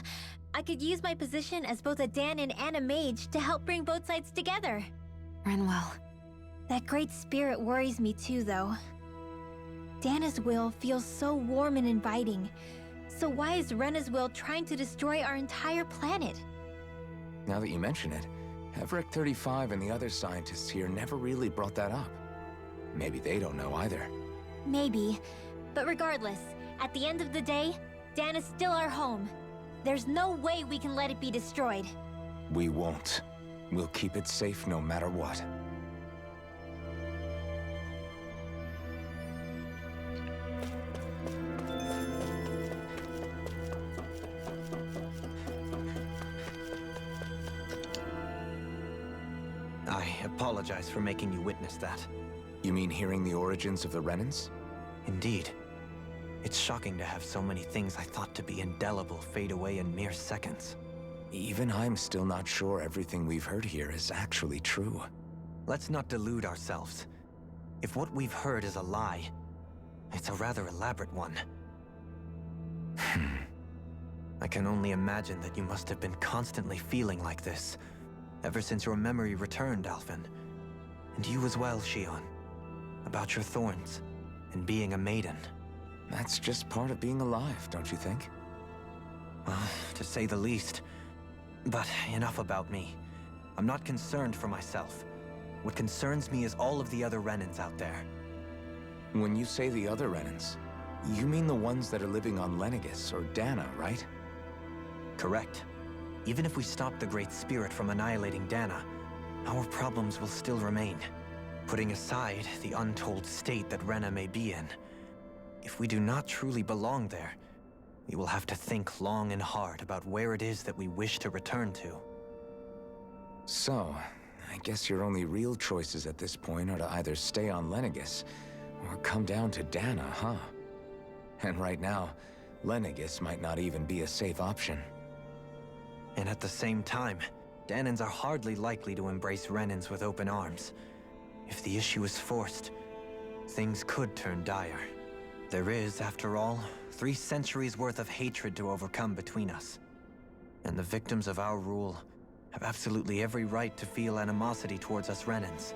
I could use my position as both a Danan and a mage to help bring both sides together. Rinwell. That great spirit worries me too, though. Dana's will feels so warm and inviting. So why is Rena's will trying to destroy our entire planet? Now that you mention it, Everett 35 and the other scientists here never really brought that up. Maybe they don't know either. Maybe. But regardless, at the end of the day, Dana's still our home. There's no way we can let it be destroyed. We won't. We'll keep it safe no matter what. I apologize for making you witness that. You mean hearing the origins of the Renans? Indeed. It's shocking to have so many things I thought to be indelible fade away in mere seconds. Even I'm still not sure everything we've heard here is actually true. Let's not delude ourselves. If what we've heard is a lie, it's a rather elaborate one. I can only imagine that you must have been constantly feeling like this, ever since your memory returned, Alphen. And you as well, Shion. About your thorns, and being a maiden. That's just part of being alive, don't you think? Well, to say the least. But enough about me. I'm not concerned for myself. What concerns me is all of the other Renans out there. When you say the other Renans, you mean the ones that are living on Lenegis or Dana, right? Correct. Even if we stop the Great Spirit from annihilating Dana, our problems will still remain. Putting aside the untold state that Rena may be in, if we do not truly belong there, we will have to think long and hard about where it is that we wish to return to. So, I guess your only real choices at this point are to either stay on Lenegis, or come down to Dana, huh? And right now, Lenegis might not even be a safe option. And at the same time, Danans are hardly likely to embrace Renans with open arms. If the issue is forced, things could turn dire. There is, after all, 3 centuries worth of hatred to overcome between us. And the victims of our rule have absolutely every right to feel animosity towards us Renans.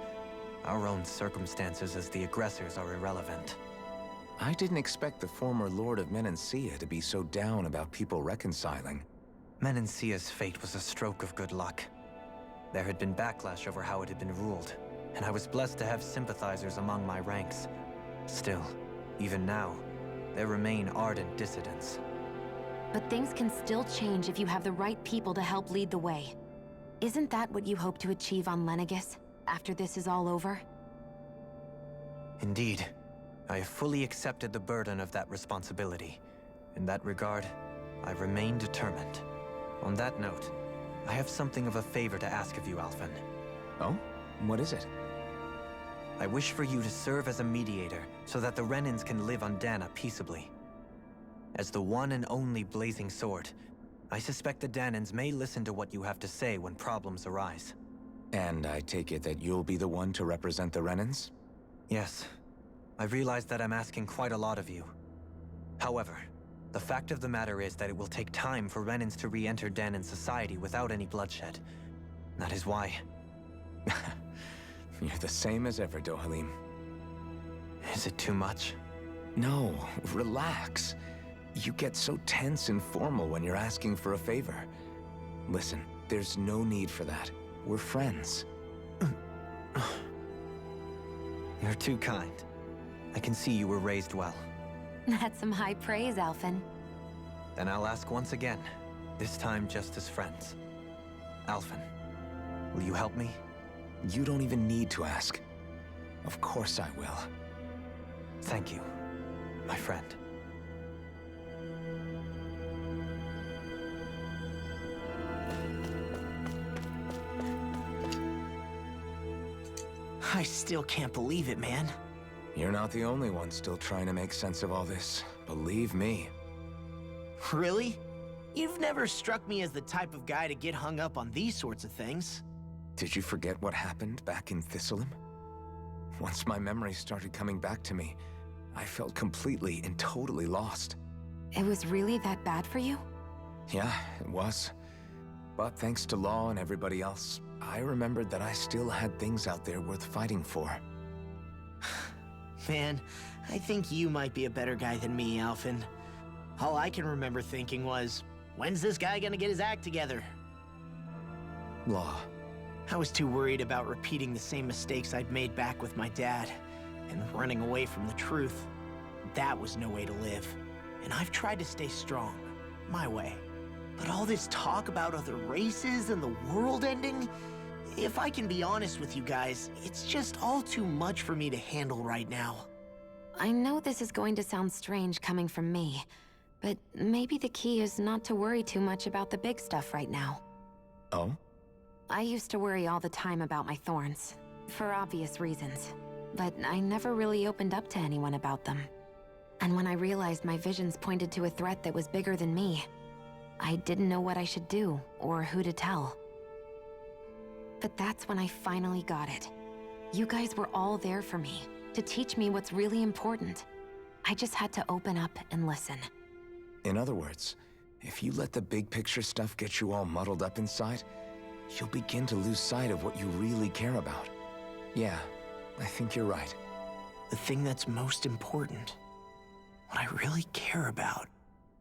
Our own circumstances as the aggressors are irrelevant. I didn't expect the former Lord of Menancia to be so down about people reconciling. Menancia's fate was a stroke of good luck. There had been backlash over how it had been ruled, and I was blessed to have sympathizers among my ranks. Still, even now, there remain ardent dissidents. But things can still change if you have the right people to help lead the way. Isn't that what you hope to achieve on Lenegis, after this is all over? Indeed. I have fully accepted the burden of that responsibility. In that regard, I remain determined. On that note, I have something of a favor to ask of you, Alphen. Oh? What is it? I wish for you to serve as a mediator so that the Renans can live on Dana peaceably. As the one and only Blazing Sword, I suspect the Danans may listen to what you have to say when problems arise. And I take it that you'll be the one to represent the Renans? Yes. I realize that I'm asking quite a lot of you. However, the fact of the matter is that it will take time for Renans to re-enter Danan society without any bloodshed. That is why... You're the same as ever, Dohalim. Is it too much? No, relax. You get so tense and formal when you're asking for a favor. Listen, there's no need for that. We're friends. You're too kind. I can see you were raised well. That's some high praise, Alphen. Then I'll ask once again, this time just as friends. Alphen, will you help me? You don't even need to ask. Of course I will. Thank you, my friend. I still can't believe it, man. You're not the only one still trying to make sense of all this. Believe me. Really? You've never struck me as the type of guy to get hung up on these sorts of things. Did you forget what happened back in Thistleum? Once my memories started coming back to me, I felt completely and totally lost. It was really that bad for you? Yeah, it was. But thanks to Law and everybody else, I remembered that I still had things out there worth fighting for. Man, I think you might be a better guy than me, Alphen. All I can remember thinking was, when's this guy gonna get his act together? Law. I was too worried about repeating the same mistakes I'd made back with my dad, and running away from the truth. That was no way to live. And I've tried to stay strong, my way. But all this talk about other races and the world ending, if I can be honest with you guys, it's just all too much for me to handle right now. I know this is going to sound strange coming from me, but maybe the key is not to worry too much about the big stuff right now. Oh? I used to worry all the time about my thorns, for obvious reasons, but I never really opened up to anyone about them. And when I realized my visions pointed to a threat that was bigger than me, I didn't know what I should do, or who to tell. But that's when I finally got it. You guys were all there for me, to teach me what's really important. I just had to open up and listen. In other words, if you let the big picture stuff get you all muddled up inside, you'll begin to lose sight of what you really care about. Yeah, I think you're right. The thing that's most important, what I really care about,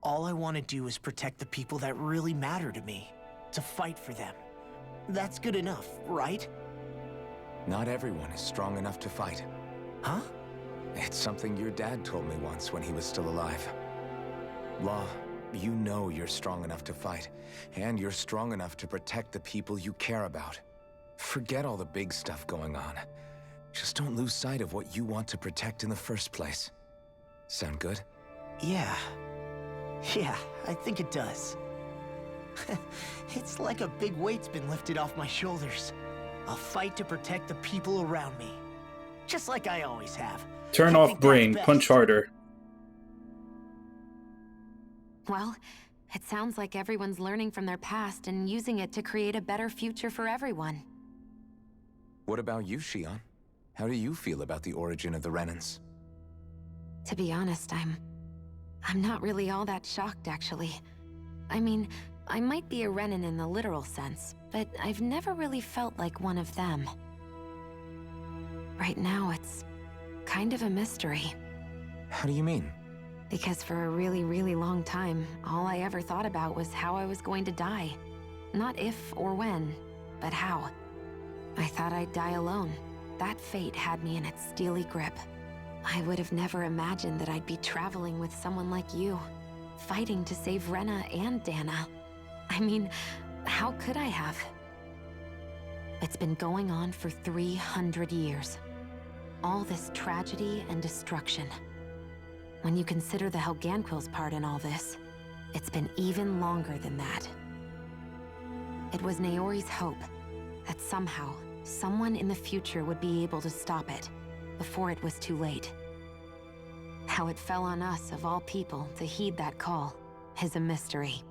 all I want to do is protect the people that really matter to me, to fight for them. That's good enough, right? Not everyone is strong enough to fight. Huh? It's something your dad told me once when he was still alive. Law, you know you're strong enough to fight, and you're strong enough to protect the people you care about. Forget all the big stuff going on. Just don't lose sight of what you want to protect in the first place. Sound good? Yeah, I think it does. It's like a big weight's been lifted off my shoulders. I'll fight to protect the people around me. Just like I always have. Turn off brain, punch harder. Well, It sounds like everyone's learning from their past and using it to create a better future for everyone. What about you, Shion? How do you feel about the origin of the Renans? To be honest, I'm not really all that shocked, actually. I mean, I might be a Renin in the literal sense, but I've never really felt like one of them. Right now, it's kind of a mystery. How do you mean? Because for a really, really long time, all I ever thought about was how I was going to die. Not if or when, but how. I thought I'd die alone. That fate had me in its steely grip. I would have never imagined that I'd be traveling with someone like you, fighting to save Rena and Dana. I mean, how could I have? It's been going on for 300 years. All this tragedy and destruction. When you consider the Helganquil's part in all this, it's been even longer than that. It was Naori's hope that somehow, someone in the future would be able to stop it before it was too late. How it fell on us, of all people, to heed that call is a mystery.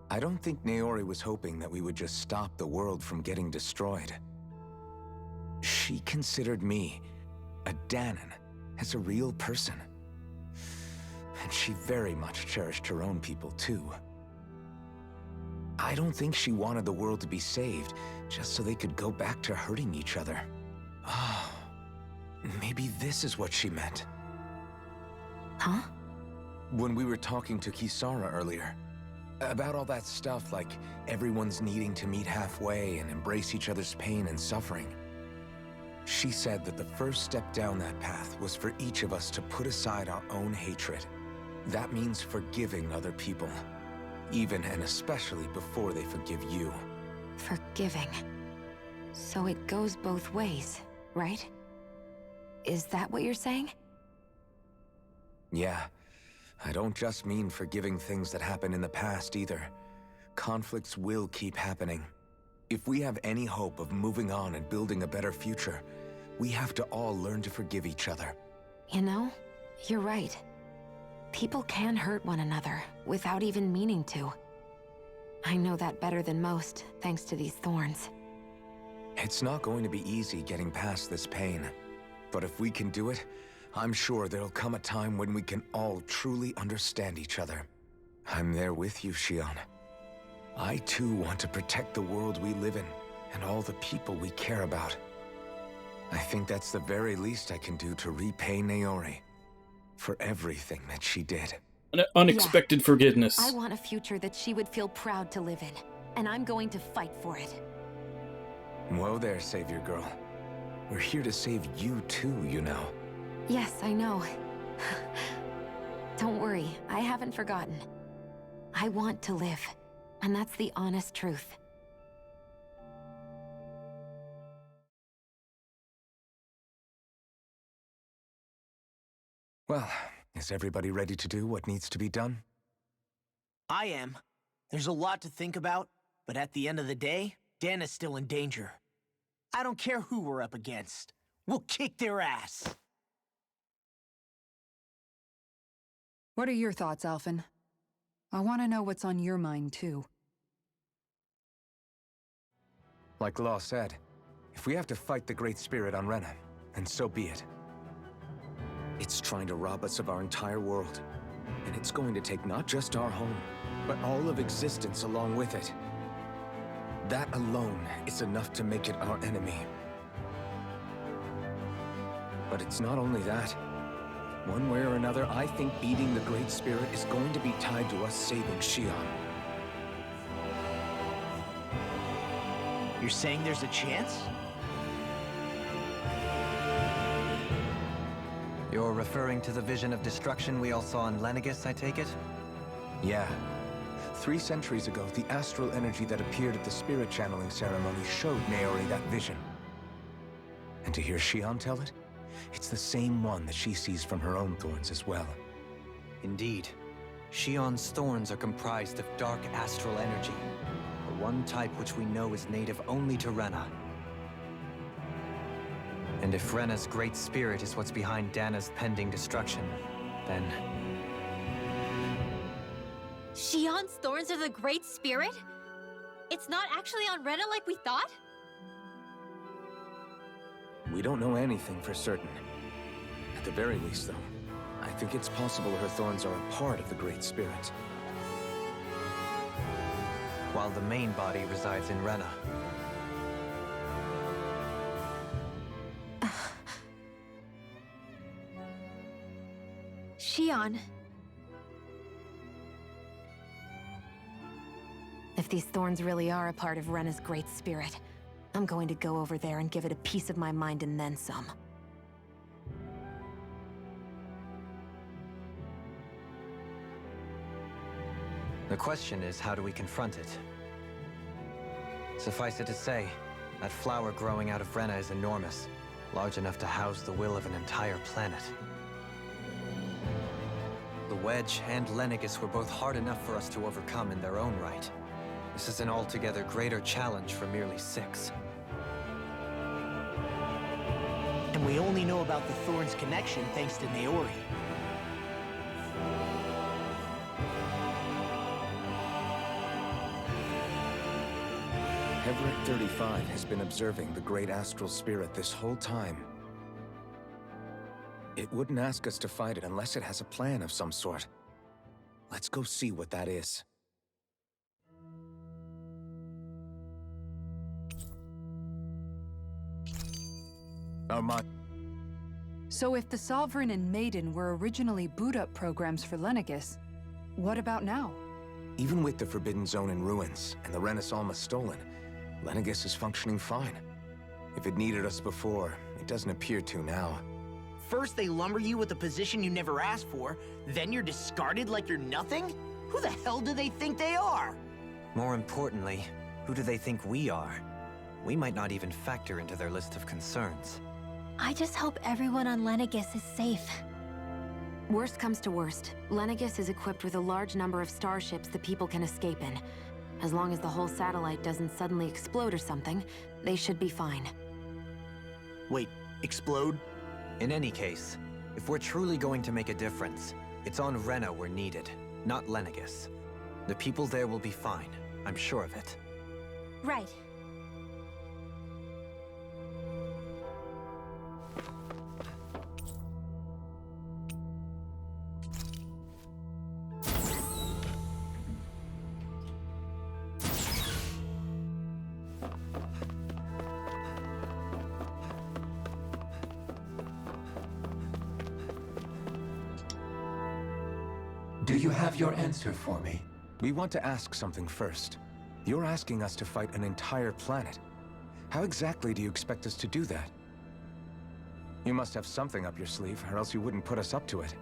I don't think Naori was hoping that we would just stop the world from getting destroyed. She considered me, a Danan, as a real person. And she very much cherished her own people, too. I don't think she wanted the world to be saved, just so they could go back to hurting each other. Oh, maybe this is what she meant. Huh? When we were talking to Kisara earlier, about all that stuff like everyone's needing to meet halfway and embrace each other's pain and suffering. She said that the first step down that path was for each of us to put aside our own hatred. That means forgiving other people, even and especially before they forgive you. Forgiving. So it goes both ways, right? Is that what you're saying? Yeah. I don't just mean forgiving things that happened in the past either. Conflicts will keep happening. If we have any hope of moving on and building a better future, we have to all learn to forgive each other. You know, you're right. People can hurt one another without even meaning to. I know that better than most, thanks to these thorns. It's not going to be easy getting past this pain. But if we can do it, I'm sure there'll come a time when we can all truly understand each other. I'm there with you, Shion. I too want to protect the world we live in, and all the people we care about. I think that's the very least I can do to repay Naori for everything that she did. An unexpected forgiveness. I want a future that she would feel proud to live in, and I'm going to fight for it. Whoa there, Savior Girl. We're here to save you too, you know. Yes, I know. Don't worry, I haven't forgotten. I want to live, and that's the honest truth. Well, is everybody ready to do what needs to be done? I am. There's a lot to think about, but at the end of the day, Dana's still in danger. I don't care who we're up against. We'll kick their ass. What are your thoughts, Alphen? I want to know what's on your mind, too. Like Law said, if we have to fight the Great Spirit on Rena, then so be it. It's trying to rob us of our entire world. And it's going to take not just our home, but all of existence along with it. That alone is enough to make it our enemy. But it's not only that. One way or another, I think beating the Great Spirit is going to be tied to us saving Shion. You're saying there's a chance? You're referring to the vision of destruction we all saw in Lenegis, I take it? Yeah. 3 centuries ago, the astral energy that appeared at the spirit channeling ceremony showed Naori that vision. And to hear Shion tell it, it's the same one that she sees from her own thorns as well. Indeed. Shion's thorns are comprised of dark astral energy, the one type which we know is native only to Rena. And if Rena's great spirit is what's behind Dana's pending destruction, then... Shion's thorns are the Great Spirit? It's not actually on Rena like we thought? We don't know anything for certain. At the very least, though, I think it's possible her thorns are a part of the Great Spirit. While the main body resides in Rena. Shion. If these thorns really are a part of Rena's Great Spirit, I'm going to go over there and give it a piece of my mind and then some. The question is, how do we confront it? Suffice it to say, that flower growing out of Rena is enormous, large enough to house the will of an entire planet. The Wedge and Lenegis were both hard enough for us to overcome in their own right. This is an altogether greater challenge for merely 6. And we only know about the Thorns' connection thanks to Naori. Everett 35 has been observing the Great Astral Spirit this whole time. It wouldn't ask us to fight it unless it has a plan of some sort. Let's go see what that is. So if the Sovereign and Maiden were originally boot-up programs for Lenegis, what about now? Even with the Forbidden Zone in ruins and the Renis Alma stolen, Lenegis is functioning fine. If it needed us before, it doesn't appear to now. First they lumber you with a position you never asked for, then you're discarded like you're nothing? Who the hell do they think they are? More importantly, who do they think we are? We might not even factor into their list of concerns. I just hope everyone on Lenegis is safe. Worst comes to worst, Lenegis is equipped with a large number of starships the people can escape in. As long as the whole satellite doesn't suddenly explode or something, they should be fine. Wait, explode? In any case, if we're truly going to make a difference, it's on Rena we're needed, not Lenegis. The people there will be fine, I'm sure of it. Right. Do you have your answer for me? We want to ask something first. You're asking us to fight an entire planet. How exactly do you expect us to do that? You must have something up your sleeve, or else you wouldn't put us up to it.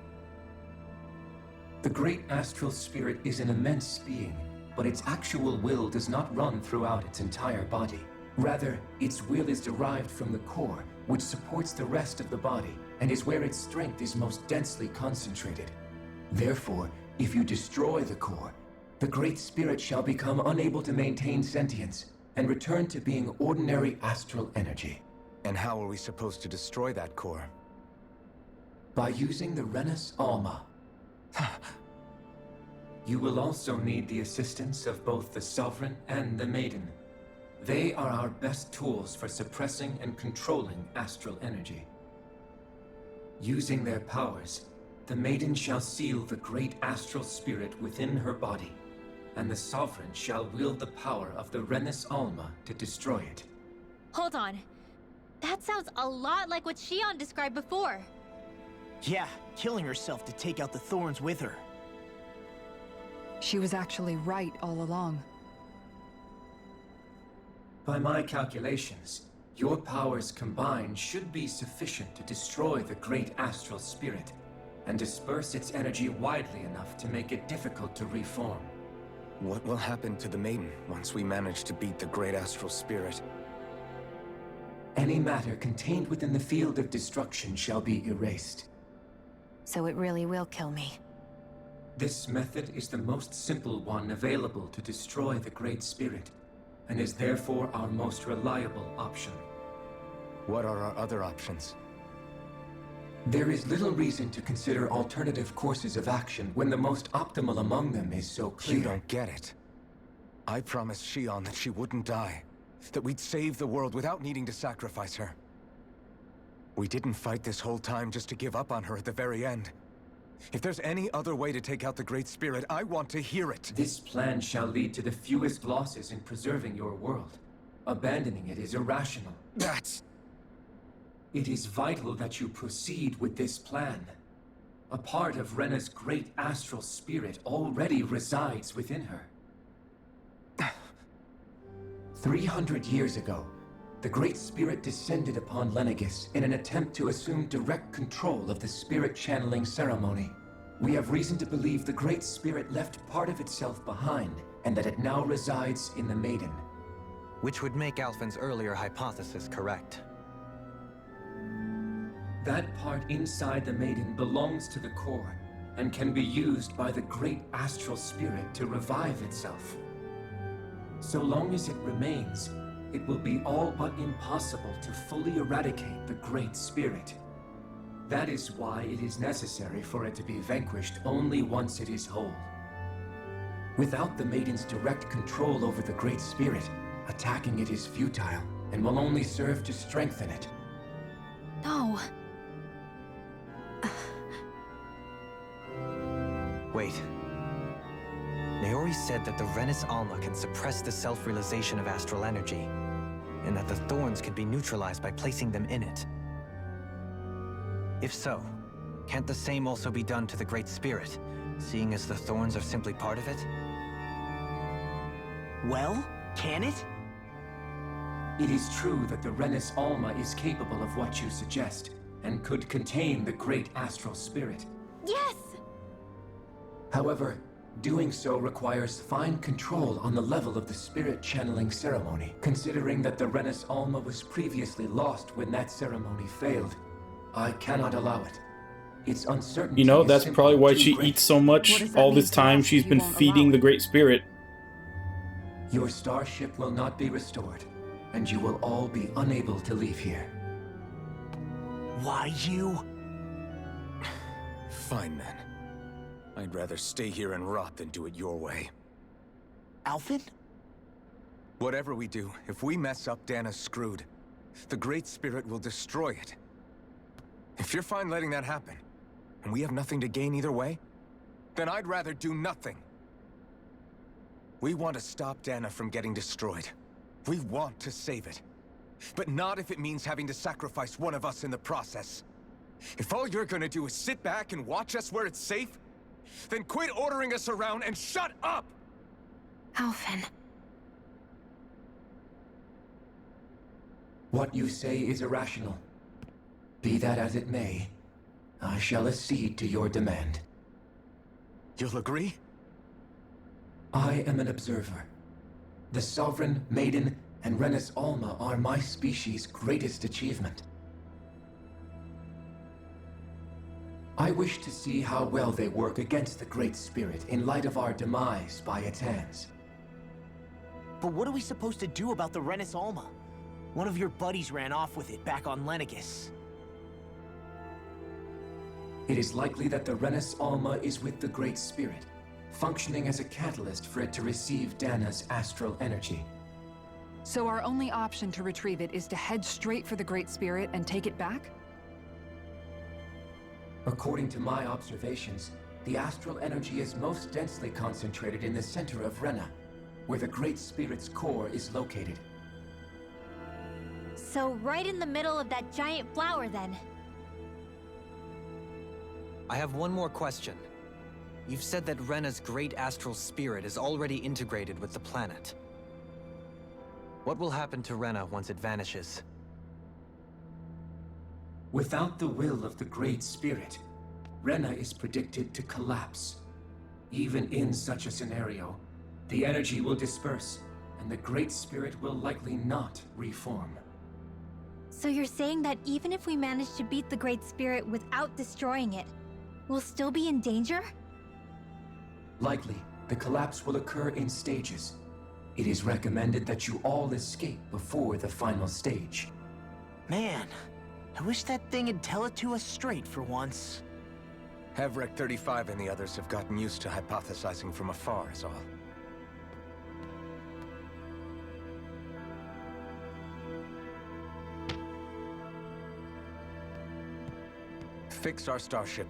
The Great Astral Spirit is an immense being, but its actual will does not run throughout its entire body. Rather, its will is derived from the core, which supports the rest of the body, and is where its strength is most densely concentrated. Therefore, if you destroy the core, the Great Spirit shall become unable to maintain sentience and return to being ordinary astral energy. And how are we supposed to destroy that core? By using the Renis Alma. You will also need the assistance of both the Sovereign and the Maiden. They are our best tools for suppressing and controlling astral energy. Using their powers, the Maiden shall seal the Great Astral Spirit within her body, and the Sovereign shall wield the power of the Renis Alma to destroy it. Hold on. That sounds a lot like what Shion described before. Yeah, killing herself to take out the Thorns with her. She was actually right all along. By my calculations, your powers combined should be sufficient to destroy the Great Astral Spirit and disperse its energy widely enough to make it difficult to reform. What will happen to the Maiden once we manage to beat the Great Astral Spirit? Any matter contained within the field of destruction shall be erased. So it really will kill me. This method is the most simple one available to destroy the Great Spirit, and is therefore our most reliable option. What are our other options? There is little reason to consider alternative courses of action when the most optimal among them is so clear. You don't get it. I promised Shion that she wouldn't die. That we'd save the world without needing to sacrifice her. We didn't fight this whole time just to give up on her at the very end. If there's any other way to take out the Great Spirit, I want to hear it. This plan shall lead to the fewest losses in preserving your world. Abandoning it is irrational. That's... It is vital that you proceed with this plan. A part of Rena's great astral spirit already resides within her. 300 years ago, the Great Spirit descended upon Lenegis in an attempt to assume direct control of the spirit channeling ceremony. We have reason to believe the Great Spirit left part of itself behind, and that it now resides in the Maiden. Which would make Alphen's earlier hypothesis correct. That part inside the Maiden belongs to the core, and can be used by the great astral spirit to revive itself. So long as it remains, it will be all but impossible to fully eradicate the Great Spirit. That is why it is necessary for it to be vanquished only once it is whole. Without the Maiden's direct control over the Great Spirit, attacking it is futile, and will only serve to strengthen it. No. Wait. Naori said that the Renis Alma can suppress the self-realization of astral energy, and that the thorns can be neutralized by placing them in it. If so, can't the same also be done to the Great Spirit, seeing as the thorns are simply part of it? Well, can it? It is true that the Renis Alma is capable of what you suggest, and could contain the great astral spirit. Yes! However, doing so requires fine control on the level of the spirit channeling ceremony, considering that the Renis Alma was previously lost when that ceremony failed. I cannot allow it. Its uncertainty. You know, is that's simply probably why too she great. eats so much all this time. She's been feeding the Great Spirit. Your starship will not be restored, and you will all be unable to leave here. Why you? Fine then. I'd rather stay here and rot than do it your way. Alphen? Whatever we do, if we mess up, Dana's screwed. The Great Spirit will destroy it. If you're fine letting that happen, and we have nothing to gain either way, then I'd rather do nothing. We want to stop Dana from getting destroyed. We want to save it. But not if it means having to sacrifice one of us in the process. If all you're gonna do is sit back and watch us where it's safe, then quit ordering us around and shut up! Alphen. What you say is irrational. Be that as it may, I shall accede to your demand. You'll agree? I am an observer. The Sovereign, Maiden, and Renis Alma are my species' greatest achievement. I wish to see how well they work against the Great Spirit in light of our demise by its hands. But what are we supposed to do about the Renis Alma? One of your buddies ran off with it back on Lenegis. It is likely that the Renis Alma is with the Great Spirit, functioning as a catalyst for it to receive Dana's astral energy. So our only option to retrieve it is to head straight for the Great Spirit and take it back? According to my observations, the astral energy is most densely concentrated in the center of Rena, where the Great Spirit's core is located. So right in the middle of that giant flower, then. I have one more question. You've said that Rena's great astral spirit is already integrated with the planet. What will happen to Rena once it vanishes? Without the will of the Great Spirit, Rena is predicted to collapse. Even in such a scenario, the energy will disperse, and the Great Spirit will likely not reform. So you're saying that even if we manage to beat the Great Spirit without destroying it, we'll still be in danger? Likely, the collapse will occur in stages. It is recommended that you all escape before the final stage. Man, I wish that thing would tell it to us straight for once. Hevrek 35 and the others have gotten used to hypothesizing from afar, is all. Fix our starship.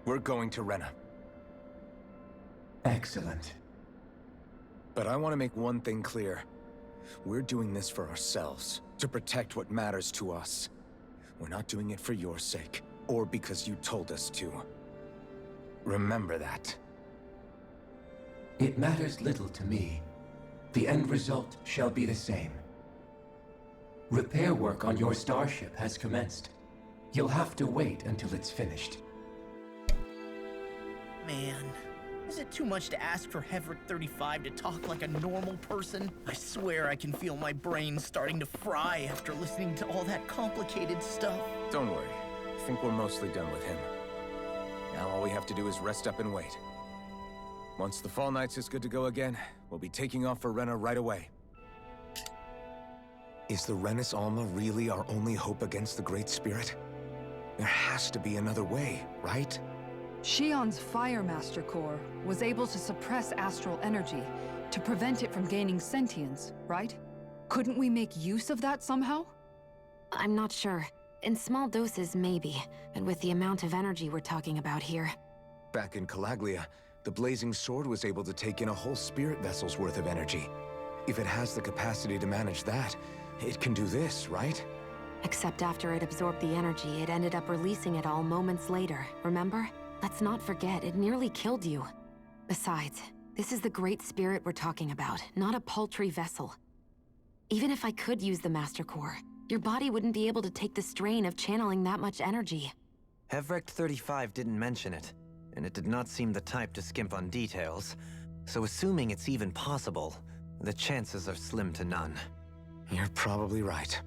We're going to Rena. Excellent. But I want to make one thing clear. We're doing this for ourselves, to protect what matters to us. We're not doing it for your sake, or because you told us to. Remember that. It matters little to me. The end result shall be the same. Repair work on your starship has commenced. You'll have to wait until it's finished. Man, is it too much to ask for Hevrek 35 to talk like a normal person? I swear I can feel my brain starting to fry after listening to all that complicated stuff. Don't worry. I think we're mostly done with him. Now all we have to do is rest up and wait. Once the Fall Knights is good to go again, we'll be taking off for Rena right away. Is the Renis Alma really our only hope against the Great Spirit? There has to be another way, right? Shion's Fire Master Core was able to suppress astral energy to prevent it from gaining sentience, right? Couldn't we make use of that somehow? I'm not sure. In small doses, maybe. And with the amount of energy we're talking about here. Back in Calaglia, the Blazing Sword was able to take in a whole spirit vessel's worth of energy. If it has the capacity to manage that, it can do this, right? Except after it absorbed the energy, it ended up releasing it all moments later, remember? Let's not forget, it nearly killed you. Besides, this is the Great Spirit we're talking about, not a paltry vessel. Even if I could use the Master Core, your body wouldn't be able to take the strain of channeling that much energy. Hevrek 35 didn't mention it, and it did not seem the type to skimp on details, so assuming it's even possible, the chances are slim to none. You're probably right.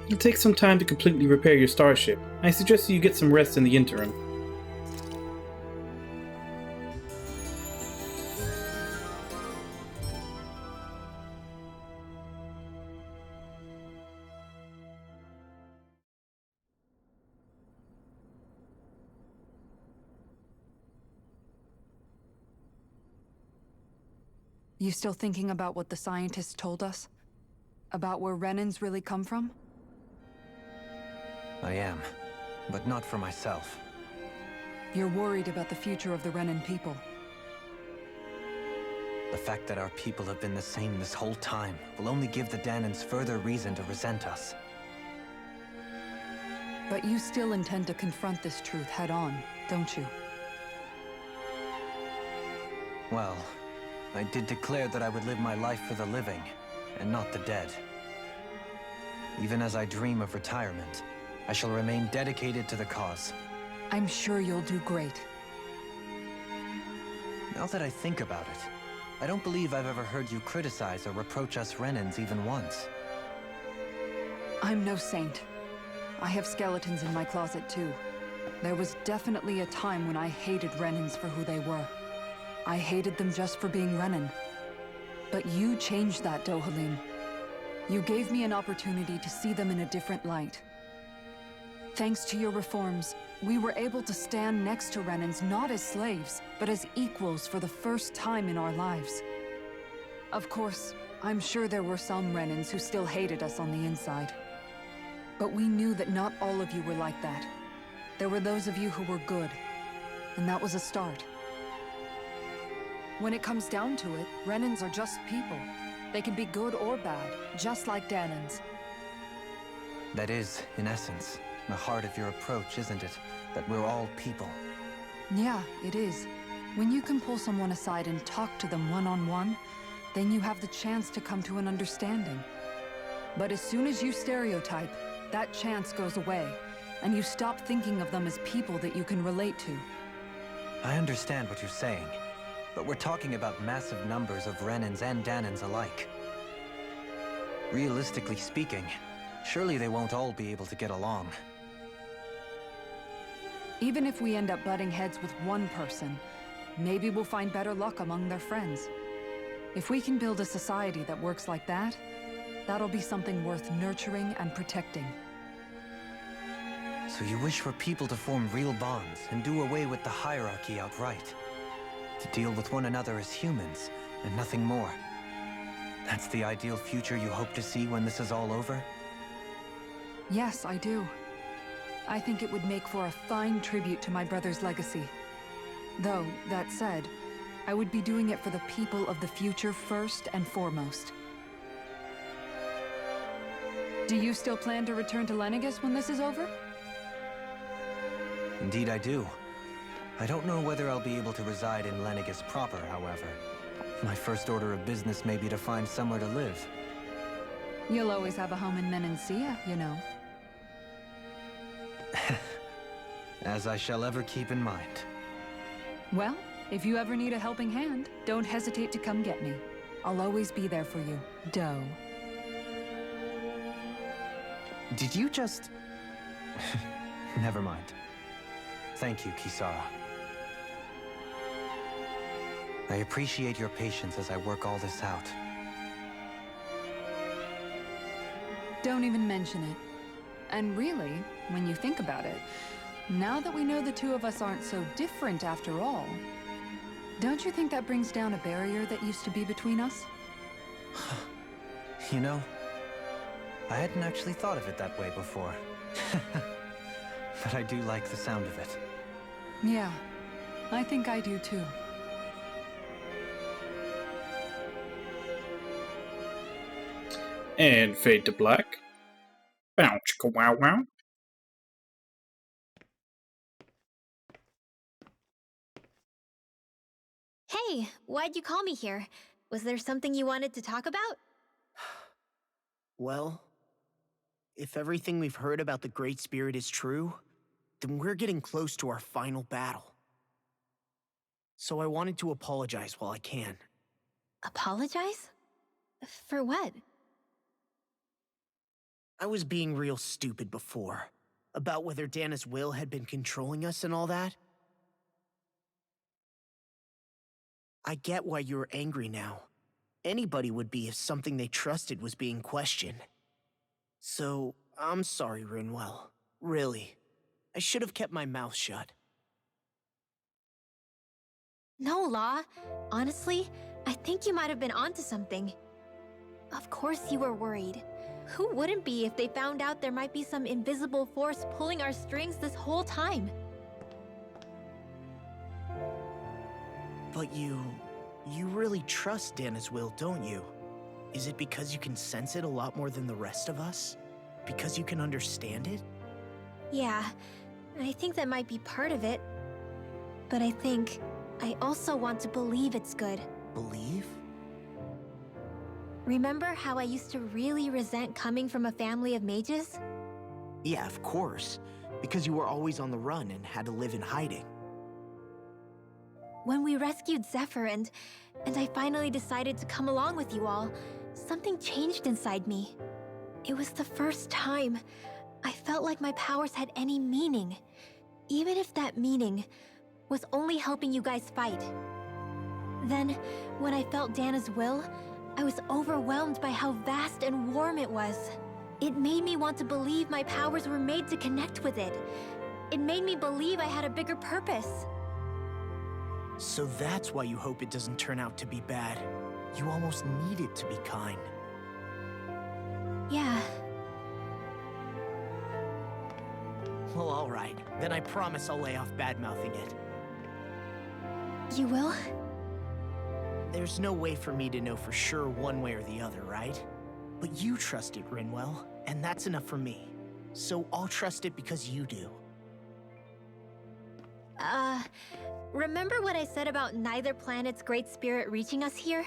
It'll take some time to completely repair your starship. I suggest you get some rest in the interim. You still thinking about what the scientists told us? About where Renans really come from? I am, but not for myself. You're worried about the future of the Renan people. The fact that our people have been the same this whole time will only give the Danans further reason to resent us. But you still intend to confront this truth head-on, don't you? Well, I did declare that I would live my life for the living, and not the dead. Even as I dream of retirement, I shall remain dedicated to the cause. I'm sure you'll do great. Now that I think about it, I don't believe I've ever heard you criticize or reproach us Renans even once. I'm no saint. I have skeletons in my closet too. There was definitely a time when I hated Renans for who they were. I hated them just for being Renan. But you changed that, Dohalim. You gave me an opportunity to see them in a different light. Thanks to your reforms, we were able to stand next to Renans not as slaves, but as equals for the first time in our lives. Of course, I'm sure there were some Renans who still hated us on the inside. But we knew that not all of you were like that. There were those of you who were good, and that was a start. When it comes down to it, Renans are just people. They can be good or bad, just like Danans. That is, in essence, the heart of your approach, isn't it? That we're all people. Yeah, it is. When you can pull someone aside and talk to them one-on-one, then you have the chance to come to an understanding. But as soon as you stereotype, that chance goes away, and you stop thinking of them as people that you can relate to. I understand what you're saying, but we're talking about massive numbers of Renans and Danans alike. Realistically speaking, surely they won't all be able to get along. Even if we end up butting heads with one person, maybe we'll find better luck among their friends. If we can build a society that works like that, that'll be something worth nurturing and protecting. So you wish for people to form real bonds and do away with the hierarchy outright. To deal with one another as humans, and nothing more. That's the ideal future you hope to see when this is all over? Yes, I do. I think it would make for a fine tribute to my brother's legacy. Though, that said, I would be doing it for the people of the future first and foremost. Do you still plan to return to Lenegis when this is over? Indeed I do. I don't know whether I'll be able to reside in Lenegis proper, however. My first order of business may be to find somewhere to live. You'll always have a home in Menancia, you know. As I shall ever keep in mind. Well, if you ever need a helping hand, don't hesitate to come get me. I'll always be there for you, Doe. Did you just... Never mind. Thank you, Kisara. I appreciate your patience as I work all this out. Don't even mention it. And really, when you think about it, now that we know the two of us aren't so different after all, don't you think that brings down a barrier that used to be between us? You know, I hadn't actually thought of it that way before. But I do like the sound of it. Yeah, I think I do too. And fade to black. Bow chicka wow wow. Hey, why'd you call me here? Was there something you wanted to talk about? Well, if everything we've heard about the Great Spirit is true, then we're getting close to our final battle. So I wanted to apologize while I can. Apologize? For what? I was being real stupid before, about whether Dana's will had been controlling us and all that. I get why you're angry now. Anybody would be if something they trusted was being questioned. So, I'm sorry, Rinwell. Really. I should have kept my mouth shut. No, Law. Honestly, I think you might have been onto something. Of course you were worried. Who wouldn't be if they found out there might be some invisible force pulling our strings this whole time? But you really trust Dana's will, don't you? Is it because you can sense it a lot more than the rest of us? Because you can understand it? Yeah, I think that might be part of it. But I think I also want to believe it's good. Believe? Remember how I used to really resent coming from a family of mages? Yeah, of course. Because you were always on the run and had to live in hiding. When we rescued Zephyr and I finally decided to come along with you all, something changed inside me. It was the first time I felt like my powers had any meaning, even if that meaning was only helping you guys fight. Then, when I felt Dana's will, I was overwhelmed by how vast and warm it was. It made me want to believe my powers were made to connect with it. It made me believe I had a bigger purpose. So that's why you hope it doesn't turn out to be bad. You almost need it to be kind. Yeah. Well, alright. Then I promise I'll lay off bad-mouthing it. You will? There's no way for me to know for sure one way or the other, right? But you trust it, Rinwell, and that's enough for me. So I'll trust it because you do. Remember what I said about neither planet's Great Spirit reaching us here?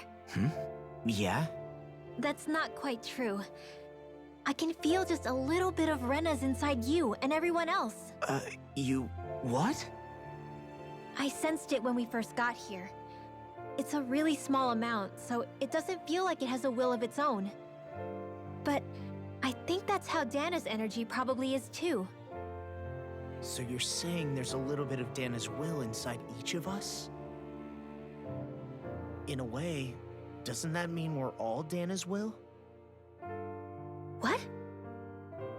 Yeah? That's not quite true. I can feel just a little bit of Rena's inside you and everyone else. You... what? I sensed it when we first got here. It's a really small amount, so it doesn't feel like it has a will of its own. But I think that's how Dana's energy probably is too. So you're saying there's a little bit of Dana's will inside each of us? In a way, doesn't that mean we're all Dana's will? What?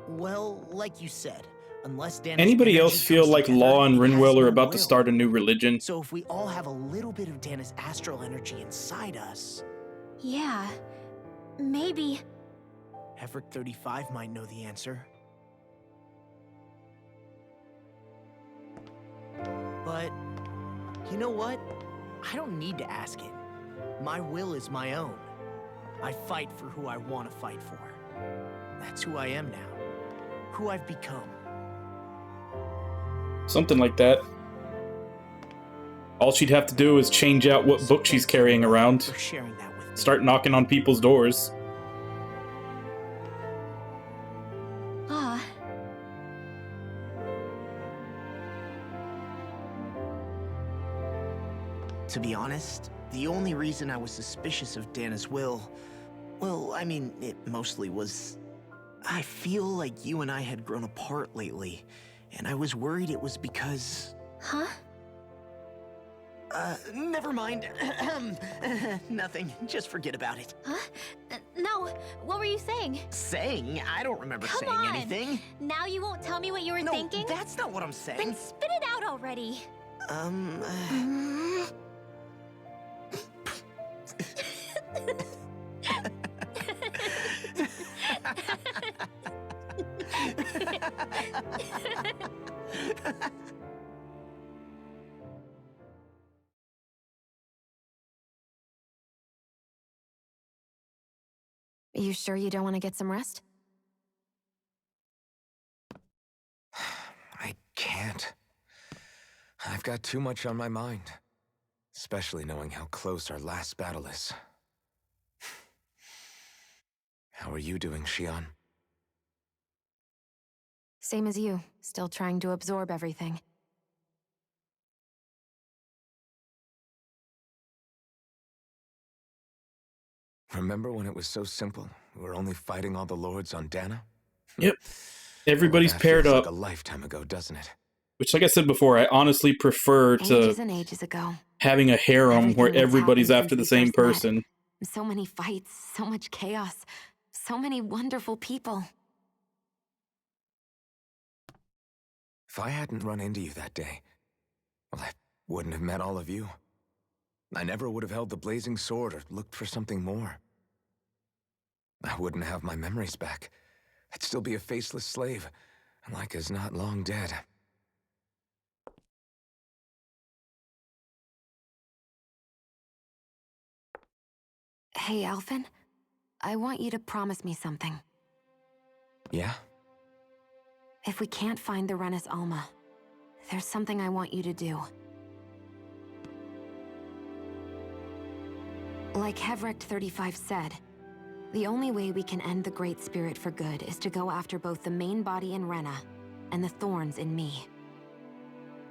Well, like you said, unless Dana's Anybody energy else feel comes like together, Law and it has Rinwell are no about to will. start a new religion? So if we all have a little bit of Dana's astral energy inside us... Yeah, maybe. Hevrick 35 might know the answer. But, you know what? I don't need to ask it. My will is my own. I fight for who I want to fight for. That's who I am now. Who I've become. Something like that. All she'd have to do is change out what book she's carrying around. For sharing that with me. Start knocking on people's doors. Ah. To be honest, the only reason I was suspicious of Dana's will, well, I mean, it mostly was... I feel like you and I had grown apart lately, and I was worried it was because... Huh? Never mind. Nothing. Just forget about it. Huh? No, what were you saying? Saying? I don't remember Come saying on. anything. Now you won't tell me what you were thinking? That's not what I'm saying. Then spit it out already. You sure you don't want to get some rest? I can't. I've got too much on my mind. Especially knowing how close our last battle is. How are you doing, Xion? Same as you, still trying to absorb everything. Remember when it was so simple? We were only fighting all the lords on Dana? Yep. Everybody's Well, that paired feels up. like a lifetime ago, doesn't it? Which, like I said before, I honestly prefer Ages to and ages ago. having a harem Everything where that's everybody's happened after the since we same first met. person. So many fights, so much chaos, so many wonderful people. If I hadn't run into you that day, well, I wouldn't have met all of you. I never would have held the blazing sword or looked for something more. I wouldn't have my memories back. I'd still be a faceless slave, like as not long dead. Hey, Alphen, I want you to promise me something. Yeah? If we can't find the Renis Alma, there's something I want you to do. Like Hevrick 35 said, the only way we can end the Great Spirit for good is to go after both the main body in Rena and the thorns in me.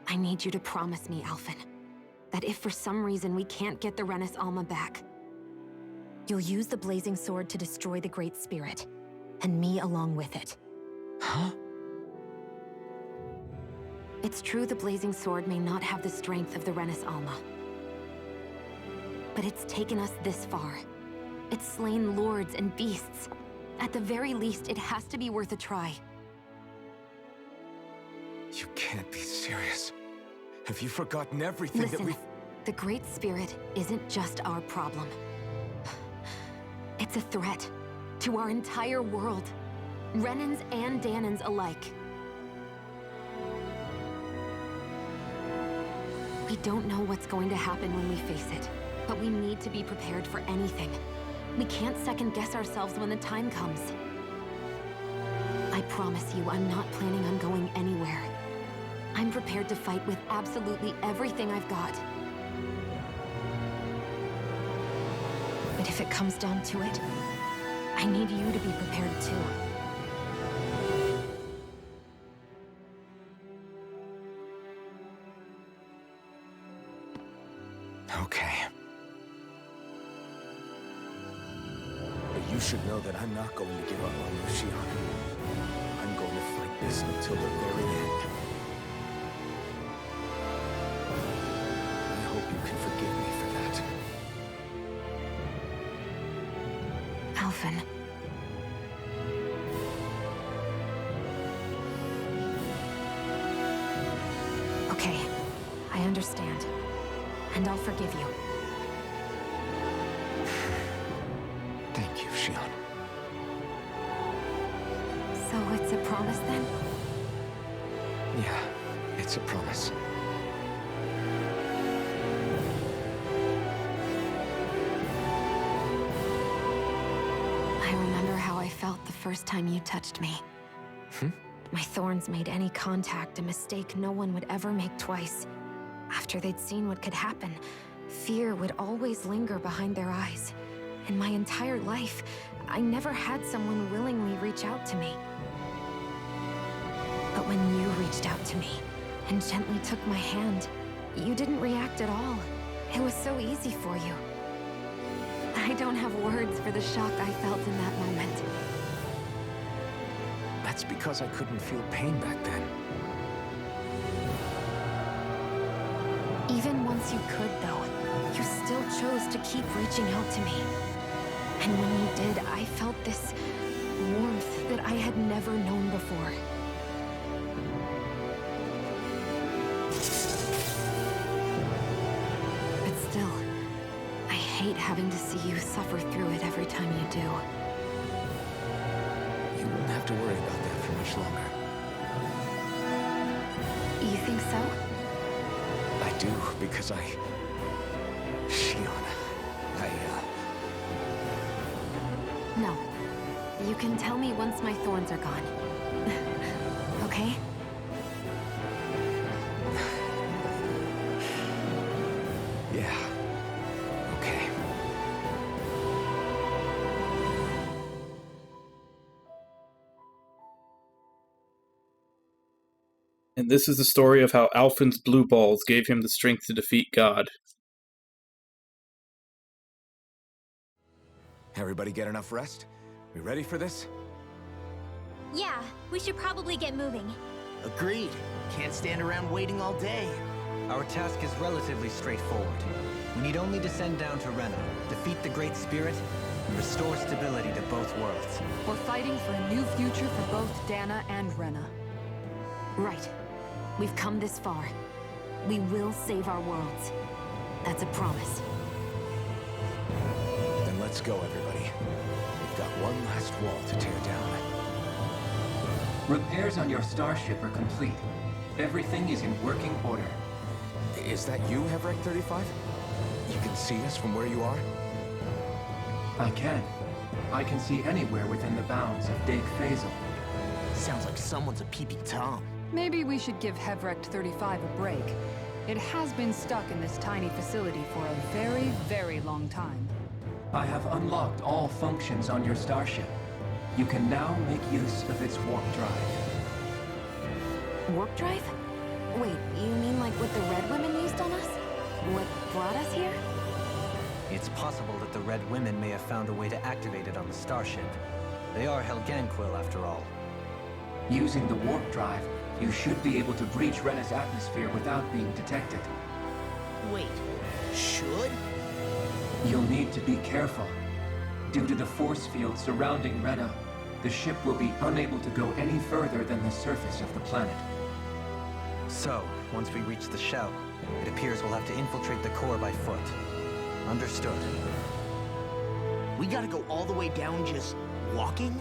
I need you to promise me, Alphen, that if for some reason we can't get the Renis Alma back, you'll use the blazing sword to destroy the Great Spirit, and me along with it. Huh? It's true the blazing sword may not have the strength of the Renis Alma. But it's taken us this far. It's slain lords and beasts. At the very least, it has to be worth a try. You can't be serious. Have you forgotten everything that Listen, we've... the Great Spirit isn't just our problem. It's a threat to our entire world. Renans and Danans alike. We don't know what's going to happen when we face it, but we need to be prepared for anything. We can't second-guess ourselves when the time comes. I promise you, I'm not planning on going anywhere. I'm prepared to fight with absolutely everything I've got. But if it comes down to it, I need you to be prepared too. Okay. But you should know that I'm not going to give up on you, Xion. I'm going to fight this until the very end. Alphen. Okay, I understand. And I'll forgive you. Thank you, Shion. So it's a promise then? Yeah, it's a promise. I remember how I felt the first time you touched me. My thorns made any contact a mistake no one would ever make twice. After they'd seen what could happen, fear would always linger behind their eyes. In my entire life, I never had someone willingly reach out to me. But when you reached out to me and gently took my hand, you didn't react at all. It was so easy for you. I don't have words for the shock I felt in that moment. That's because I couldn't feel pain back then. Even once you could, though, you still chose to keep reaching out to me. And when you did, I felt this warmth that I had never known before. But still, I hate having to see you suffer through it every time you do. You won't have to worry about that for much longer. You think so? I do, because Shion, No. You can tell me once my thorns are gone. Okay? Yeah. Okay. And this is the story of how Alphen's blue balls gave him the strength to defeat God. Everybody get enough rest? We ready for this? Yeah, we should probably get moving. Agreed. Can't stand around waiting all day. Our task is relatively straightforward. We need only descend down to Rena, defeat the Great Spirit, and restore stability to both worlds. We're fighting for a new future for both Dana and Rena. Right. We've come this far. We will save our worlds. That's a promise. Then let's go, everybody. We've got one last wall to tear down. Repairs on your starship are complete. Everything is in working order. Is that you, Hevrek 35? You can see us from where you are? I can. I can see anywhere within the bounds of Dake Phasal. Sounds like someone's a peeping Tom. Maybe we should give Hevrek 35 a break. It has been stuck in this tiny facility for a very, very long time. I have unlocked all functions on your starship. You can now make use of its warp drive. Warp drive? Wait, you mean like what the Red Women used on us? What brought us here? It's possible that the Red Women may have found a way to activate it on the starship. They are Helganquil, after all. Using the warp drive, you should be able to breach Rena's atmosphere without being detected. Wait, should? You'll need to be careful. Due to the force field surrounding Rena, the ship will be unable to go any further than the surface of the planet. So, once we reach the shell, it appears we'll have to infiltrate the core by foot. Understood. We gotta go all the way down just walking?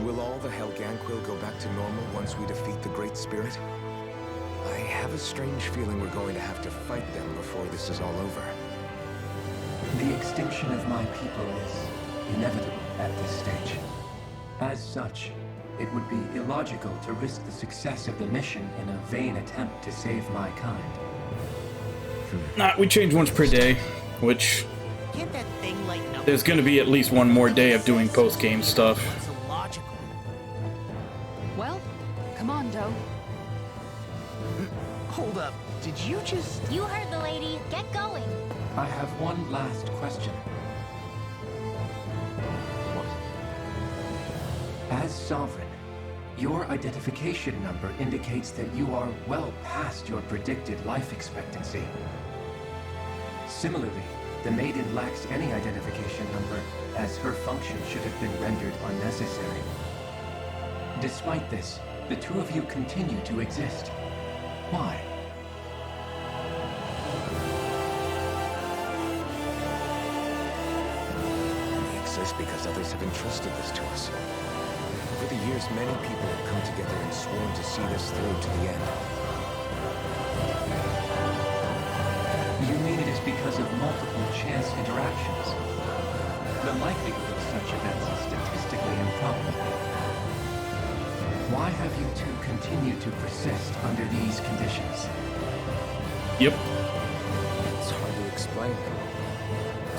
Will all the Helganquil go back to normal once we defeat the Great Spirit? I have a strange feeling we're going to have to fight them before this is all over. The extinction of my people is inevitable at this stage. As such, it would be illogical to risk the success of the mission in a vain attempt to save my kind. Nah, we change once per day, which Can't that thing lighten up? there's gonna be at least one more day of doing post-game stuff. It's illogical. Well, come on, Doe. Hold up. Did you just... You heard the lady. Get going. I have one last question. As Sovereign, your identification number indicates that you are well past your predicted life expectancy. Similarly, the Maiden lacks any identification number, as her function should have been rendered unnecessary. Despite this, the two of you continue to exist. Why? We exist because others have entrusted this to us. Over the years, many people have come together and sworn to see this through to the end. You mean it is because of multiple chance interactions? The likelihood of such events is statistically improbable. Why have you two continued to persist under these conditions? Yep. It's hard to explain.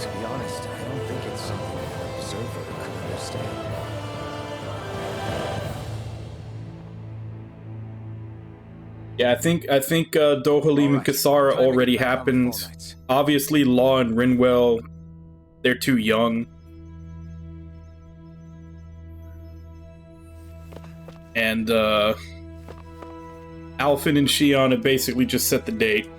To be honest, I don't think it's something an observer could understand. Yeah, I think Dohalim and Kasara already happened. Obviously, Law and Rinwell, they're too young. And Alphen and Shion have basically just set the date.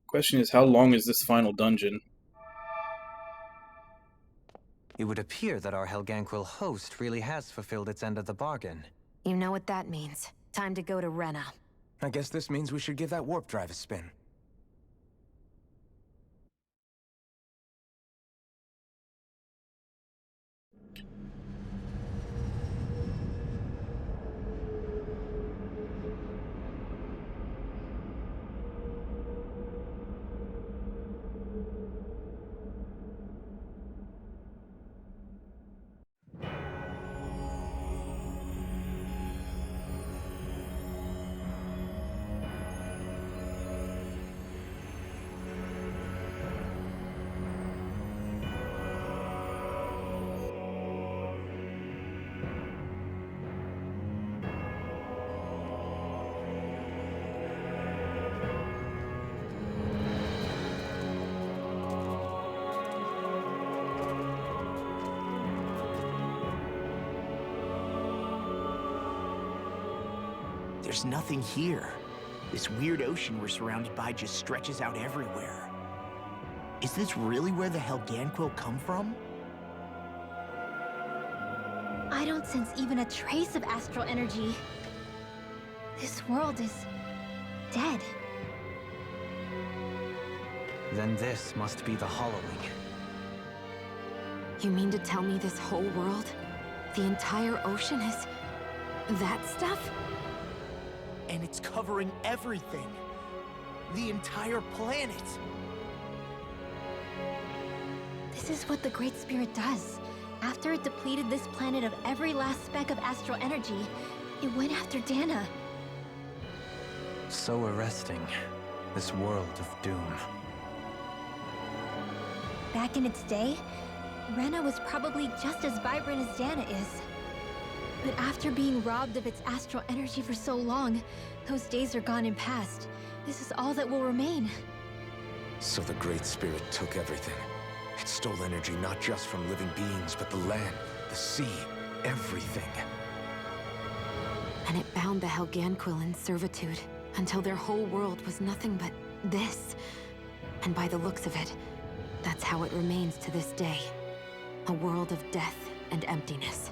Question is, how long is this final dungeon? It would appear that our Helganquil host really has fulfilled its end of the bargain. You know what that means. Time to go to Rena. I guess this means we should give that warp drive a spin. There's nothing here. This weird ocean we're surrounded by just stretches out everywhere. Is this really where the Helganquil come from? I don't sense even a trace of astral energy. This world is dead. Then this must be the hollowing. You mean to tell me this whole world, the entire ocean is that stuff? And it's covering everything. The entire planet. This is what the Great Spirit does. After it depleted this planet of every last speck of astral energy, it went after Dana. So arresting. This world of doom. Back in its day, Rena was probably just as vibrant as Dana is. But after being robbed of its astral energy for so long, those days are gone and past. This is all that will remain. So the Great Spirit took everything. It stole energy not just from living beings, but the land, the sea, everything. And it bound the Helganquil in servitude, until their whole world was nothing but this. And by the looks of it, that's how it remains to this day. A world of death and emptiness.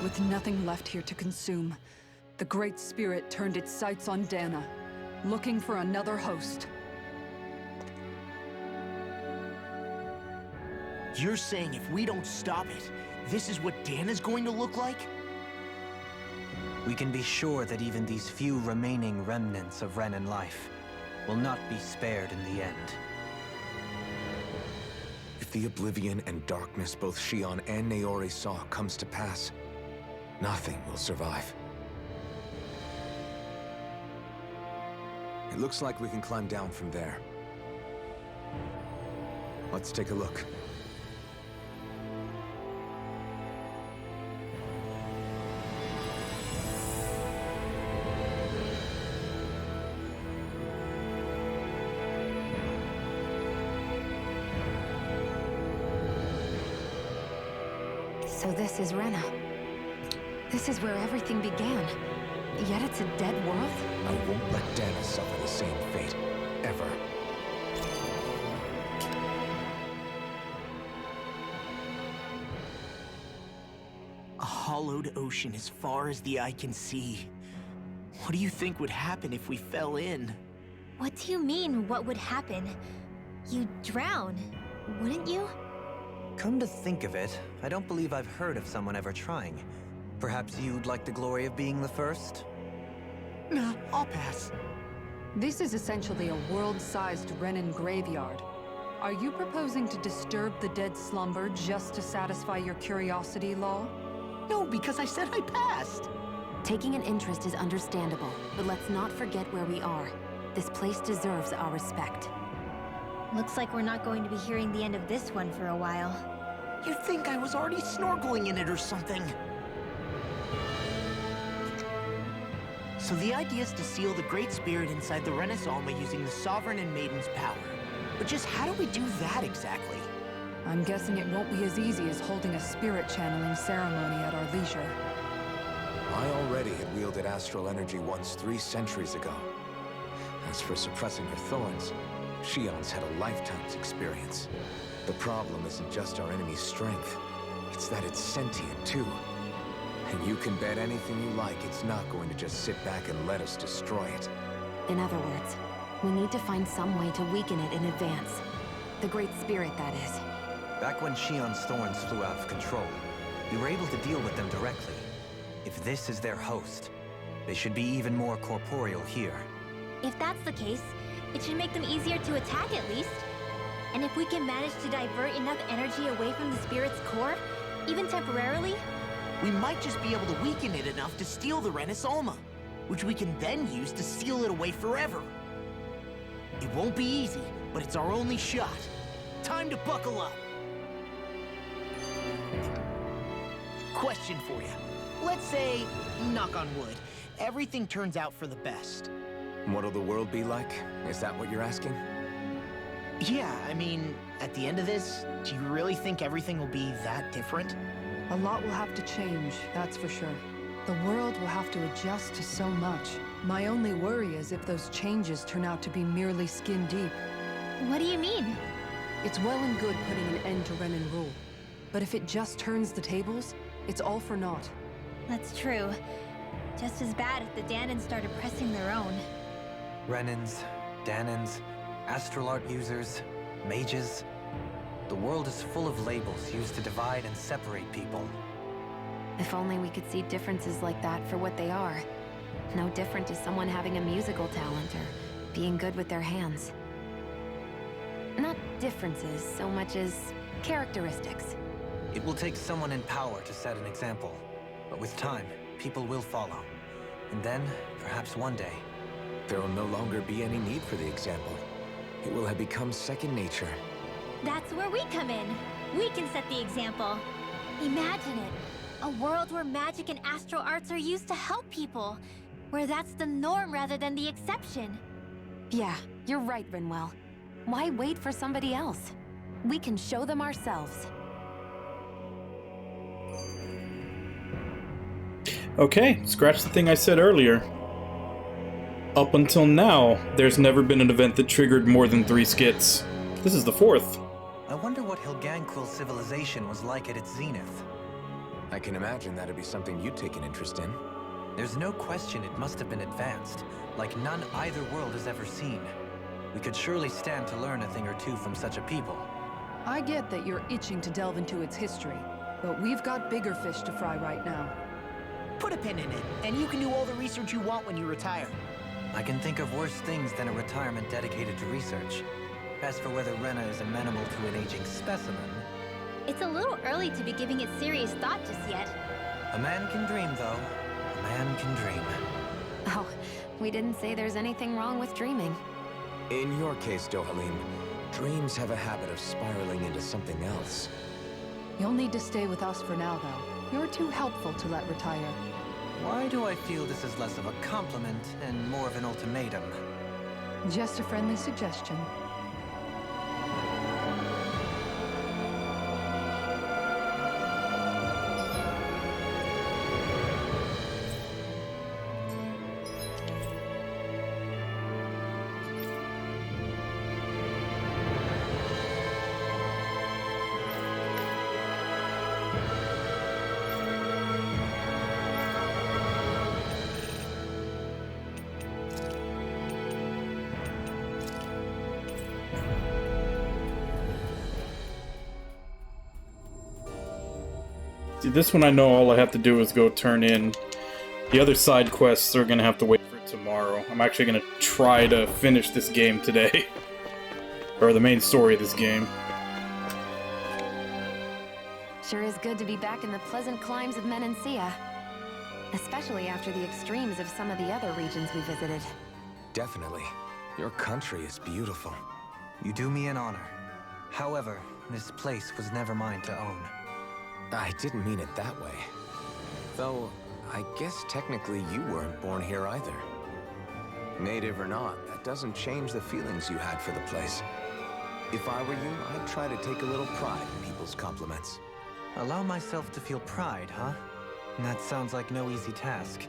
With nothing left here to consume, the Great Spirit turned its sights on Dana, looking for another host. You're saying if we don't stop it, this is what Dana's going to look like? We can be sure that even these few remaining remnants of Renan life will not be spared in the end. If the oblivion and darkness both Shion and Naori saw comes to pass, nothing will survive. It looks like we can climb down from there. Let's take a look. So this is Rena. This is where everything began. Yet it's a dead world? I won't let Dana suffer the same fate. Ever. A hollowed ocean as far as the eye can see. What do you think would happen if we fell in? What do you mean, what would happen? You'd drown, wouldn't you? Come to think of it, I don't believe I've heard of someone ever trying. Perhaps you'd like the glory of being the first? Nah, I'll pass. This is essentially a world-sized Renin graveyard. Are you proposing to disturb the dead slumber just to satisfy your curiosity, Law? No, because I said I passed. Taking an interest is understandable, but let's not forget where we are. This place deserves our respect. Looks like we're not going to be hearing the end of this one for a while. You'd think I was already snorkeling in it or something. So the idea is to seal the Great Spirit inside the Renaissance using the Sovereign and Maiden's power. But just how do we do that exactly? I'm guessing it won't be as easy as holding a spirit channeling ceremony at our leisure. I already had wielded astral energy once 3 centuries ago. As for suppressing her thorns, Shion's had a lifetime's experience. The problem isn't just our enemy's strength, it's that it's sentient too. And you can bet anything you like it's not going to just sit back and let us destroy it. In other words, we need to find some way to weaken it in advance. The Great Spirit, that is. Back when Shion's thorns flew out of control, we were able to deal with them directly. If this is their host, they should be even more corporeal here. If that's the case, it should make them easier to attack at least. And if we can manage to divert enough energy away from the spirit's core, even temporarily, we might just be able to weaken it enough to steal the Renaissance, which we can then use to seal it away forever. It won't be easy, but it's our only shot. Time to buckle up. Question for you. Let's say, knock on wood, everything turns out for the best. What'll the world be like? Is that what you're asking? Yeah, I mean, at the end of this, do you really think everything will be that different? A lot will have to change, that's for sure. The world will have to adjust to so much. My only worry is if those changes turn out to be merely skin deep. What do you mean? It's well and good putting an end to Renin rule. But if it just turns the tables, it's all for naught. That's true. Just as bad if the Danans started pressing their own. Renins, Danans, astral art users, mages. The world is full of labels used to divide and separate people. If only we could see differences like that for what they are. No different to someone having a musical talent or being good with their hands. Not differences so much as characteristics. It will take someone in power to set an example. But with time, people will follow. And then, perhaps one day, there will no longer be any need for the example. It will have become second nature. That's where we come in. We can set the example. Imagine it. A world where magic and astral arts are used to help people. Where that's the norm rather than the exception. Yeah, you're right, Rinwell. Why wait for somebody else? We can show them ourselves. Okay, scratch the thing I said earlier. Up until now, there's never been an event that triggered more than 3 skits. This is the 4th. I wonder what Hilganquil's civilization was like at its zenith. I can imagine that'd be something you'd take an interest in. There's no question it must have been advanced, like none either world has ever seen. We could surely stand to learn a thing or two from such a people. I get that you're itching to delve into its history, but we've got bigger fish to fry right now. Put a pin in it, and you can do all the research you want when you retire. I can think of worse things than a retirement dedicated to research. As for whether Rena is amenable to an aging specimen... It's a little early to be giving it serious thought just yet. A man can dream, though. A man can dream. Oh, we didn't say there's anything wrong with dreaming. In your case, Dohalim, dreams have a habit of spiraling into something else. You'll need to stay with us for now, though. You're too helpful to let retire. Why do I feel this is less of a compliment and more of an ultimatum? Just a friendly suggestion. See, this one I know all I have to do is go turn in. The other side quests are gonna have to wait for tomorrow. I'm actually gonna try to finish this game today. Or the main story of this game. Sure is good to be back in the pleasant climes of Menancia. Especially after the extremes of some of the other regions we visited. Definitely. Your country is beautiful. You do me an honor. However, this place was never mine to own. I didn't mean it that way. Though, I guess technically you weren't born here either. Native or not, that doesn't change the feelings you had for the place. If I were you, I'd try to take a little pride in people's compliments. Allow myself to feel pride, huh? That sounds like no easy task.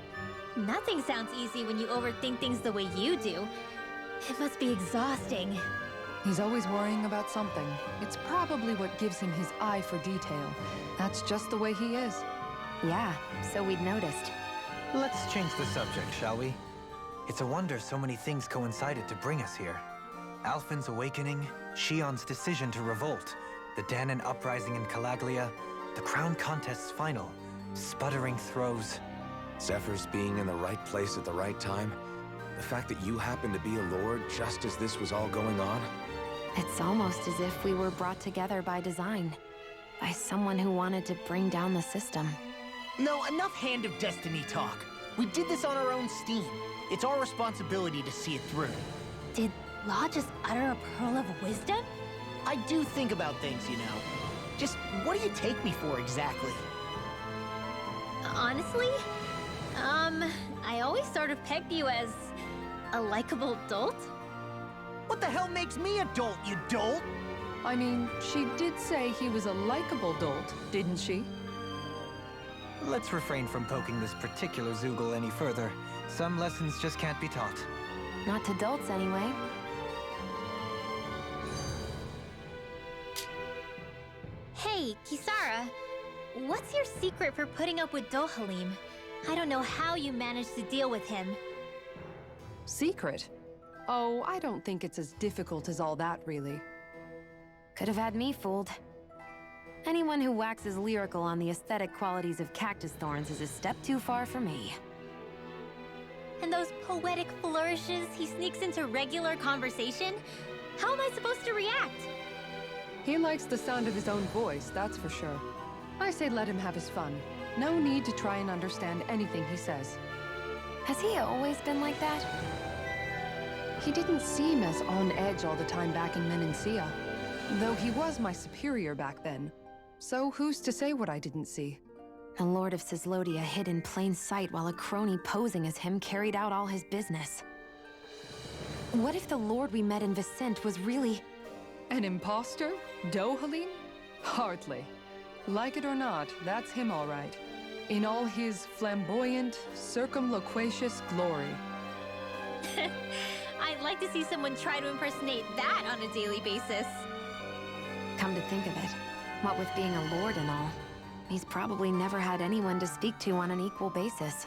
Nothing sounds easy when you overthink things the way you do. It must be exhausting. He's always worrying about something. It's probably what gives him his eye for detail. That's just the way he is. Yeah, so we'd noticed. Let's change the subject, shall we? It's a wonder so many things coincided to bring us here. Alphen's awakening, Shion's decision to revolt, the Danon uprising in Calaglia, the Crown Contest's final, sputtering throws. Zephyr's being in the right place at the right time. The fact that you happened to be a lord just as this was all going on. It's almost as if we were brought together by design. By someone who wanted to bring down the system. No, enough Hand of Destiny talk. We did this on our own steam. It's our responsibility to see it through. Did Law just utter a pearl of wisdom? I do think about things, you know. Just what do you take me for exactly? Honestly, I always sort of pegged you as a likable dolt. What the hell makes me a dolt, you dolt? I mean, she did say he was a likable dolt, didn't she? Let's refrain from poking this particular Zoogle any further. Some lessons just can't be taught. Not to dolts, anyway. Hey, Kisara. What's your secret for putting up with Dohalim? I don't know how you managed to deal with him. Secret? Oh, I don't think it's as difficult as all that, really. Could have had me fooled. Anyone who waxes lyrical on the aesthetic qualities of cactus thorns is a step too far for me. And those poetic flourishes he sneaks into regular conversation? How am I supposed to react? He likes the sound of his own voice, that's for sure. I say let him have his fun. No need to try and understand anything he says. Has he always been like that? He didn't seem as on edge all the time back in Menancia. Though he was my superior back then. So who's to say what I didn't see? The Lord of Cislodia hid in plain sight while a crony posing as him carried out all his business. What if the Lord we met in Vicente was really... An imposter? Dohalim? Hardly. Like it or not, that's him all right. In all his flamboyant, circumloquacious glory. I'd like to see someone try to impersonate that on a daily basis. Come to think of it, what with being a lord and all, he's probably never had anyone to speak to on an equal basis.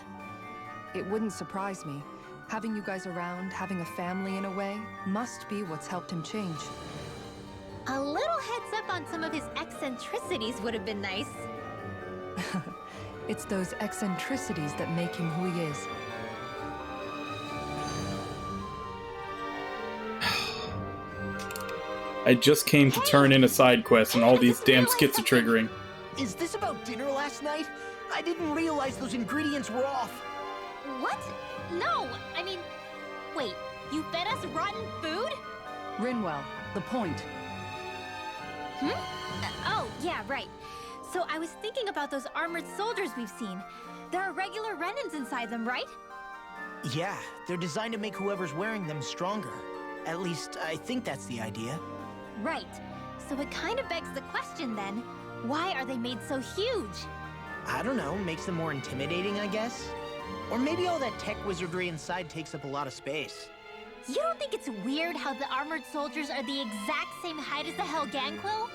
It wouldn't surprise me. Having you guys around, having a family in a way, must be what's helped him change. A little heads up on some of his eccentricities would have been nice. It's those eccentricities that make him who he is. I just came to turn in a side quest and all these damn skits are triggering. Is this about dinner last night? I didn't realize those ingredients were off. What? No, I mean... Wait, you fed us rotten food? Rinwell, the point. Oh, yeah, right. So I was thinking about those armored soldiers we've seen. There are regular Renans inside them, right? Yeah, they're designed to make whoever's wearing them stronger. At least, I think that's the idea. Right. So it kind of begs the question then, why are they made so huge? I don't know, makes them more intimidating, I guess? Or maybe all that tech wizardry inside takes up a lot of space. You don't think it's weird how the armored soldiers are the exact same height as the Helganquil?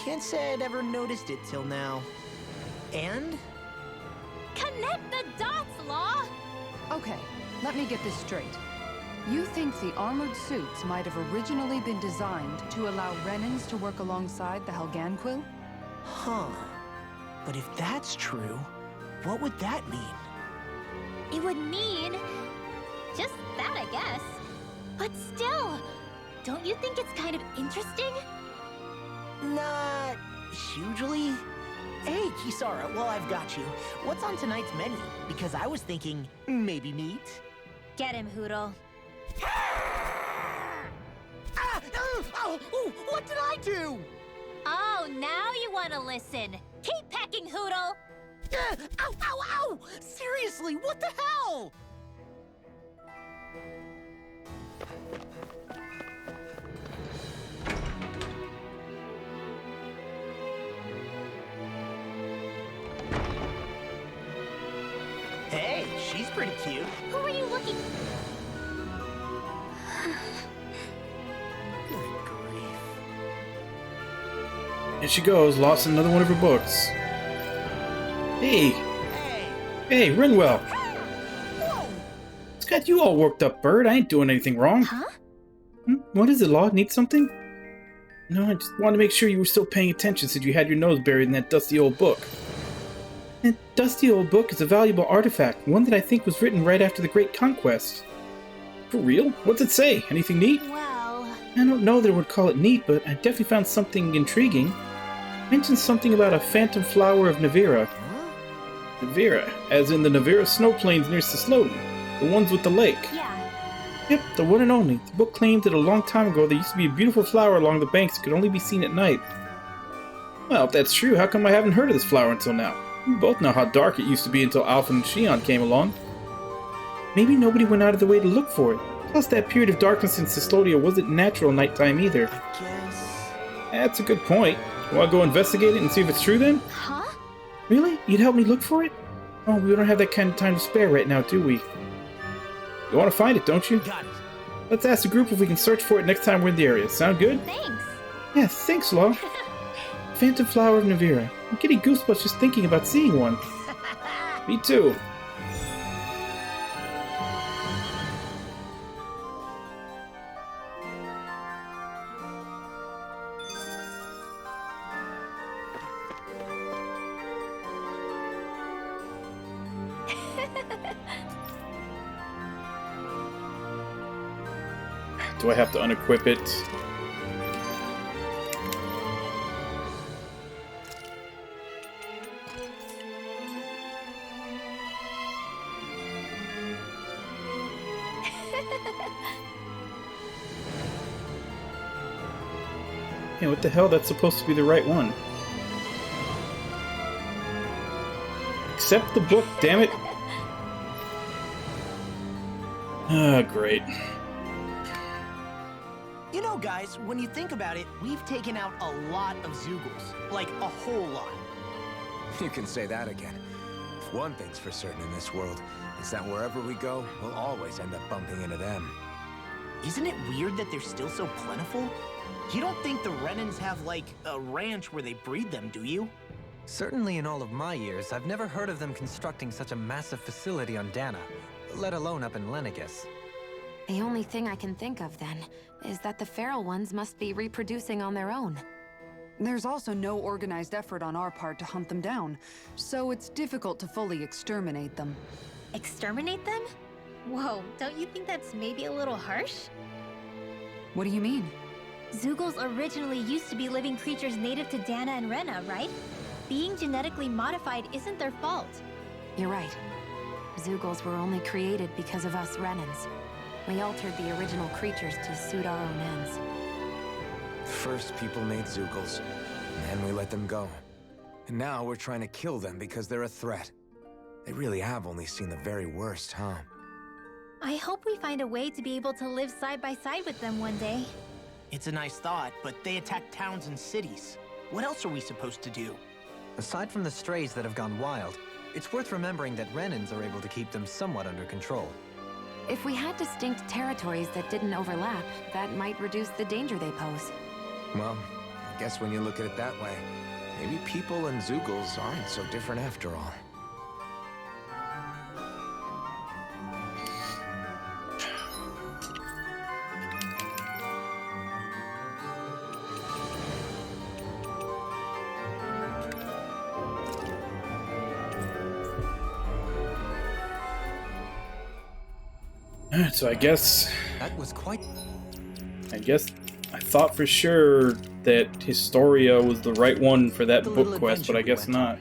Can't say I'd ever noticed it till now. And? Connect the dots, Law! Okay, let me get this straight. You think the armored suits might have originally been designed to allow Renans to work alongside the Helganquil? Huh. But if that's true, what would that mean? It would mean just that, I guess. But still, don't you think it's kind of interesting? Not hugely. Hey, Kisara, well, I've got you. What's on tonight's menu? Because I was thinking maybe meat. Get him, Hoodle. Oh, what did I do? Oh, now you want to listen. Keep pecking, Hoodle. Ow, ow, ow! Seriously, what the hell? Hey, she's pretty cute. Who are you looking? Good grief. Here she goes, lost in another one of her books. Hey! Hey, Renwell! It's got you all worked up, Bird. I ain't doing anything wrong. Huh? What is it, Law? Need something? No, I just wanted to make sure you were still paying attention since you had your nose buried in that dusty old book. That dusty old book is a valuable artifact, one that I think was written right after the Great Conquest. For real? What's it say? Anything neat? Well... I don't know that I would call it neat, but I definitely found something intriguing. It mentioned something about a phantom flower of Navira. Navira, as in the Navira snow plains near Sislodin, the ones with the lake. Yeah. Yep, the one and only. The book claimed that a long time ago there used to be a beautiful flower along the banks that could only be seen at night. Well, if that's true, how come I haven't heard of this flower until now? We both know how dark it used to be until Alpha and Shion came along. Maybe nobody went out of the way to look for it. Plus, that period of darkness in Cyslodia wasn't natural nighttime either. That's a good point. You want to go investigate it and see if it's true then? Huh? Really? You'd help me look for it? Oh, we don't have that kind of time to spare right now, do we? You want to find it, don't you? Got it. Let's ask the group if we can search for it next time we're in the area. Sound good? Thanks. Yeah, thanks, Law. Phantom Flower of Navira. I'm getting goosebumps just thinking about seeing one. Me too. Do I have to unequip it? Hey, what the hell? That's supposed to be the right one. Accept the book, damn it! Ah, great. You know, guys, when you think about it, we've taken out a lot of Zeugles. Like, a whole lot. You can say that again. If one thing's for certain in this world, it's that wherever we go, we'll always end up bumping into them. Isn't it weird that they're still so plentiful? You don't think the Renans have, like, a ranch where they breed them, do you? Certainly in all of my years, I've never heard of them constructing such a massive facility on Dana, let alone up in Lenegus. The only thing I can think of, then, is that the feral ones must be reproducing on their own. There's also no organized effort on our part to hunt them down, so it's difficult to fully exterminate them. Exterminate them? Whoa, don't you think that's maybe a little harsh? What do you mean? Zeugles originally used to be living creatures native to Dana and Rena, right? Being genetically modified isn't their fault. You're right. Zeugles were only created because of us Renans. We altered the original creatures to suit our own ends. First, people made Zeugles, and then we let them go. And now we're trying to kill them because they're a threat. They really have only seen the very worst, huh? I hope we find a way to be able to live side by side with them one day. It's a nice thought, but they attack towns and cities. What else are we supposed to do? Aside from the strays that have gone wild, it's worth remembering that Renans are able to keep them somewhat under control. If we had distinct territories that didn't overlap, that might reduce the danger they pose. Well, I guess when you look at it that way, maybe people and Zeugles aren't so different after all. Alright, so I guess That was quite... I thought for sure that Historia was the right one for that The little book quest, but I adventure we guess went on. not.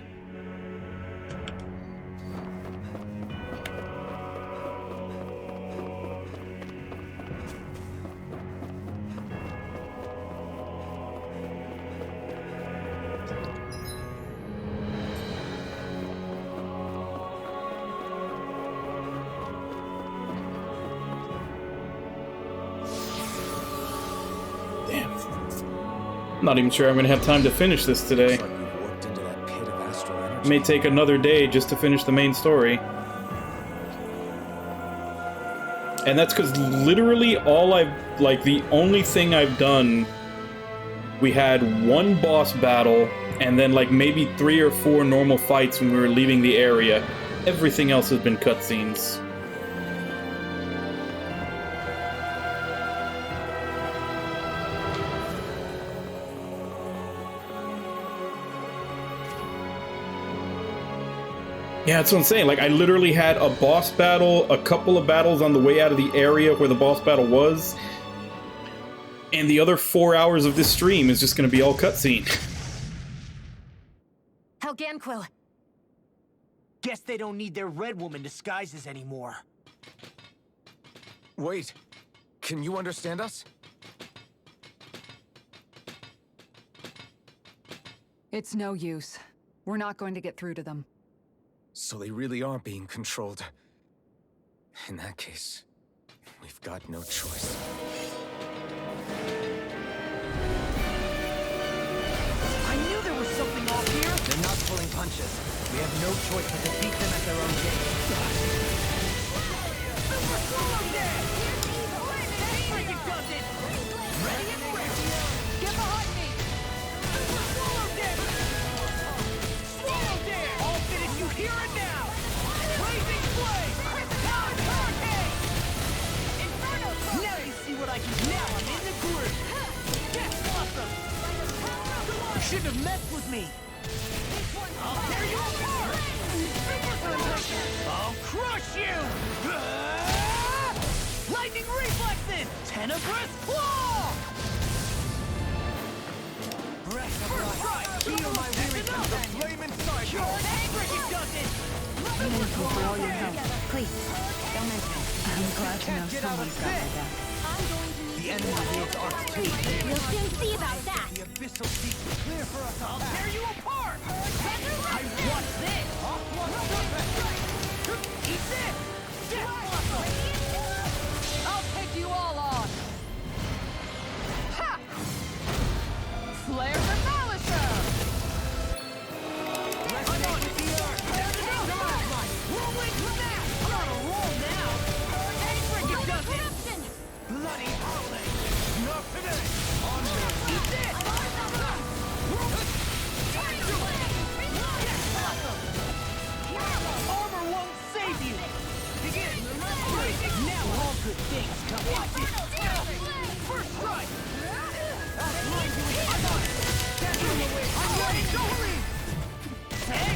Not even sure I'm gonna have time to finish this today. It may take another day just to finish the main story. And that's because literally the only thing I've done, we had one boss battle, and then like maybe 3 or 4 normal fights when we were leaving the area. Everything else has been cutscenes. Yeah, that's what I'm saying. Like, I literally had a boss battle, a couple of battles on the way out of the area where the boss battle was, and the other 4 hours of this stream is just going to be all cutscene. Helganquil! Guess they don't need their Red Woman disguises anymore. Wait, can you understand us? It's no use. We're not going to get through to them. So they really are being controlled. In that case, we've got no choice. I knew there was something off here! They're not pulling punches. We have no choice but to beat them at their own game. Ready and ready! Get behind me! Swallow dare! I'll finish you here and now! Blazing flame! Power hurricane! Inferno! Now you see what I can do! Now I'm in the groove! Death blossom! You shouldn't have messed with me! I'll tear you apart! I'll crush you! Lightning reflexes! Tenebrous claw! Breath of life! Heal my weary companion! Flame inside you! Angry does it! Thank you for all your help. Please, don't mention it. I'm glad to know someone's got my back. The enemy wields arcs too. We'll soon see about that. The abyssal seeks to clear for us. I'll tear you apart! I want this! Eat this! Death blossom! I'll take you all on! Ha! Flare the Malisher! I'm on Whirlwind snap! I'm on a roll now! Angry does it! Bloody howling! Not today! On there! Eat this! Armor won't save you! Begin! Now all good things come. Watch it! First strike! I'm on it! Catch them away! I'm ready! Don't leave! Hey!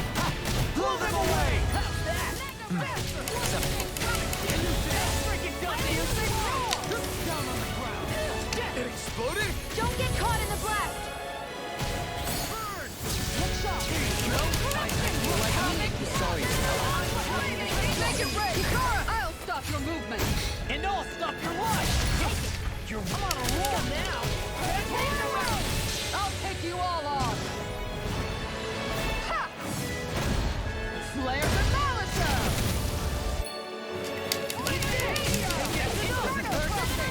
Blow them away! How's that? Faster! Freaking done it! Down on the ground! It exploded? Don't get caught in the blast! Burn! Next shot! Sorry. Make it ready! Kikara, I'll stop your movement! And I'll stop your life! You're on a roll now! I'll take you all on! Ha! Flare the Malisher!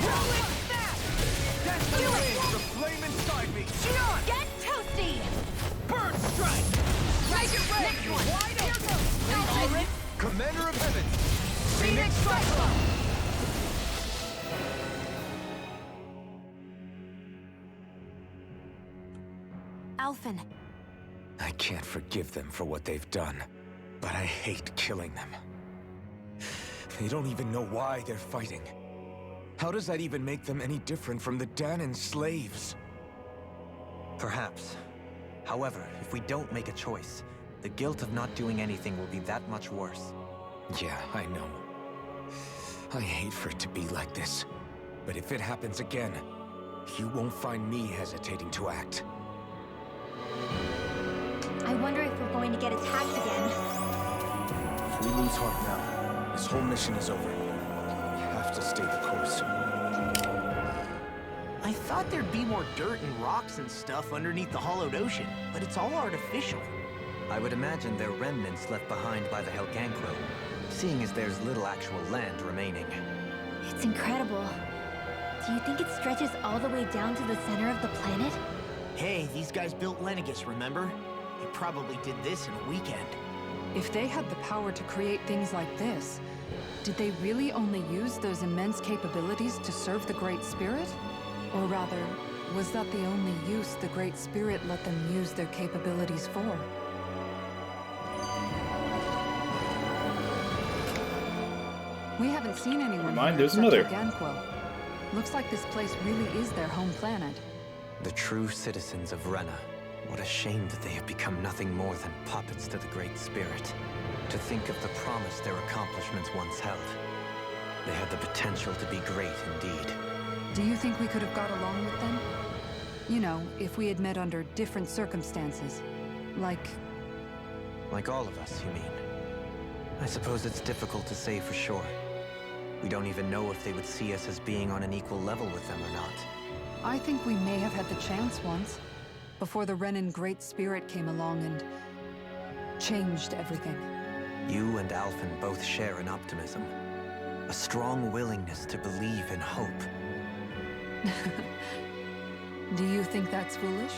Rolling snap! That's the way! The flame inside me! Shion! Get toasty! Burn strike! Make it ready! Next one. Wide open! Commander of Heaven! Phoenix Cyclone! Alphen, I can't forgive them for what they've done, but I hate killing them. They don't even know why they're fighting. How does that even make them any different from the Danon slaves? Perhaps. However, if we don't make a choice, the guilt of not doing anything will be that much worse. Yeah, I know. I hate for it to be like this. But if it happens again, you won't find me hesitating to act. I wonder if we're going to get attacked again. If we lose heart now, this whole mission is over. We have to stay the course. I thought there'd be more dirt and rocks and stuff underneath the hollowed ocean, but it's all artificial. I would imagine they're remnants left behind by the Helganquil, seeing as there's little actual land remaining. It's incredible. Do you think it stretches all the way down to the center of the planet? Hey, these guys built Lenegus, remember? They probably did this in a weekend. If they had the power to create things like this, did they really only use those immense capabilities to serve the Great Spirit? Or rather, was that the only use the Great Spirit let them use their capabilities for? We haven't seen anyone here There's except another. Helganquil. Looks like this place really is their home planet. The true citizens of Rena. What a shame that they have become nothing more than puppets to the Great Spirit. To think of the promise their accomplishments once held. They had the potential to be great indeed. Do you think we could have got along with them? You know, if we had met under different circumstances. Like all of us, you mean? I suppose it's difficult to say for sure. We don't even know if they would see us as being on an equal level with them or not. I think we may have had the chance once, before the Renan Great Spirit came along and changed everything. You and Alphen both share an optimism. A strong willingness to believe in hope. Do you think that's foolish?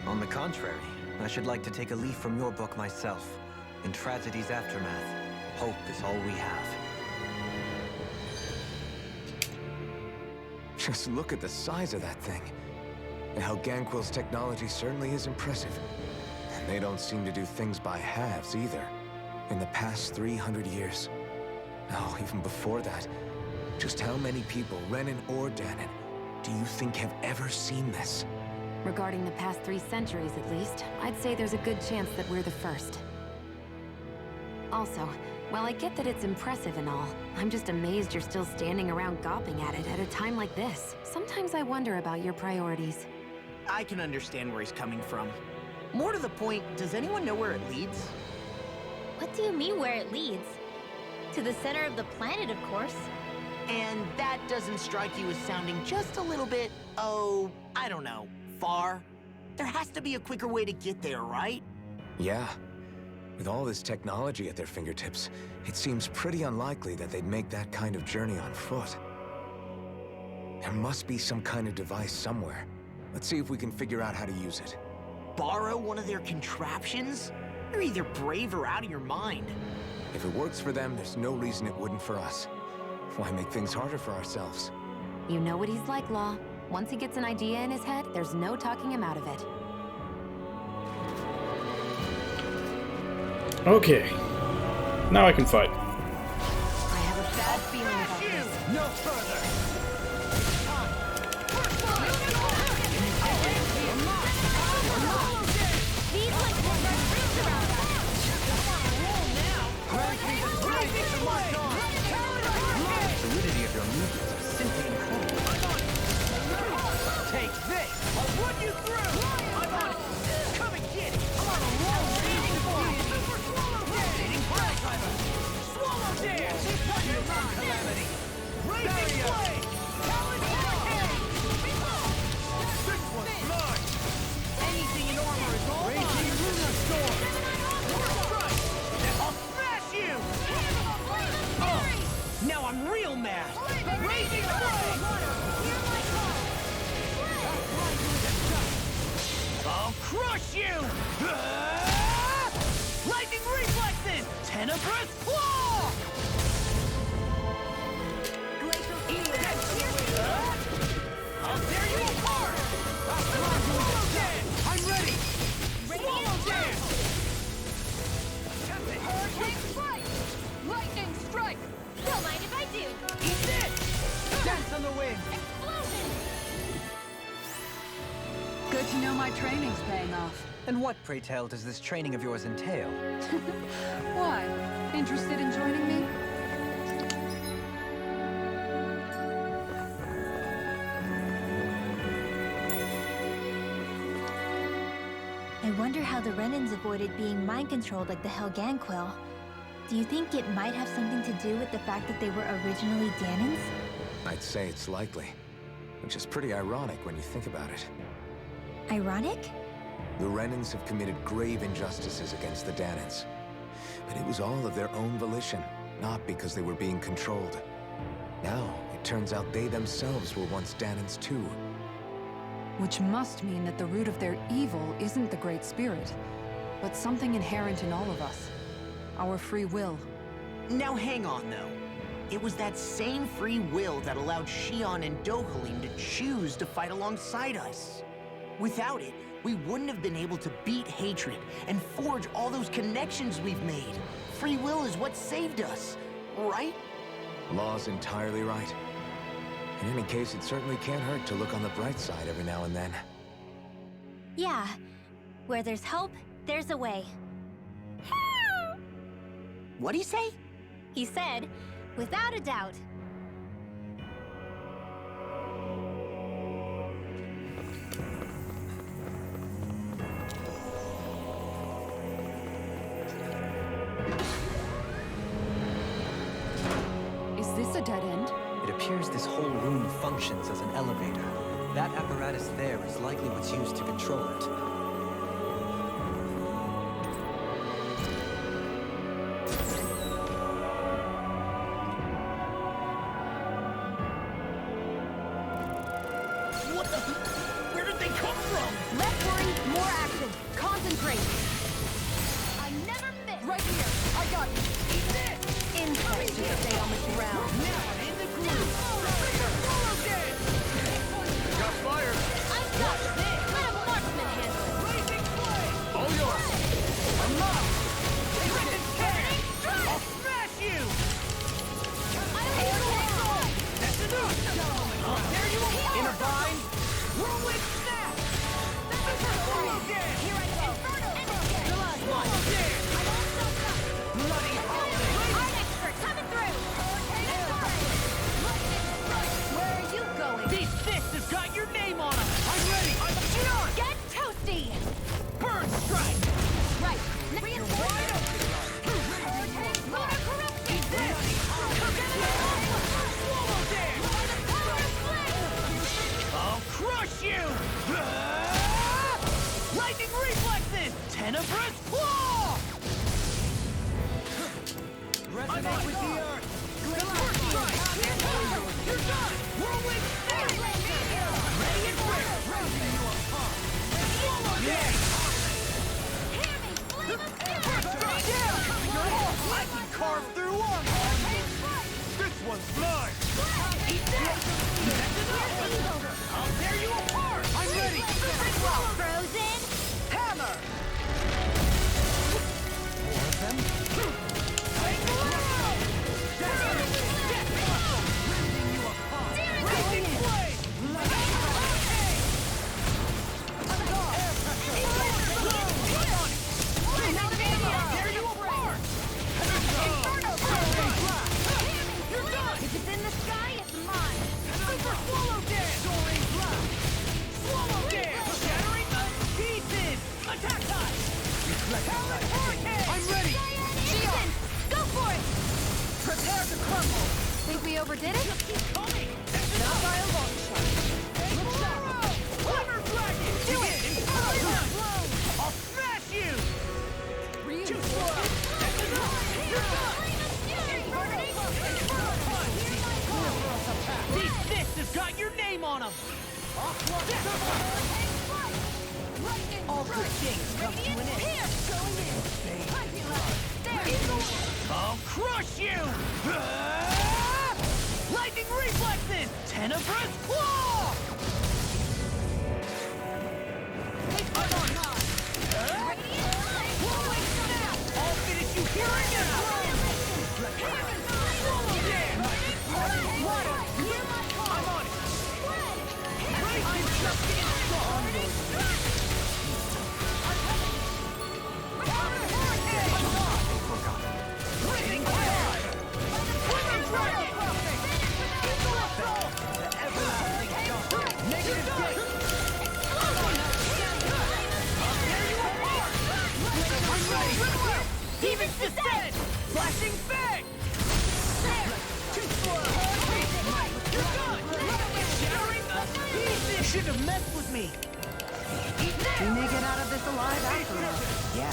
On the contrary, I should like to take a leaf from your book myself. In tragedy's aftermath, hope is all we have. Just look at the size of that thing. The Helganquil's technology certainly is impressive. And they don't seem to do things by halves either. In the past 300 years. No, even before that. Just how many people, Renan or Danon, do you think have ever seen this? Regarding the past 3 centuries at least, I'd say there's a good chance that we're the first. Also, while I get that it's impressive and all, I'm just amazed you're still standing around gawping at it at a time like this. Sometimes I wonder about your priorities. I can understand where he's coming from. More to the point, does anyone know where it leads? What do you mean where it leads? To the center of the planet, of course. And that doesn't strike you as sounding just a little bit, oh, I don't know, far? There has to be a quicker way to get there, right? Yeah. With all this technology at their fingertips, it seems pretty unlikely that they'd make that kind of journey on foot. There must be some kind of device somewhere. Let's see if we can figure out how to use it. Borrow one of their contraptions? You're either brave or out of your mind. If it works for them, there's no reason it wouldn't for us. Why make things harder for ourselves? You know what he's like, Law. Once he gets an idea in his head, there's no talking him out of it. Okay. Now I can fight. I have a bad feeling about this. No further! Fluidity of your movements are simply incredible. Take this! I'll run you through! I'm on it! Come and get it! I'm on a roll! Eating form! Super swallow rotating pile driver! Swallow dance! You're not calamity! Raging blade! Talon hurricane! This one's mine! Anything in armor is all mine! Raging Luna Storm! Strike! I'll smash you! Oh! Now I'm real mad! Raging blade! I'll crush you! Lightning reflexes! Tenebrous claw! I'll tear you apart! Swallow dance! I'm ready! Swallow dance! Hurricane strike! Lightning strike! Don't mind if I do! Eat this! Dance on the wind! Good to know my training's paying off. And what, pray tell, does this training of yours entail? Why? Interested in joining me? how the Renans avoided being mind-controlled like the Helganquil. Do you think it might have something to do with the fact that they were originally Danans? I'd say it's likely, which is pretty ironic when you think about it. Ironic? The Renans have committed grave injustices against the Danans, but it was all of their own volition, not because they were being controlled. Now, it turns out they themselves were once Danans too. Which must mean that the root of their evil isn't the Great Spirit, but something inherent in all of us. Our free will. Now hang on, though. It was that same free will that allowed Xion and Dohalim to choose to fight alongside us. Without it, we wouldn't have been able to beat hatred and forge all those connections we've made. Free will is what saved us, right? Law's entirely right. In any case, it certainly can't hurt to look on the bright side every now and then. Yeah. Where there's hope, there's a way. What'd he say? He said, without a doubt. Is this a dead end? It appears this whole room functions as an elevator. That apparatus there is likely what's used to control it. What the? Where did they come from? Less worry, more action. Concentrate. I never miss. Right here. I got you. Eat this. Insects should stay on the ground. Now in the groove. Got fired. I got this. Let a marksman handle it. Blazing flame. All yours. I'm up. Driven care. I'll smash you. That's enough. There you are. In a bind. Whirlwind snap. Super swallow dance. Here I go. Swallow dance. Bloody holiday. Art expert coming through. Where are you going? These fists have got your name on them. I'm ready. I'm Xion. Get toasty. Burn strike. Right. Reinforce. Motor corruption. Swallow dance. By the power of flame. I'll crush you. Lightning reflexes. Tenebrous claw. Resonate with the earth. First strike. You're done. Whirlwind snap. Ready and quick. Swallow dance. First strike. I can carve through armor. This one's mine. Eat this. That's enough. I'll tear you apart. I'm ready. Frozen. Hammer. More of them? Raging flame. Tear you apart. You're done. If it's in the sky, it's mine. Super swallow dance. Soaring blast. Swallow dance. Shattering the pieces. Attack time. Talon hurricane. I'm ready. Xion, go for it. Prepare to crumble. Think we overdid it? Keep coming. Not by a long shot. Hammer dragon. Do it. I'll smash you. Too slow. That's enough. You're done. These fists have got your name on them. All good things come to an end. I'll crush you! Lightning reflexes! Tenebrous claw! I'm on mine! Whirlwind snap! I'll finish you here and now! Swallow dance! Water! I'm on it! I'm just getting started! Breaking fire! Women dragon! Negative gate! I'll tear you apart! Demon's Descent! Flashing Fang! Too slow! You're done! Shattering the pieces! You shouldn't have messed with me! We may get out of this alive after all. Yeah,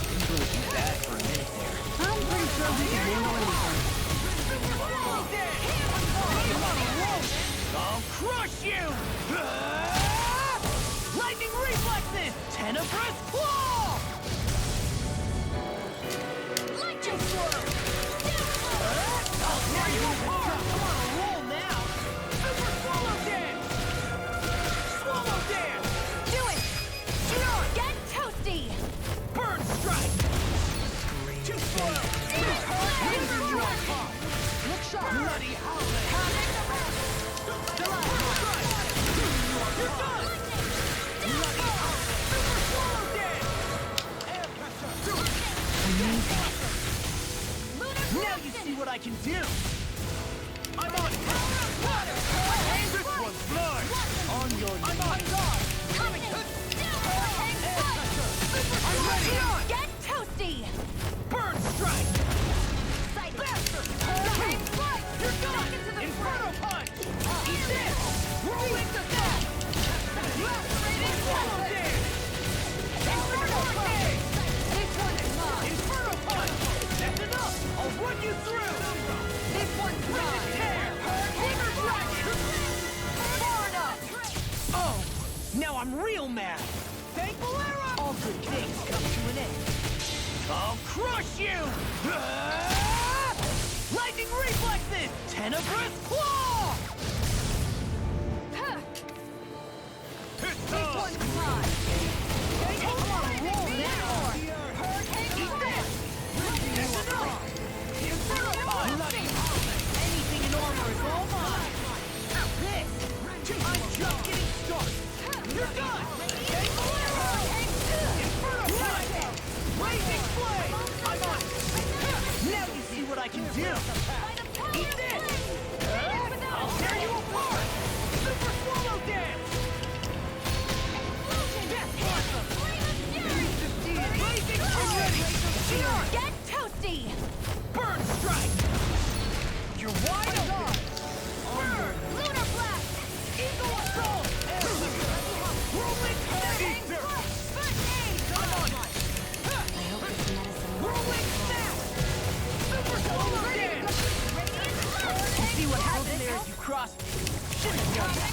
didn't really do that for a minute there. I'm pretty sure we can handle anything. I'll crush you! Lightning reflexes! Tenebrous claw! Lightning swirl! I'll tear you apart! I'm on a roll now! Super swallow dance! Swallow dance! Do it! Shoot on! Get toasty! Burn strike! Too slow! You are caught! Look sharp! Bloody howling! You're done! Bloody howling! Super swallow dance! Air pressure! Now you see what I can do! I'm on water! This one's blood! On your knees! I'm on guard! Coming! Air pressure! I'm ready! Get toasty! Burn strike! Bastard! You're done! Inferno punch! Eat this! Rolling to death! Swallow dance! Inferno punch! This one is mine! Inferno punch! That's enough! I'll run you through! This one's mine! Tear! Fever dragon! Far enough! Oh! Now I'm real mad! Thank Valera! All good things come to an end. I'll crush you! Lightning reflexes! Tenebrous claw! This one's mine! I'm on a roll now! Eat this! That's enough! Bloody anything in armor is all mine! This! I'm just getting started! You're done! Take Valera! Inferno punch! Blazing flame! I'm on! Now you see what I can do! Eat this! I'll tear you apart! Super swallow dance! Death blossom! Blazing ready! Get toasty! Burn strike! You're wide open! Burn! Lunar blast! Eagle assault! Rolling ether! I'm on! Rolling snap! Super swallow dance! You see what happened there as you crossed? Shouldn't have done that.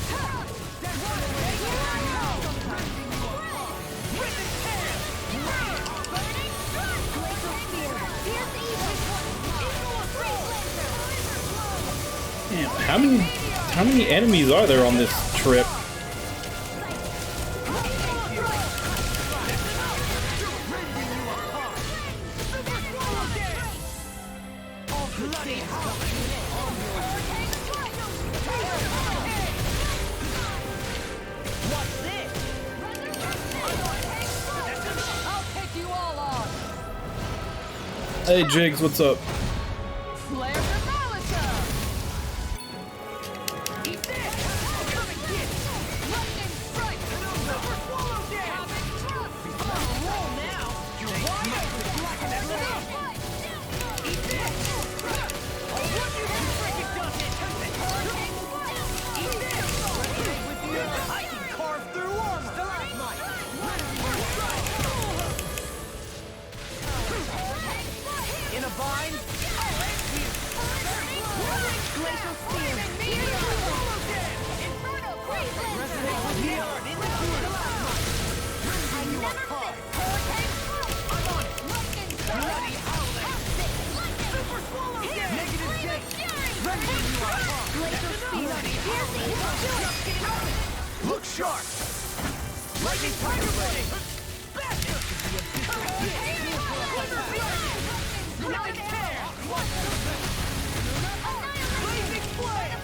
Risen tail! Burning strike! Glacial spear! Pierce evil! Eagle assault! Man, how many enemies are there on this trip? Hey Jigs, what's up? I can carve through armor! In a bind? Glacial spear! Resonate with the art in the groove! You are caught! I'm on it! Bloody howling! Super swallow dance! Negative Jake! Remedy, you are caught! Glacial spear! Just getting on it! Look sharp! Lightning tiger blade! Bastard! Blazing tear! Blazing flame!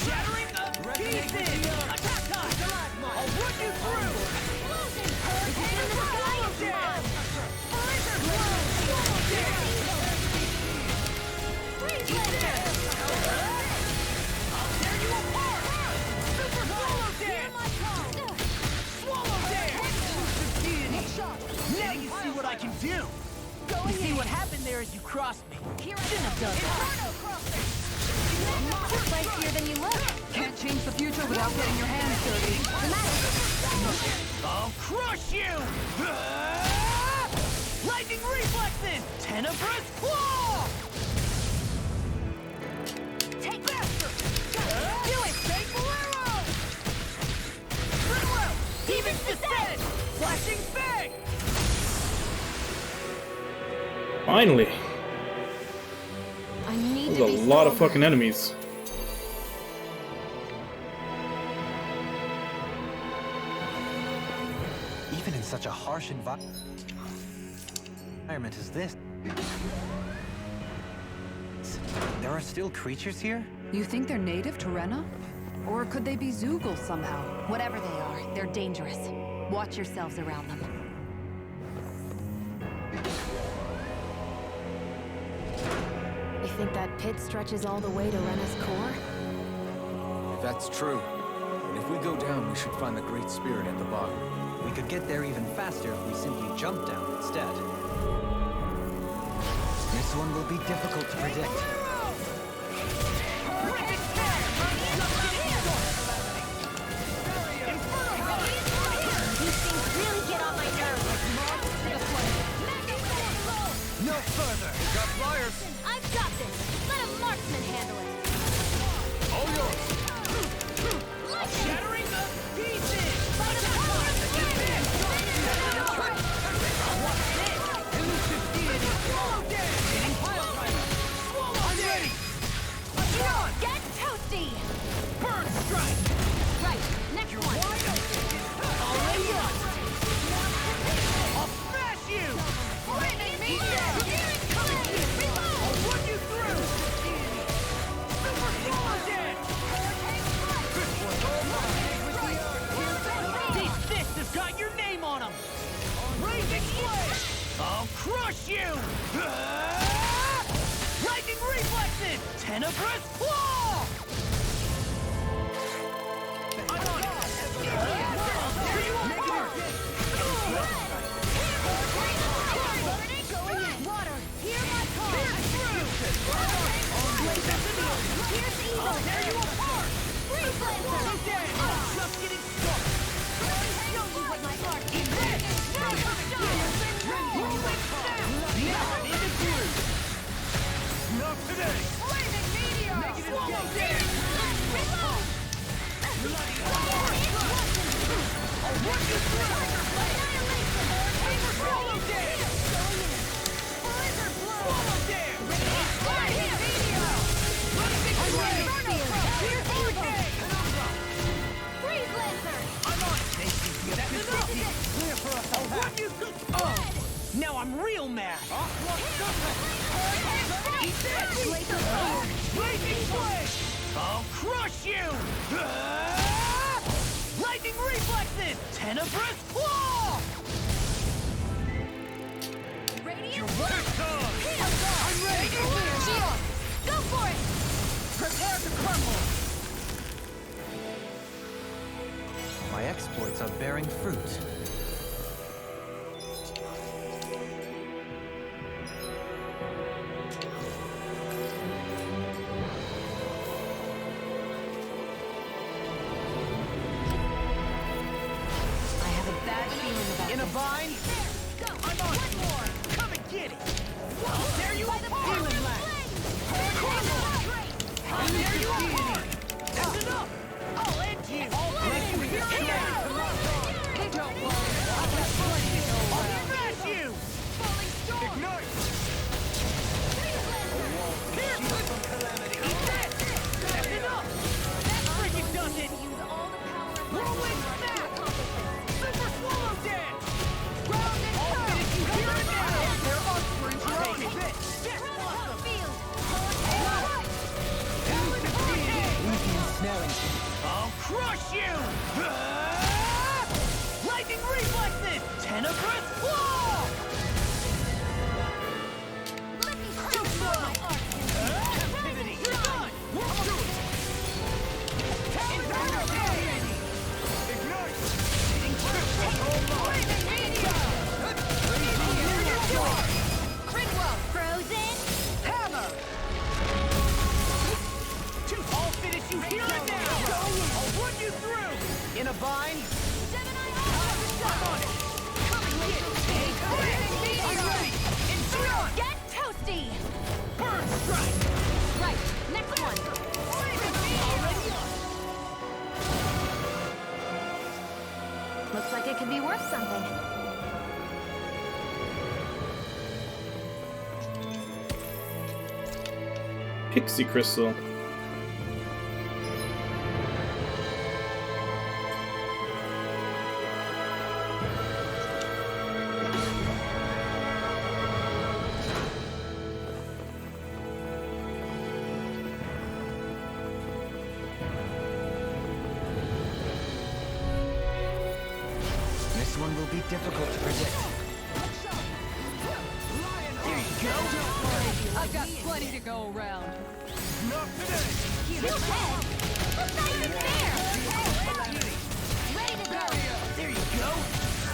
Shattering the pieces! Attack time! I'll run you through! Swallow dance! Swallow dance! Eat this! I'll tear you apart! Super swallow dance! Swallow dance! Now cross me. Here Shouldn't have done that. You're spicier than you look. Can't change the future without getting your hands dirty. I'll crush you! Lightning reflexes! Tenebrous claw! Take faster! Do it! Take Bolero! Rinwell! Demon's Descent! Flashing Fang! Finally. I need There's to a be lot of stronger. fucking enemies. Even in such a harsh environment as this, there are still creatures here? You think they're native to Rena? Or could they be Zoogle somehow? Whatever they are, they're dangerous. Watch yourselves around them. You think that pit stretches all the way to Rena's core? If that's true, and if we go down, we should find the Great Spirit at the bottom. We could get there even faster if we simply jump down instead. This one will be difficult to predict. These things really get on my nerves. No further! Got flyers! I've got this. Let a marksman handle it. All yours! Shattering the pieces! Elusive deity! Swallow dead! Hitting pile driver! I'm ready! Get toasty! Burn strike! Right, next You're one. wide open! Already on! I'll smash you! Lightning I'll run you through! Super swallow dead! These fists have got your name on them! Raging blade! I'll crush you! Lightning reflexes! Tenebrous claw! I'm on it! Here you are! Water, hear my call. Here's evil. Tear you apart! Freeze Lancer. Just getting started! Show you what my heart is. Not today! Flaming meteor. Swallow dead! Reload. I'll run you through! Annihilation. Swallow dead! Blizzard blow. Swallow dead! Flaming meteor. I'm ready! Here's evil. Freeze Lancer. I'm on it! That's enough! Clear for us! I'll run you through! Oh! Now I'm real mad! Eat this! Blazing blade! I'll crush you! Lightning reflexes! Tenebrous claw! Radiant. I'm ready! Shield. Go for it. Prepare to crumble! My exploits are bearing fruit. I have a bad feeling about In a this. bind? I'm on it! Come and get it! There you apart! Demon Blast! I'll tear you apart! That's enough! I'll end you! Let you hear it now! Don't worry, I'll smash you! Ignite! Here! Eat that! That's enough! That freaking does it! Whirlwind snap! Super swallow dead! Ground and I'll finish you here and now! They're unsprings running! That's awesome! I'll crush you! Lightning reflexes! Tenebrous claw! Too slow! Captivity! You're done! Work through it! Inferno deity! Ignite! Crinwell. Frozen. bind. Get toasty! Burn strike! Right, next one. Looks like it could be worth something. Pixie crystal. This one will be difficult to predict. There you go. I've got plenty to go around. Not today! Looks not even fair! Ready to go! There you go.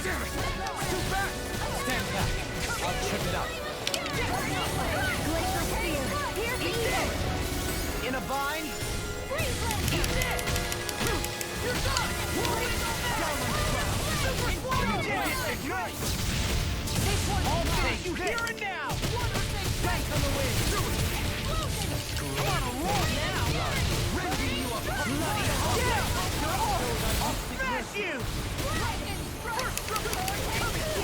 Too back. Stand back. I'll trip it up. Glacial spear! Here for you! In a bind. Freeze laser! You're done! Ignite! This one's All mine. take you here and now! Back on the wind. Come on, roll now! Rending you a bloody I'll smash you!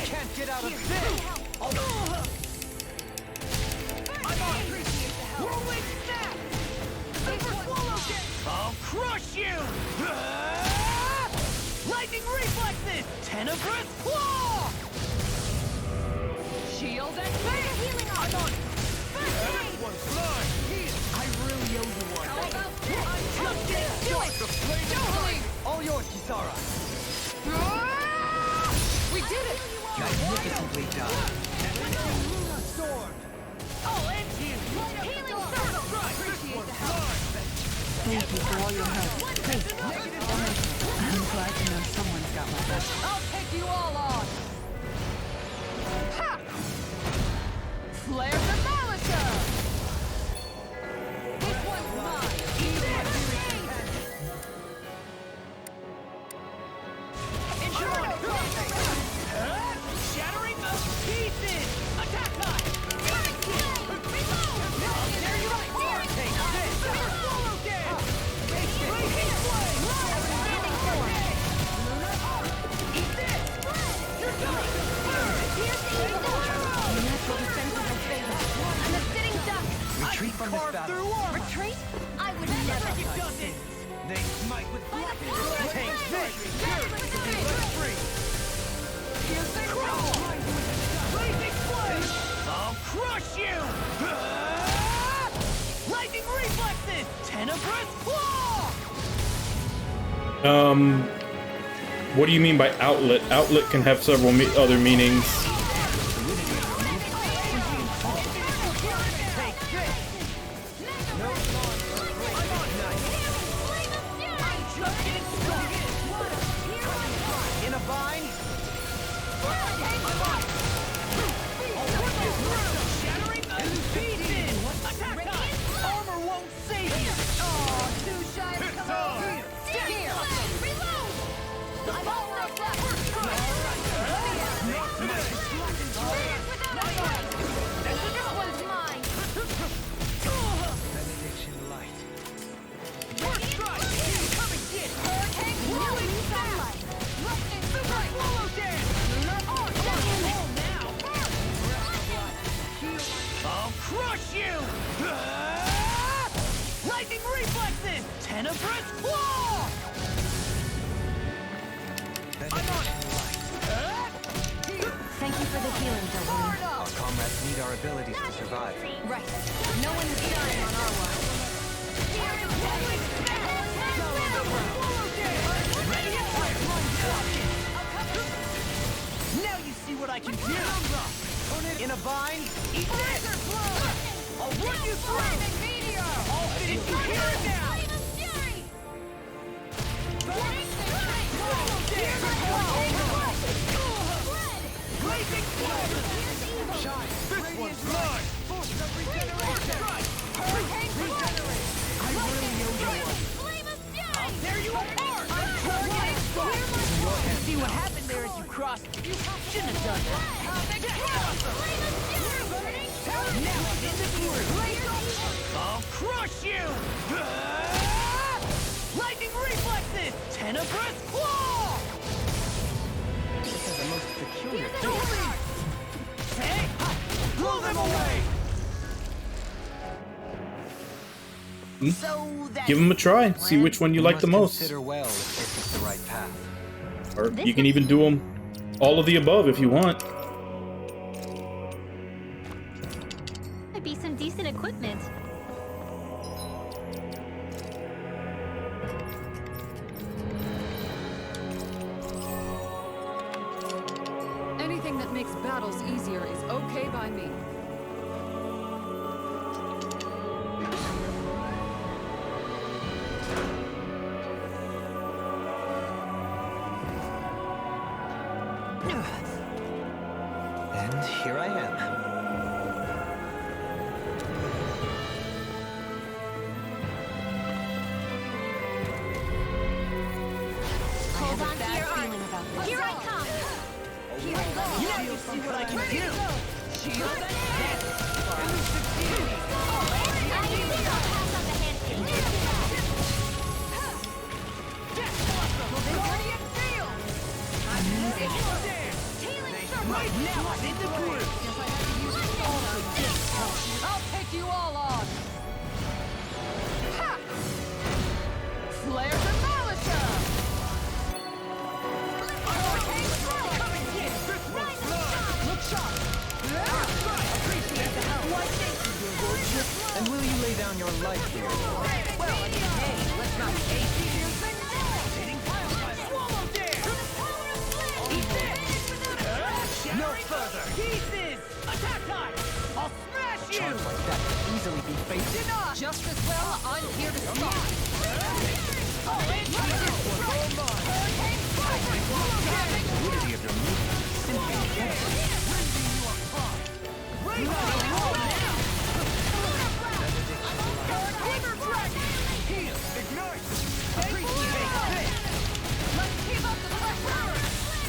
Can't get out of this. I'm on! Whirlwind snap! Super swallow kick! I'll crush you! Lightning reflexes! Tenebrous claw! Shield and fate! I'm on! That one's mine! I really owe you one. How about Do it! The flame is mine! All yours, Kisara. We did it! Magnificently done. Sword! I'll end you! Healing circle! Appreciate the help! Thank you for all your help. Hey, I'm glad to know someone's got my back. I'll take you all on! Ha! Flare Demolisher! This one's mine! Eat it! Shattering of pieces! Attack time! There you go! Take this! Swallow dance! Raging flame! Eat this! You're done! Here's the evil! Your natural defenses are failing. I'm a sitting duck! Retreat from this battle. Retreat? I would never! They smite with blackness. Take this! Free! Here's the crawl! Raging flame! I'll crush you! Lightning reflexes! Tenebrous claw! What do you mean by outlet? Outlet can have several other meanings. In a bind. Shattering of pieces! Attack time! Armor won't save you! Aw, too shy to come over here! Stick here! Reload! I'm all worked up! This one's mine! Benediction light. First strike! Come and get! Hurricane Whirling sunlight! Lightning Super swallow dance! Roll now! I'll crush you! Lightning reflexes! Tenebrous claw! I'm on it! Thank you for the healing, Darwin. Our comrades need our abilities to survive. Right. No one's dying on our watch. Now you see what I can do. In a bind. Eat this! I'll run you through! I'll finish you here and now! Blazing flame! This one's mine! I really owe you one. I'll tear you apart! I'm crush you! Lightning reflexes! Tenebrous claw! This has the most peculiar Hey! Blow them away! Give them a try. See which one you like the most. Consider well if this is the right path. Or you can even do them all of the above if you want. Might be some decent equipment. Anything that makes battles easier is okay by me. And here I am. Hold on to your arm. Here I come. Here I go. Now you see what I can do. Shield and hit. I think I'll pass on the handshake. Right now, I'm in the groove. I'll take you all on! Ha! Flare Demolition! Look sharp. Appreciate the help. Why, thank you, your lordship. And will you lay down your life here? Well, I mean, hey, let's not chase it. Swallow dare. Eat this. No further. Pieces. Attack time. I'll smash you. Charms like that can easily be faced. Just as well, I'm here to stop. Fluidity of your movement simply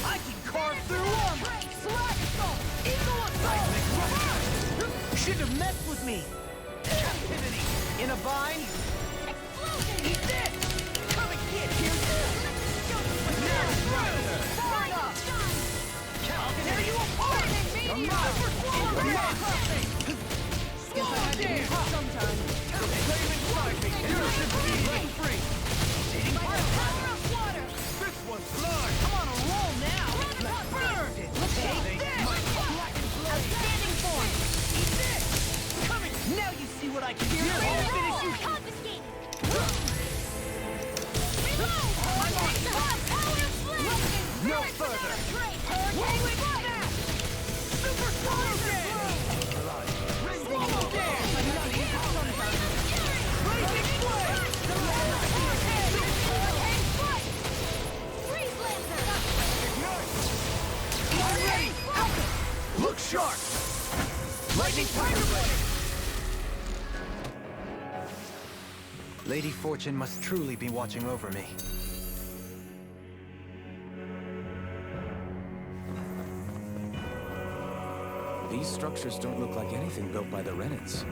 I can carve through armor. Shouldn't have messed with me. Captivity. In a bind. Eat this. Come and get here. I'll tear you apart. You're mine. Swallow dare. Sometime. You're simply breaking free. Taking power of water. This one's large. I'm on a roll now. Let's burn it. Take this. Outstanding form. Eat this. Coming. Now you see what I can do. I'll finish you. Confiscate. No further. Rolling snap. Super swallow dare. Swallow dare. Blazing flame. I'm ready. Look sharp. Lightning tiger blade. Lady Fortune must truly be watching over me. These structures don't look like anything built by the Renans,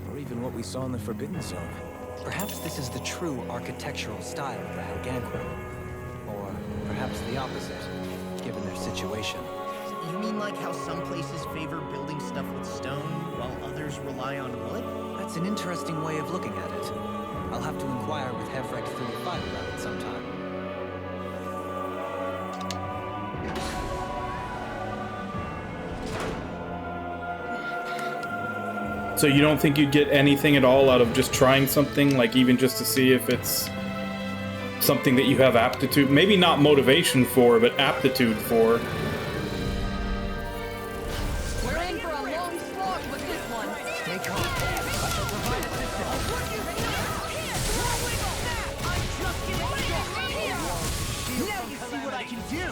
or even what we saw in the Forbidden Zone. Perhaps this is the true architectural style of the Helganquin. Or perhaps the opposite, given their situation. You mean like how some places favor building stuff with stone, while others rely on wood? That's an interesting way of looking at it. I'll have to inquire with Hevrek 35 about it sometime. So you don't think you'd get anything at all out of just trying something, like even just to see if it's something that you have aptitude, maybe not motivation for, but aptitude for? We're in for a long slog with this one. Stay calm. I shall provide assistance. I'm just getting started. Now you see what I can do.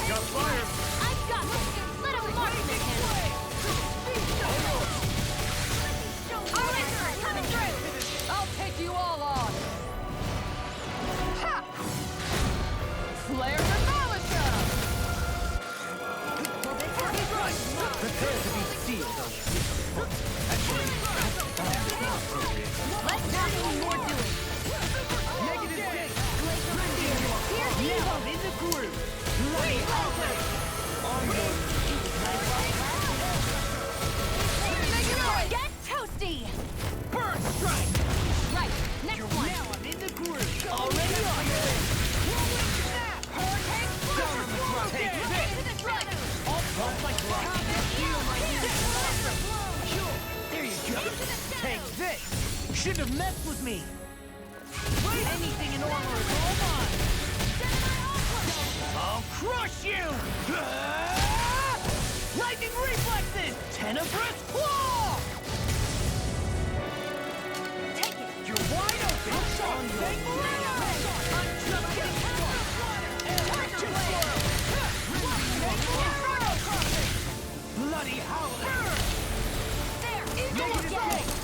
Got fire. I've got this. Let him mark me. Coming through. I'll take you all on. Ha! Actually, let's not any more doing. Negative 6. Now I'm in the groove. Get toasty! Burn strike! Right, next one. Now I'm in the groove. Already on it. Whirlwind snap! Hurricane splash! Take this! I'll pump my block. There you go. Take this! Shouldn't have messed with me. Anything in armor is all mine. I'll crush you! Lightning reflexes! Tenebrous claw! Take it! You're wide open! On your Bloody howler! There! Negative 8!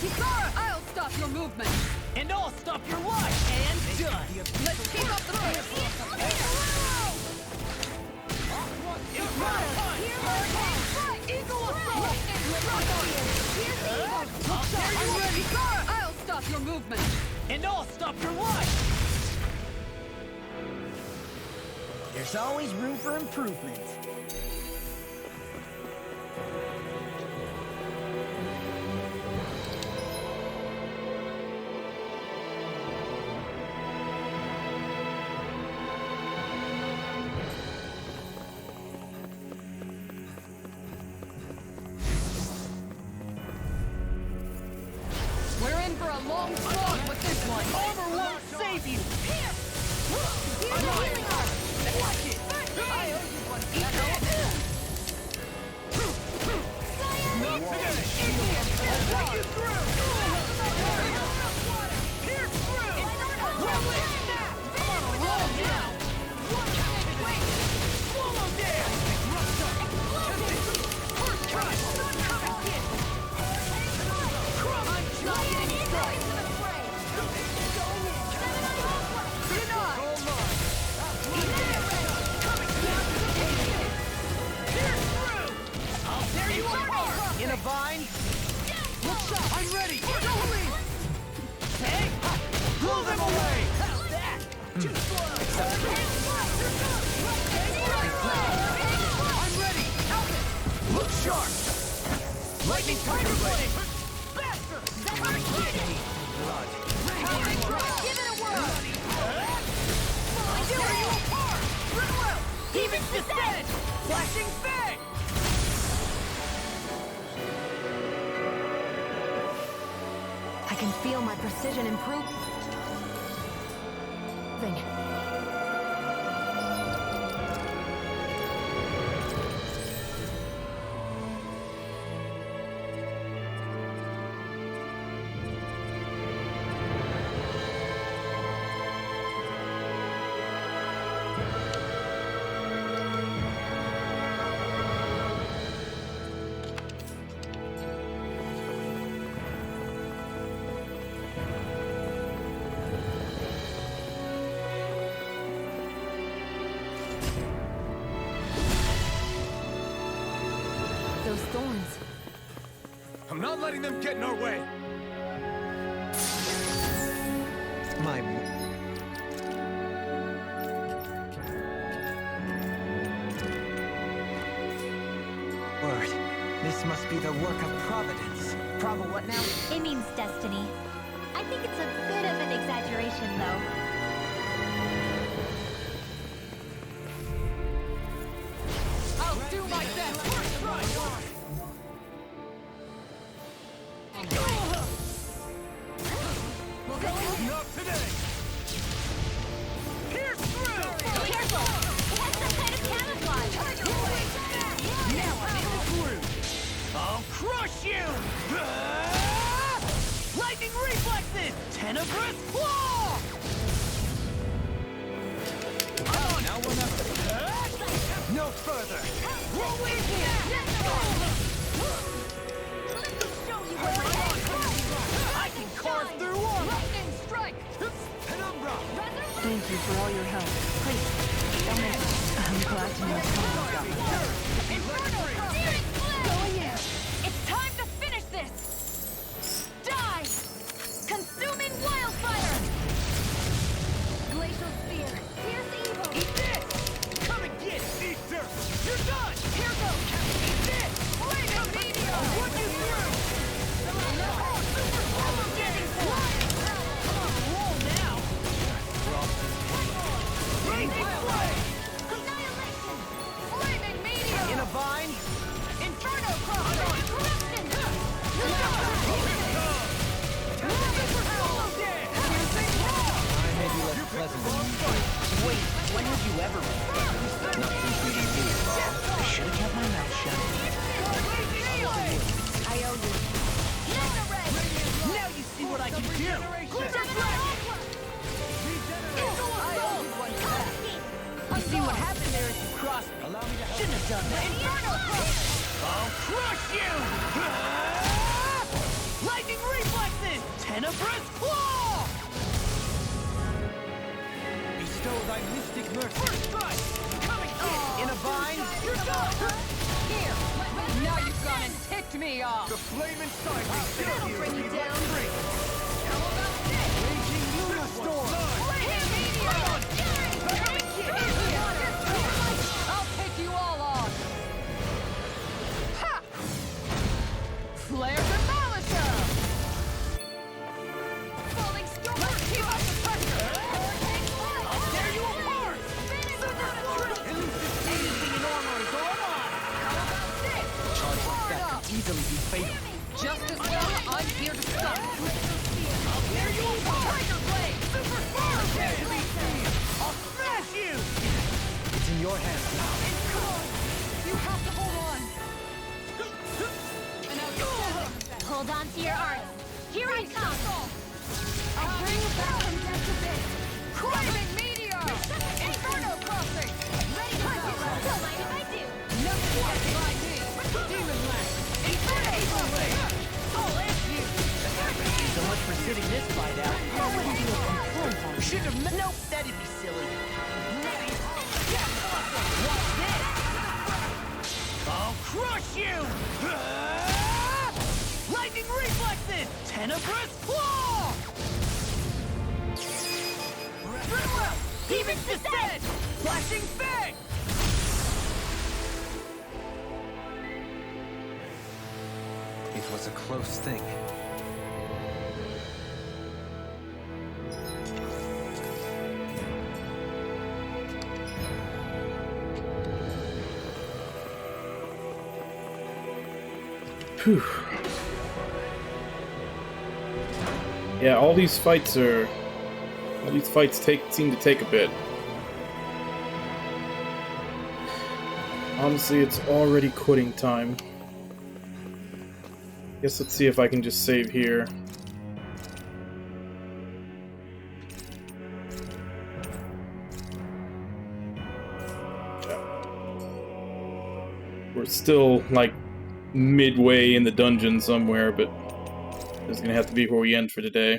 Kisara, I'll stop your movement. And I'll stop your life! And done! Let's keep up the pace. I'm ready. Kisara, I'll stop your movement. And I'll stop your life! There's always room for improvement. We're in for a long slog with this one. Armor won't save you! Here! I'm healing her! Watch it! I owe you one. Eat it! Not today! I'll take you through! Pierce through! Whirlwind snap! I'm on a roll now! Swallow down! First try! Come get it! I'm trying to strike! In a vine? Looks up! I'm ready! Hey! Pull them away! How's that? Too slow! I'm ready! Out it! Look sharp! Lightning tiger blade! Faster! Blood! Give it a whirl! Tear you apart! Riddle! Even descent! Flashing fang! I can feel my precision improve. Those thorns. I'm not letting them get in our way! My... word. This must be the work of Providence. What now? It means destiny. I think it's a bit of an exaggeration, though. I'll do my best. First try. Not today! Pierce through! Careful! It has some kind of camouflage! Now I'm in the groove! I'll crush you! Lightning reflexes! Tenebrous claw! Now or never! No further! Whirlwind I can carve through armor! Lightning strike. Penumbra! Thank you for all your help. Please, don't mention. I'm glad to know someone got me. Here goes! This! Flaming meteor! I'll put you through! Super slow getting flying! Come on, roll now! Blazing flame! Annihilation! Flaming meteor! In a vine! Inferno crossing! Corruption! Super slow dead! I may be less pleasant than usual. Wait, when have you ever been? Not since meeting you. I should have kept my mouth shut. I owe you. Now you see what I can do! You see what happened there as you crossed me? Shouldn't have done that. I'll crush you! Lightning reflexes! Tenebrous claw! Bestow thy mystic mercy. First strike! Coming in a vine. You're done! Here! Now you've gone and ticked me off! The flame inside me! That'll bring you down! How about this? Raging lunar storm! Flame meteor! I'll take you all on! Ha! Flare demolisher! Falling storm! Let's keep up the pressure! I'll tear you apart! Anything in armor is all mine! How about this? Charge like that could easily be fatal. Just as well, I'm here to stop. I'll tear you apart! Tiger blade! Super fire! I'll smash you! It's in your hands now. You have to hold on! Hold on to your arms. Here I come! I'll bring you back from death to this! Craving meteor! Inferno crossing! Ready to go! Don't mind if I do. No squat by me! Demon Land! Inferno crossing! I'll ask you! So much for sitting this fight out. I wouldn't do a complete. Should have. Nope, that'd be silly. Ready? Get awesome! Watch this! I'll crush you! Lightning reflexes! Tenebrous claw! Farewell! Demon's descent! Flashing fang! It was a close thing. Whew. Yeah, all these fights seem to take a bit. Honestly, it's already quitting time. Guess let's see if I can just save here. We're still, like, midway in the dungeon somewhere, but this is gonna have to be where we end for today.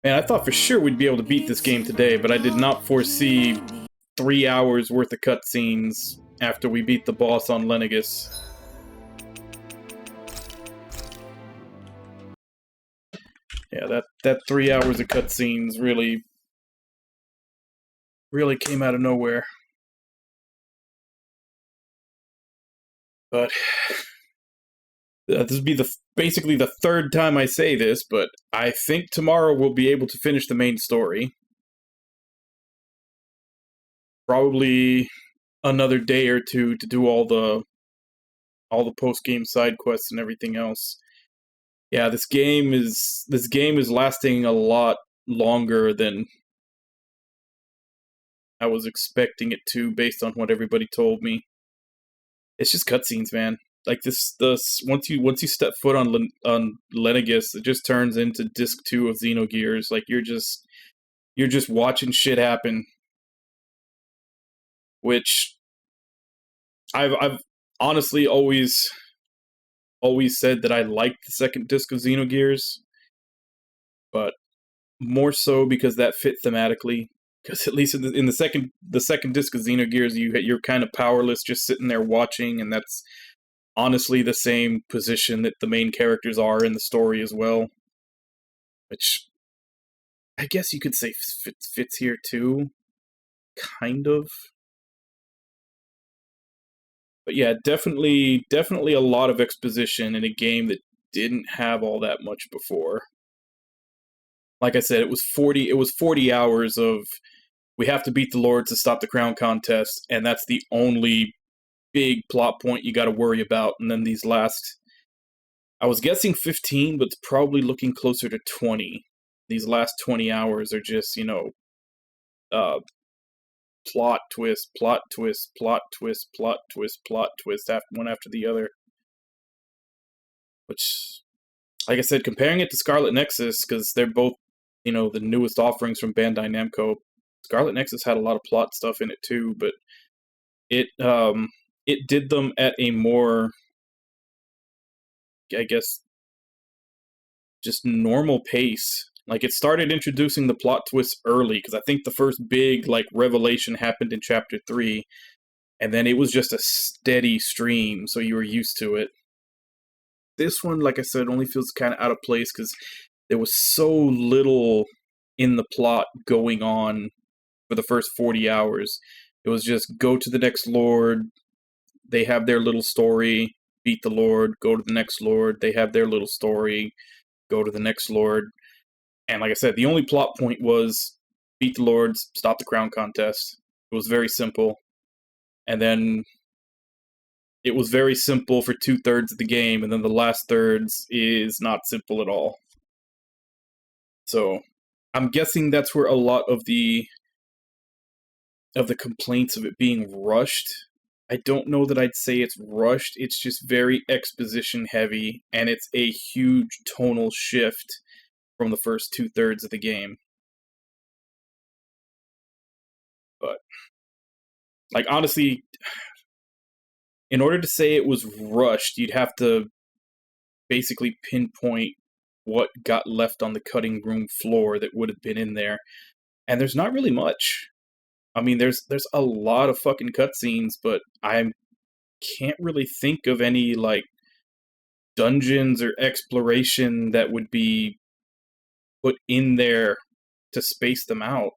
Man, I thought for sure we'd be able to beat this game today, but I did not foresee 3 hours worth of cutscenes after we beat the boss on Lenegus. Yeah, that 3 hours of cutscenes really came out of nowhere. But this would be basically the third time I say this, but I think tomorrow we'll be able to finish the main story. Probably another day or two to do all the post-game side quests and everything else. Yeah, this game is lasting a lot longer than I was expecting it to, based on what everybody told me. It's just cutscenes, man. Like this once you step foot on Lenegus, it just turns into disc 2 of Xenogears. Like you're just watching shit happen. Which I've honestly always said that I liked the second disc of Xenogears, but more so because that fit thematically. Because at least in the second disc of Xenogears, you're kind of powerless, just sitting there watching, and that's honestly the same position that the main characters are in the story as well. Which I guess you could say fits here too, kind of. But yeah, definitely a lot of exposition in a game that didn't have all that much before. Like I said, it was 40 hours of we have to beat the Lord to stop the crown contest, and that's the only big plot point you got to worry about. And then these last, I was guessing 15, but it's probably looking closer to 20. These last 20 hours are just, plot twist, plot twist, plot twist, plot twist, plot twist, one after the other. Which, like I said, comparing it to Scarlet Nexus, because they're both, the newest offerings from Bandai Namco, Scarlet Nexus had a lot of plot stuff in it too, but it did them at a more, I guess, just normal pace. Like, it started introducing the plot twists early, because I think the first big, revelation happened in Chapter 3, and then it was just a steady stream, so you were used to it. This one, like I said, only feels kind of out of place, because there was so little in the plot going on for the first 40 hours. It was just go to the next Lord, they have their little story, beat the Lord, go to the next Lord, they have their little story, go to the next Lord. And like I said, the only plot point was beat the Lords, stop the crown contest. It was very simple. And then it was very simple for 2/3 of the game, and then the last thirds is not simple at all. So I'm guessing that's where a lot of the complaints of it being rushed. I don't know that I'd say it's rushed. It's just very exposition heavy, and it's a huge tonal shift from the first 2/3 of the game. But, honestly, in order to say it was rushed, you'd have to basically pinpoint what got left on the cutting room floor that would have been in there. And there's not really much. I mean, there's a lot of fucking cutscenes, but I can't really think of any, dungeons or exploration that would be put in there to space them out.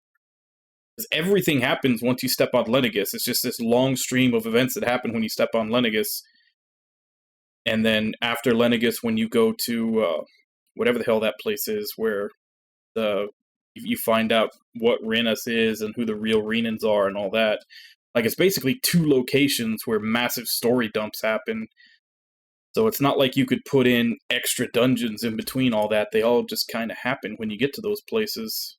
Because everything happens once you step on Lenegus. It's just this long stream of events that happen when you step on Lenegus. And then after Lenegus, when you go to whatever the hell that place is, where you find out what Renus is and who the real Renans are and all that. It's basically 2 locations where massive story dumps happen. So it's not like you could put in extra dungeons in between all that. They all just kind of happen when you get to those places.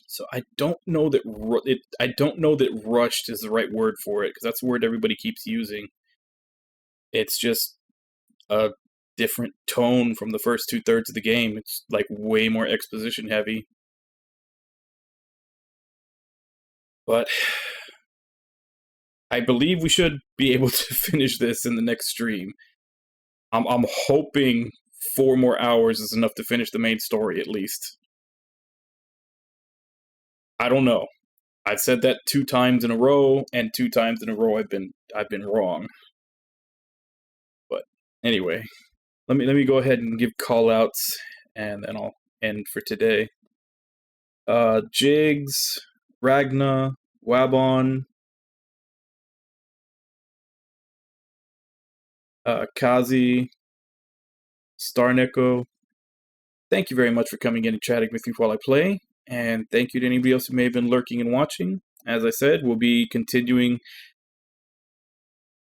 So I don't know that rushed is the right word for it, because that's the word everybody keeps using. It's just a different tone from the first 2/3 of the game. It's way more exposition heavy. But I believe we should be able to finish this in the next stream. I'm hoping 4 more hours is enough to finish the main story, at least. I don't know. I've said that 2 times in a row, and 2 times in a row I've been wrong. But anyway, let me go ahead and give call-outs, and then I'll end for today. Jigs, Ragna, Wabon, Kazi, Starneko. Thank you very much for coming in and chatting with me while I play, and thank you to anybody else who may have been lurking and watching. As I said, we'll be continuing.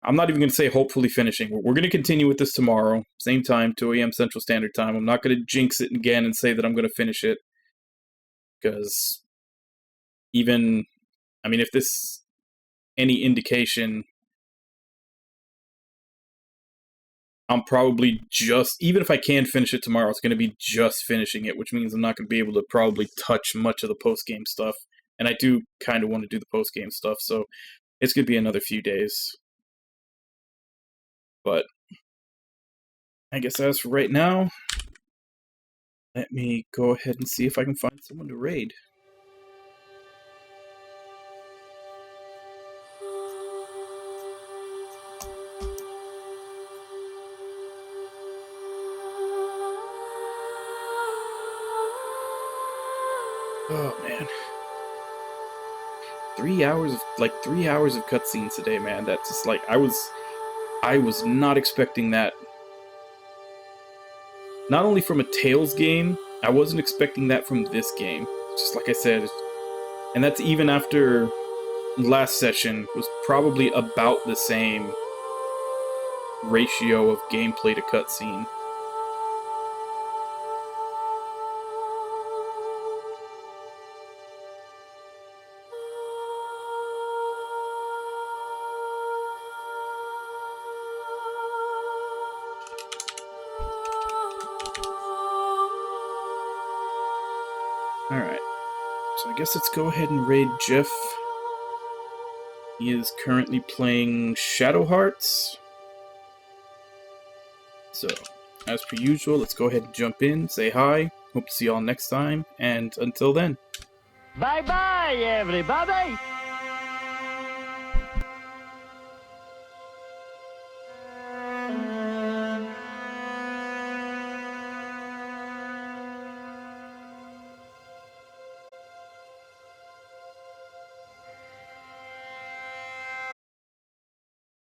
I'm not even going to say hopefully finishing. We're going to continue with this tomorrow, same time, 2 a.m. Central Standard Time. I'm not going to jinx it again and say that I'm going to finish it, because if this any indication, I'm probably even if I can finish it tomorrow, it's going to be just finishing it, which means I'm not going to be able to probably touch much of the post-game stuff. And I do kind of want to do the post-game stuff, so it's going to be another few days. But I guess as for right now, let me go ahead and see if I can find someone to raid. Oh, man. 3 hours of 3 hours of cutscenes today, man. That's just like I was not expecting that. Not only from a Tales game, I wasn't expecting that from this game. Just like I said, and that's even after last session was probably about the same ratio of gameplay to cutscene. Alright, so I guess let's go ahead and raid Jeff. He is currently playing Shadow Hearts. So, as per usual, let's go ahead and jump in, say hi, hope to see y'all next time, and until then. Bye-bye, everybody!